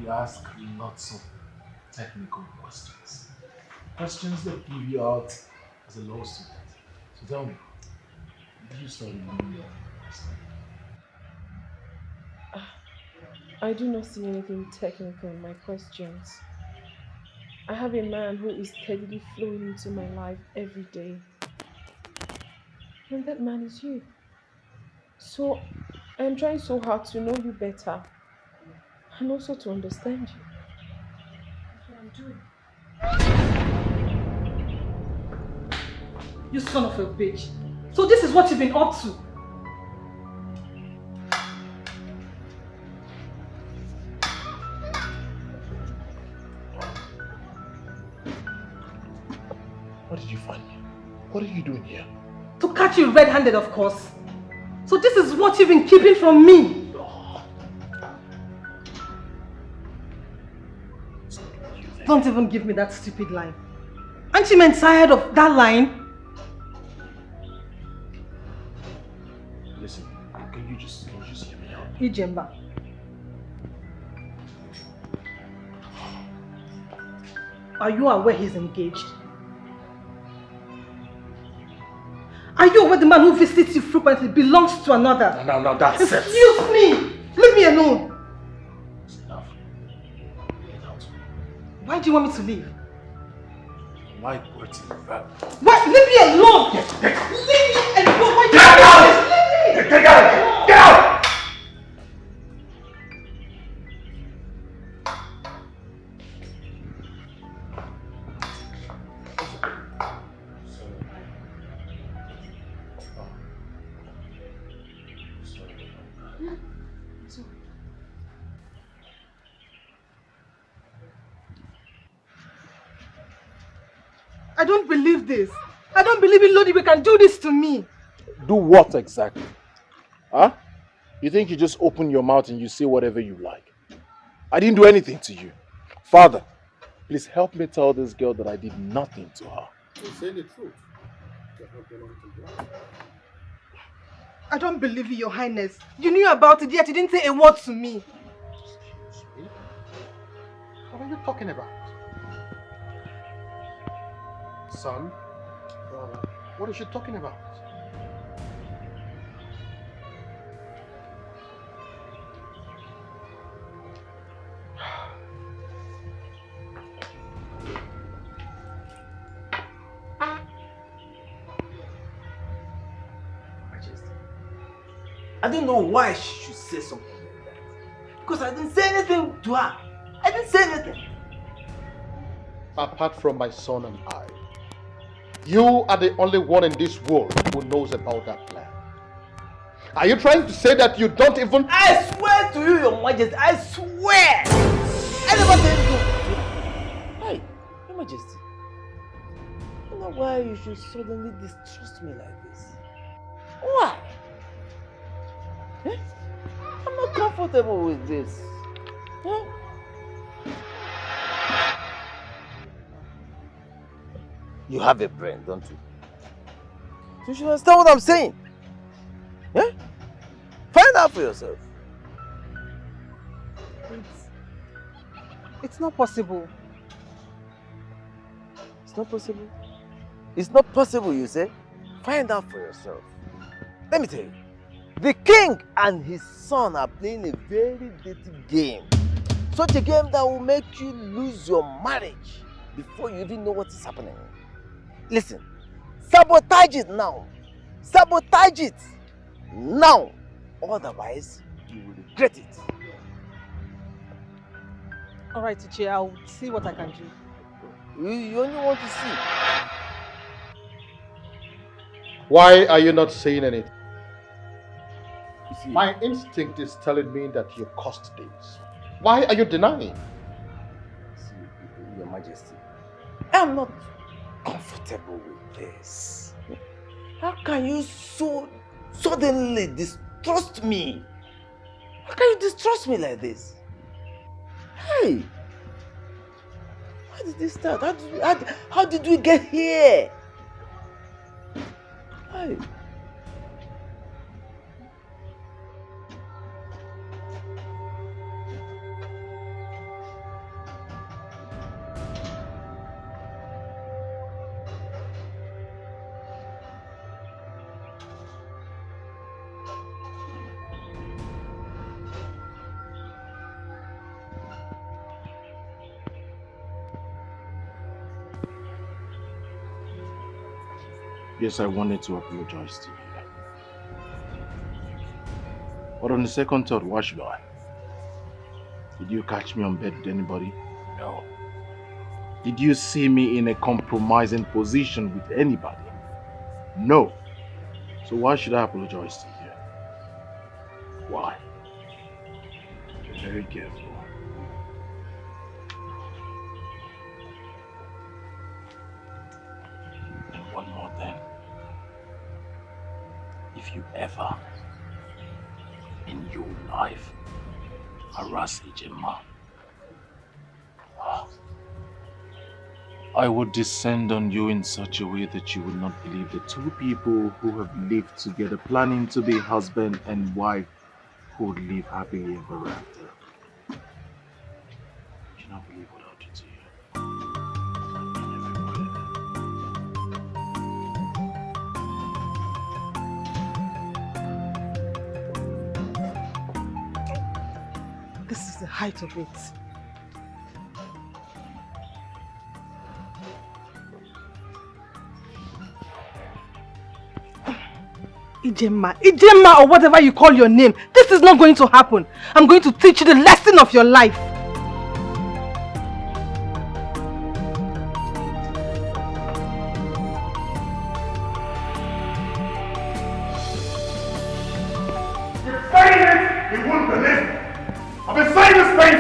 You ask lots of technical questions. Questions that give you out as a law student. So tell me, did you study law? I do not see anything technical in my questions. I have a man who is steadily flowing into my life every day. And that man is you. So I am trying so hard to know you better and also to understand you. That's what I'm doing. You son of a bitch. So this is what you've been up to? What did you find here? What are you doing here? To catch you red-handed, of course. So this is what you've been keeping from me. Don't even give me that stupid line. Aren't you men tired of that line? Listen, can you just hear me out? Ijemba. Are you aware he's engaged? Are you aware the man who visits you frequently belongs to another? Now that's it. Excuse me! Leave me alone! It's enough. Get out. Why do you want me to leave? Like what's in that? What? Leave me alone! Leave me alone! Why do you Get out! want me to leave me? Get out! Get out! I don't believe this. I don't believe in Lodi. We can do this to me. Do what exactly? Huh? You think you just open your mouth and you say whatever you like? I didn't do anything to you. Father, please help me tell this girl that I did nothing to her. You say the truth. I don't believe you, Your Highness. You knew about it, yet you didn't say a word to me. Excuse me? What are you talking about? Son, brother, what is she talking about? I don't know why she should say something like that. Because I didn't say anything to her. I didn't say anything. Apart from my son and I, you are the only one in this world who knows about that plan. Are you trying to say that you don't even... I swear to you, Your Majesty, I swear! I never said to... Hey, Your Majesty. I don't know why you should suddenly distrust me like this. Why? Eh? I'm not comfortable with this. Huh? You have a brain, don't you? You should understand what I'm saying. Yeah? Find out for yourself. It's not possible. It's not possible? It's not possible, you say? Find out for yourself. Let me tell you. The king and his son are playing a very dirty game. Such a game that will make you lose your marriage before you even know what is happening. Listen, sabotage it now. Sabotage it now. Otherwise, you will regret it. All right, Ichie, I'll see what I can do. You only want to see. Why are you not saying anything? My instinct is telling me that you caused this. Why are you denying? See, Your Majesty, I'm not comfortable with this. How can you so suddenly distrust me? How can you distrust me like this? Hey! How did this start? How did we get here? Hey! Yes, I wanted to apologize to you. But on the second thought, why should I? Did you catch me on bed with anybody? No. Did you see me in a compromising position with anybody? No. So why should I apologize to you? Why? Be very careful. And one more thing. If you ever in your life harass Ijema, I would descend on you in such a way that you would not believe the two people who have lived together planning to be husband and wife who would live happily ever after. You not believe what I'll do to you. This is the height of it. Ijema, or whatever you call your name, this is not going to happen. I'm going to teach you the lesson of your life. You're saying it, you won't believe it. I've been saying this thing,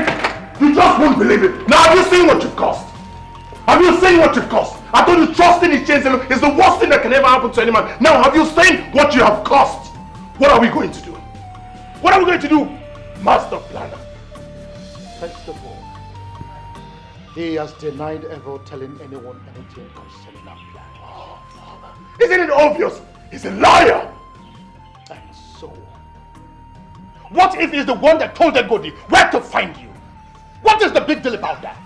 you just won't believe it. Now have you seen what you've cost? Have you seen what you've cost? I told you trusting in change is the worst thing that can ever happen to any man. Now have you seen what you have cost? What are we going to do? What are we going to do, Master Planner? First of all, he has denied ever telling anyone anything concerning our plan. Oh, Father. Isn't it obvious? He's a liar. And so, what if he's the one that told Egodi where to find you? What is the big deal about that?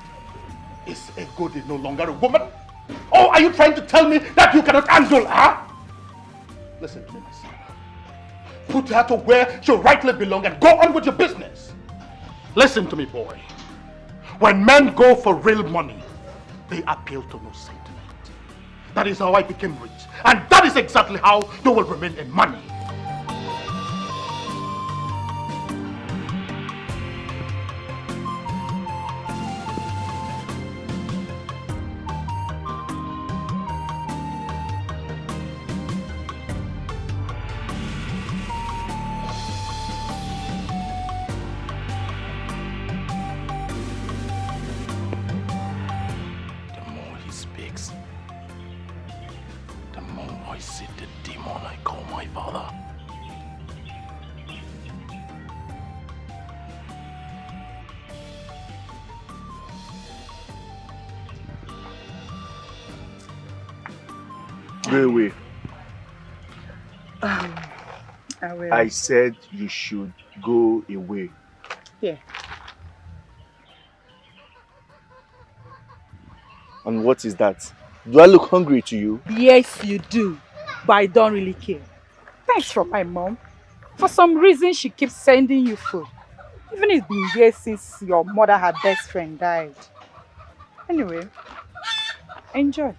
Is Egodi no longer a woman? Or are you trying to tell me that you cannot handle her? Listen to me, my son. Put her to where she rightly belongs and go on with your business. Listen to me, boy. When men go for real money, they appeal to no sentiment. That is how I became rich. And that is exactly how they will remain in money. go away. I will. I said you should go away. Yeah. And what is that? Do I look hungry to you? Yes, you do. But I don't really care. Thanks from my mom. For some reason, she keeps sending you food. Even it's been years since your mother, her best friend, died. Anyway, enjoy.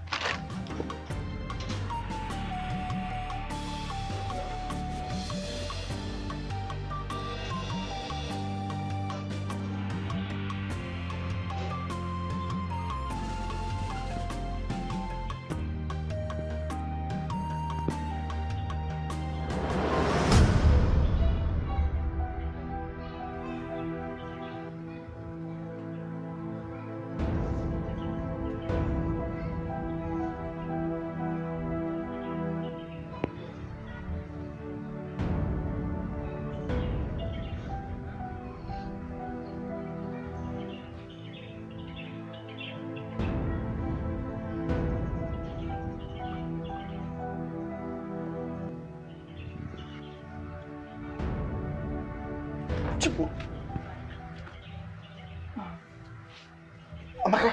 Amaka,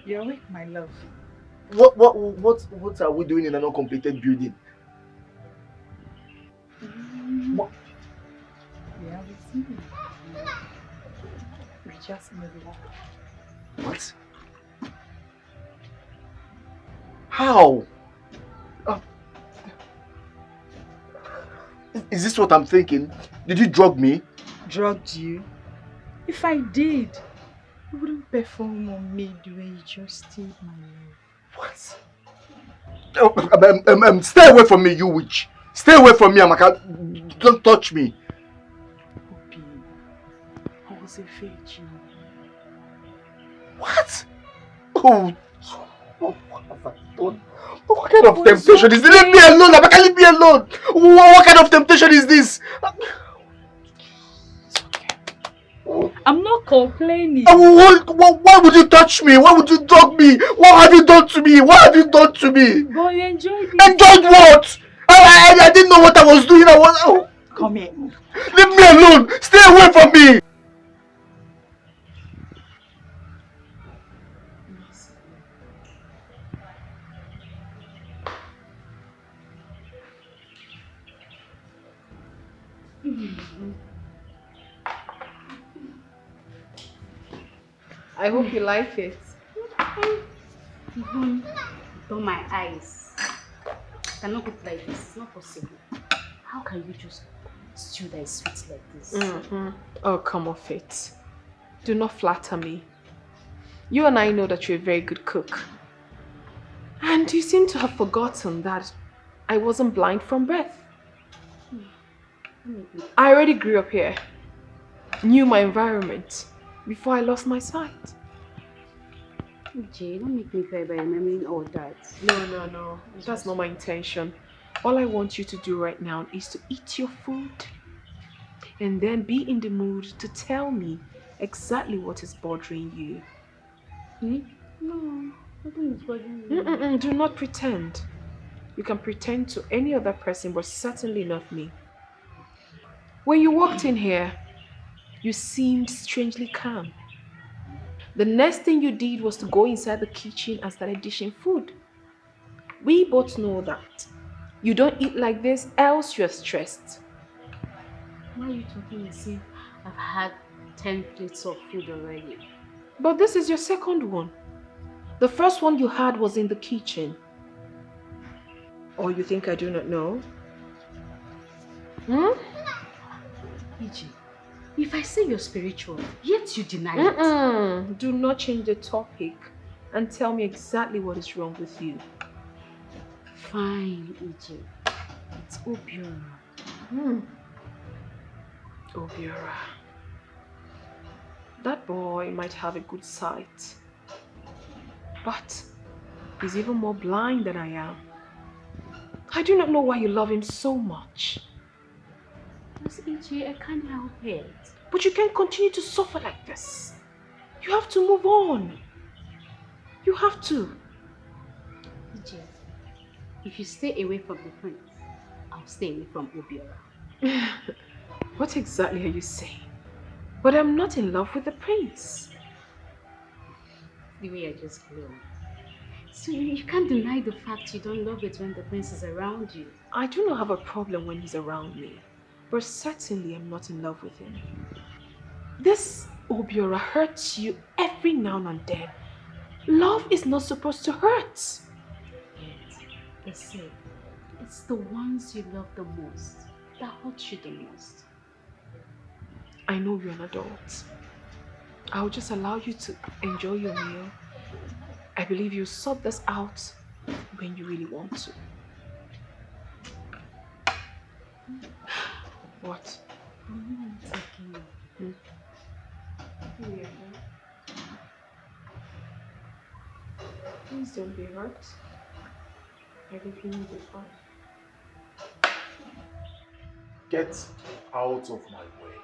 You're awake, my love. what are we doing in an uncompleted building? What? Yeah, we see. We just made love. What? How? Is this what I'm thinking? Did you drug me? Drugged you? If I did, you wouldn't perform on me the way you just did, my love. What? Stay away from me, you witch. Stay away from me, Amaka. Don't touch me. Poppy, I was a virgin. What? Oh, what have I done? What kind of temptation is this? Leave me alone, Amaka, leave me alone. What kind of temptation is this? I'm not complaining. Why would you touch me? Why would you drug me? What have you done to me? What have you done to me? But you enjoyed it. Enjoyed what? I didn't know what I was doing. Come here. Leave me alone. Stay away from me. I hope you like it. Don't my eyes. I cannot cook like this. It's not possible. How can you just stew that is sweet like this? Oh, come off it. Do not flatter me. You and I know that you're a very good cook. And you seem to have forgotten that I wasn't blind from birth. I already grew up here. Knew my environment before I lost my sight. Jay, don't make me cry by remembering all that. No. That's not my intention. All I want you to do right now is to eat your food and then be in the mood to tell me exactly what is bothering you. No, nothing is bothering me. Do not pretend. You can pretend to any other person, but certainly not me. When you walked in here, you seemed strangely calm. The next thing you did was to go inside the kitchen and started dishing food. We both know that. You don't eat like this, else you're stressed. Why are you talking as if I've had 10 plates of food already? But this is your second one. The first one you had was in the kitchen. Or you think I do not know? EJ, if I say you're spiritual, yet you deny it. Do not change the topic and tell me exactly what is wrong with you. Fine, EJ. It's Obiora. Obiora. That boy might have a good sight, but he's even more blind than I am. I do not know why you love him so much. Yes, EJ, I can't help it. But you can't continue to suffer like this. You have to move on. You have to. EJ, If you stay away from the prince, I'll stay away from Obiora. What exactly are you saying? But I'm not in love with the prince. The way I just glow. So you can't deny the fact you don't love it when the prince is around you. I do not have a problem when he's around me, but certainly I'm not in love with him. This Obiora hurts you every now and then. Love is not supposed to hurt. Yet, they say, it's the ones you love the most that hurt you the most. I know you're an adult. I'll just allow you to enjoy your meal. I believe you'll sort this out when you really want to. What? I'm taking you. Please don't be hurt. Everything will be fine. Get out of my way.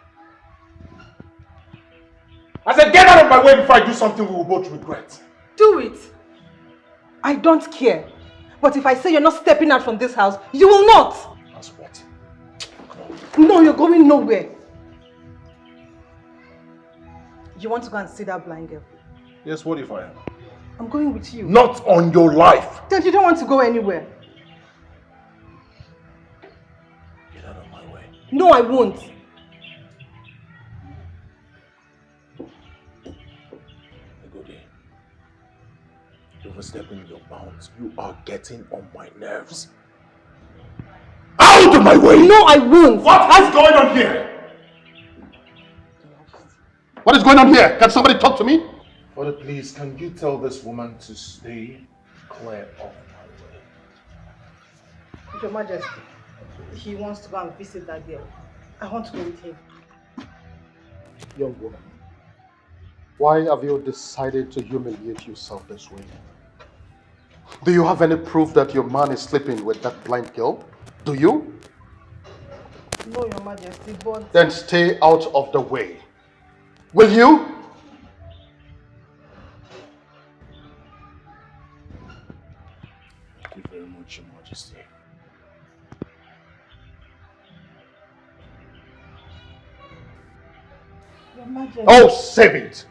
I said, get out of my way before I do something we will both regret. Do it. I don't care. But if I say you're not stepping out from this house, you will not. That's what? No, you're going nowhere. You want to go and see that blind girl? Yes, what if I am? I'm going with you. Not on your life. Then you don't want to go anywhere. Get out of my way. No, I won't. Egode, you're overstepping your bounds. You are getting on my nerves. Out of my way! No, I won't. What is going on here? What is going on here? Can somebody talk to me? Father, please, can you tell this woman to stay clear of my way? Your Majesty, he wants to go and visit that girl. I want to go with him. Young woman, why have you decided to humiliate yourself this way? Do you have any proof that your man is sleeping with that blind girl? Do you? No, Your Majesty, but... Then stay out of the way. Will you? Thank you very much, Your Majesty. Your Majesty... Oh, save it!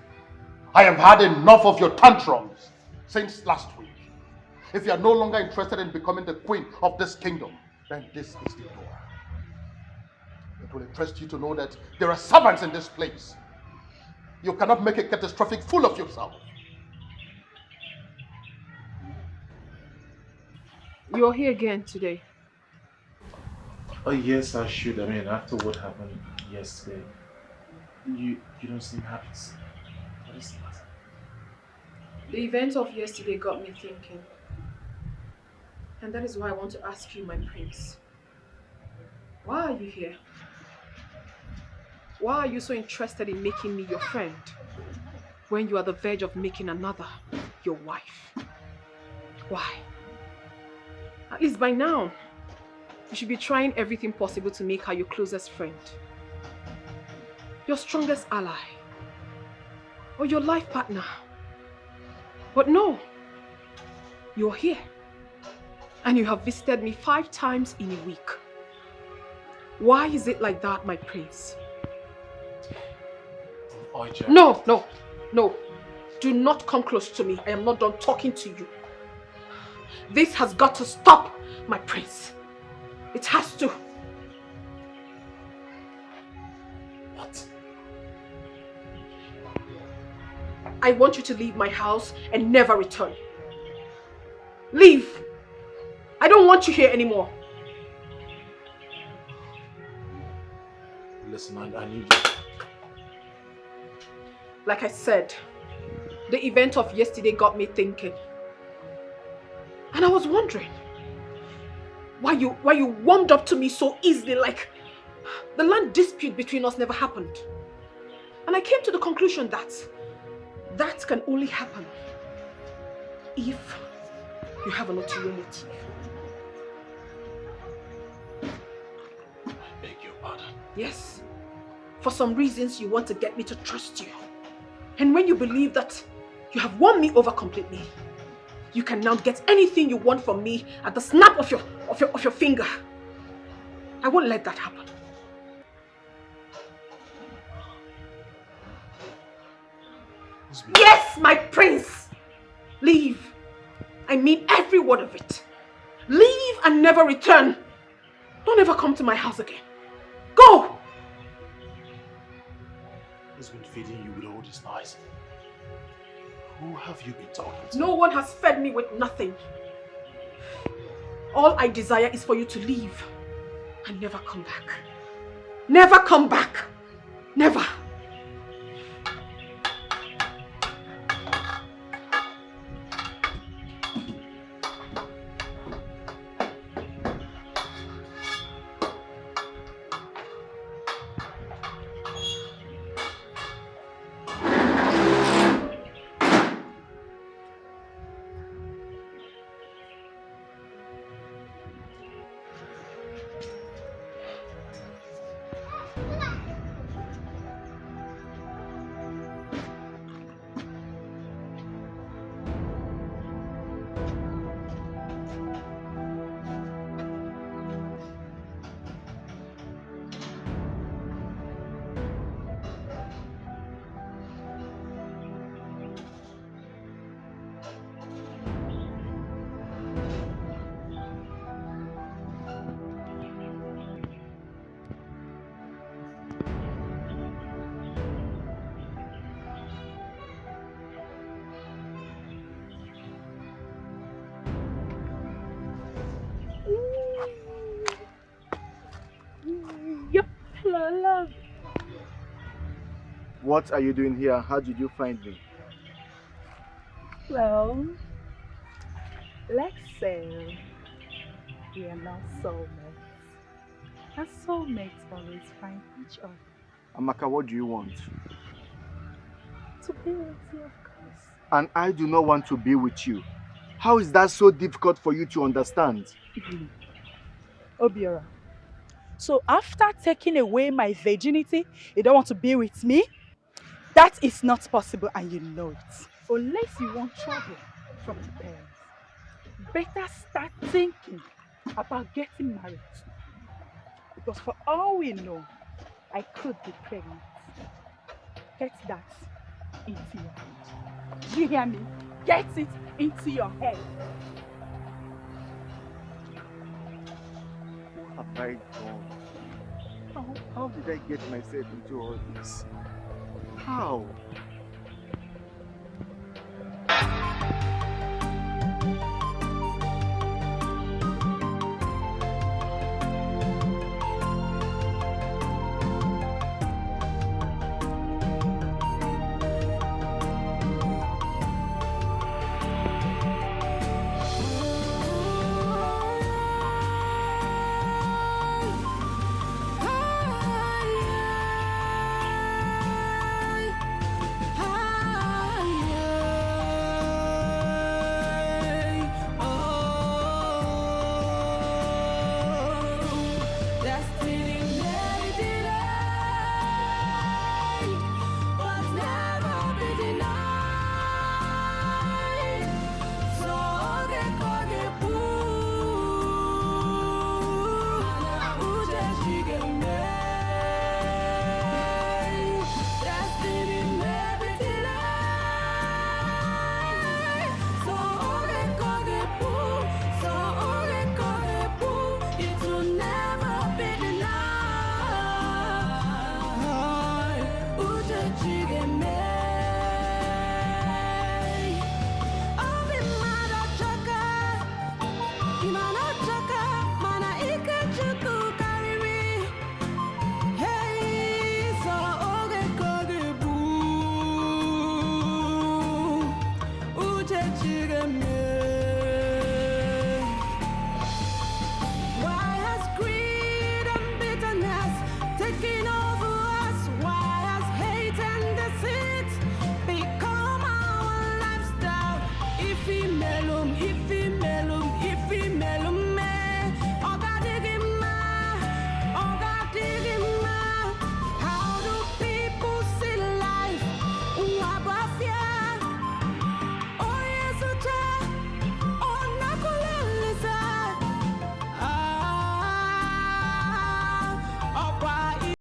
I have had enough of your tantrums since last week. If you are no longer interested in becoming the queen of this kingdom, then this is the door. It will interest you to know that there are servants in this place. You cannot make a catastrophic fool of yourself. You're here again today. Oh yes, I should. I mean, after what happened yesterday, you don't seem happy. What is that? The event of yesterday got me thinking. And that is why I want to ask you, my prince. Why are you here? Why are you so interested in making me your friend when you are the verge of making another your wife? Why? At least by now, you should be trying everything possible to make her your closest friend, your strongest ally, or your life partner. But no, you're here and you have visited me 5 times in a week. Why is it like that, my prince? No. Do not come close to me. I am not done talking to you. This has got to stop, my prince. It has to. What? I want you to leave my house and never return. Leave. I don't want you here anymore. Listen, I need you. Like I said, the event of yesterday got me thinking. And I was wondering why you warmed up to me so easily, like the land dispute between us never happened. And I came to the conclusion that that can only happen if you have an ulterior motive. I beg your pardon. Yes. For some reasons you want to get me to trust you. And when you believe that you have won me over completely, You can now get anything you want from me at the snap of your finger. I won't let that happen. Yes, my prince! Leave. I mean every word of it. Leave and never return. Don't ever come to my house again. Go! Who's been feeding you with all these lies? Who have you been talking to? No one has fed me with nothing. All I desire is for you to leave and never come back. Never come back. Never. Love. What are you doing here? How did you find me? Well, let's say we are now soulmates. And soulmates always find each other. Amaka, what do you want? To be with you, of course. And I do not want to be with you. How is that so difficult for you to understand? Obiora, so after taking away my virginity, you don't want to be with me? That is not possible and you know it. Unless you want trouble from the parents. Better start thinking about getting married. Because for all we know, I could be pregnant. Get that into your head. Do you hear me? Get it into your head. What have I done? How did I get myself into all this? How? Uche chigeme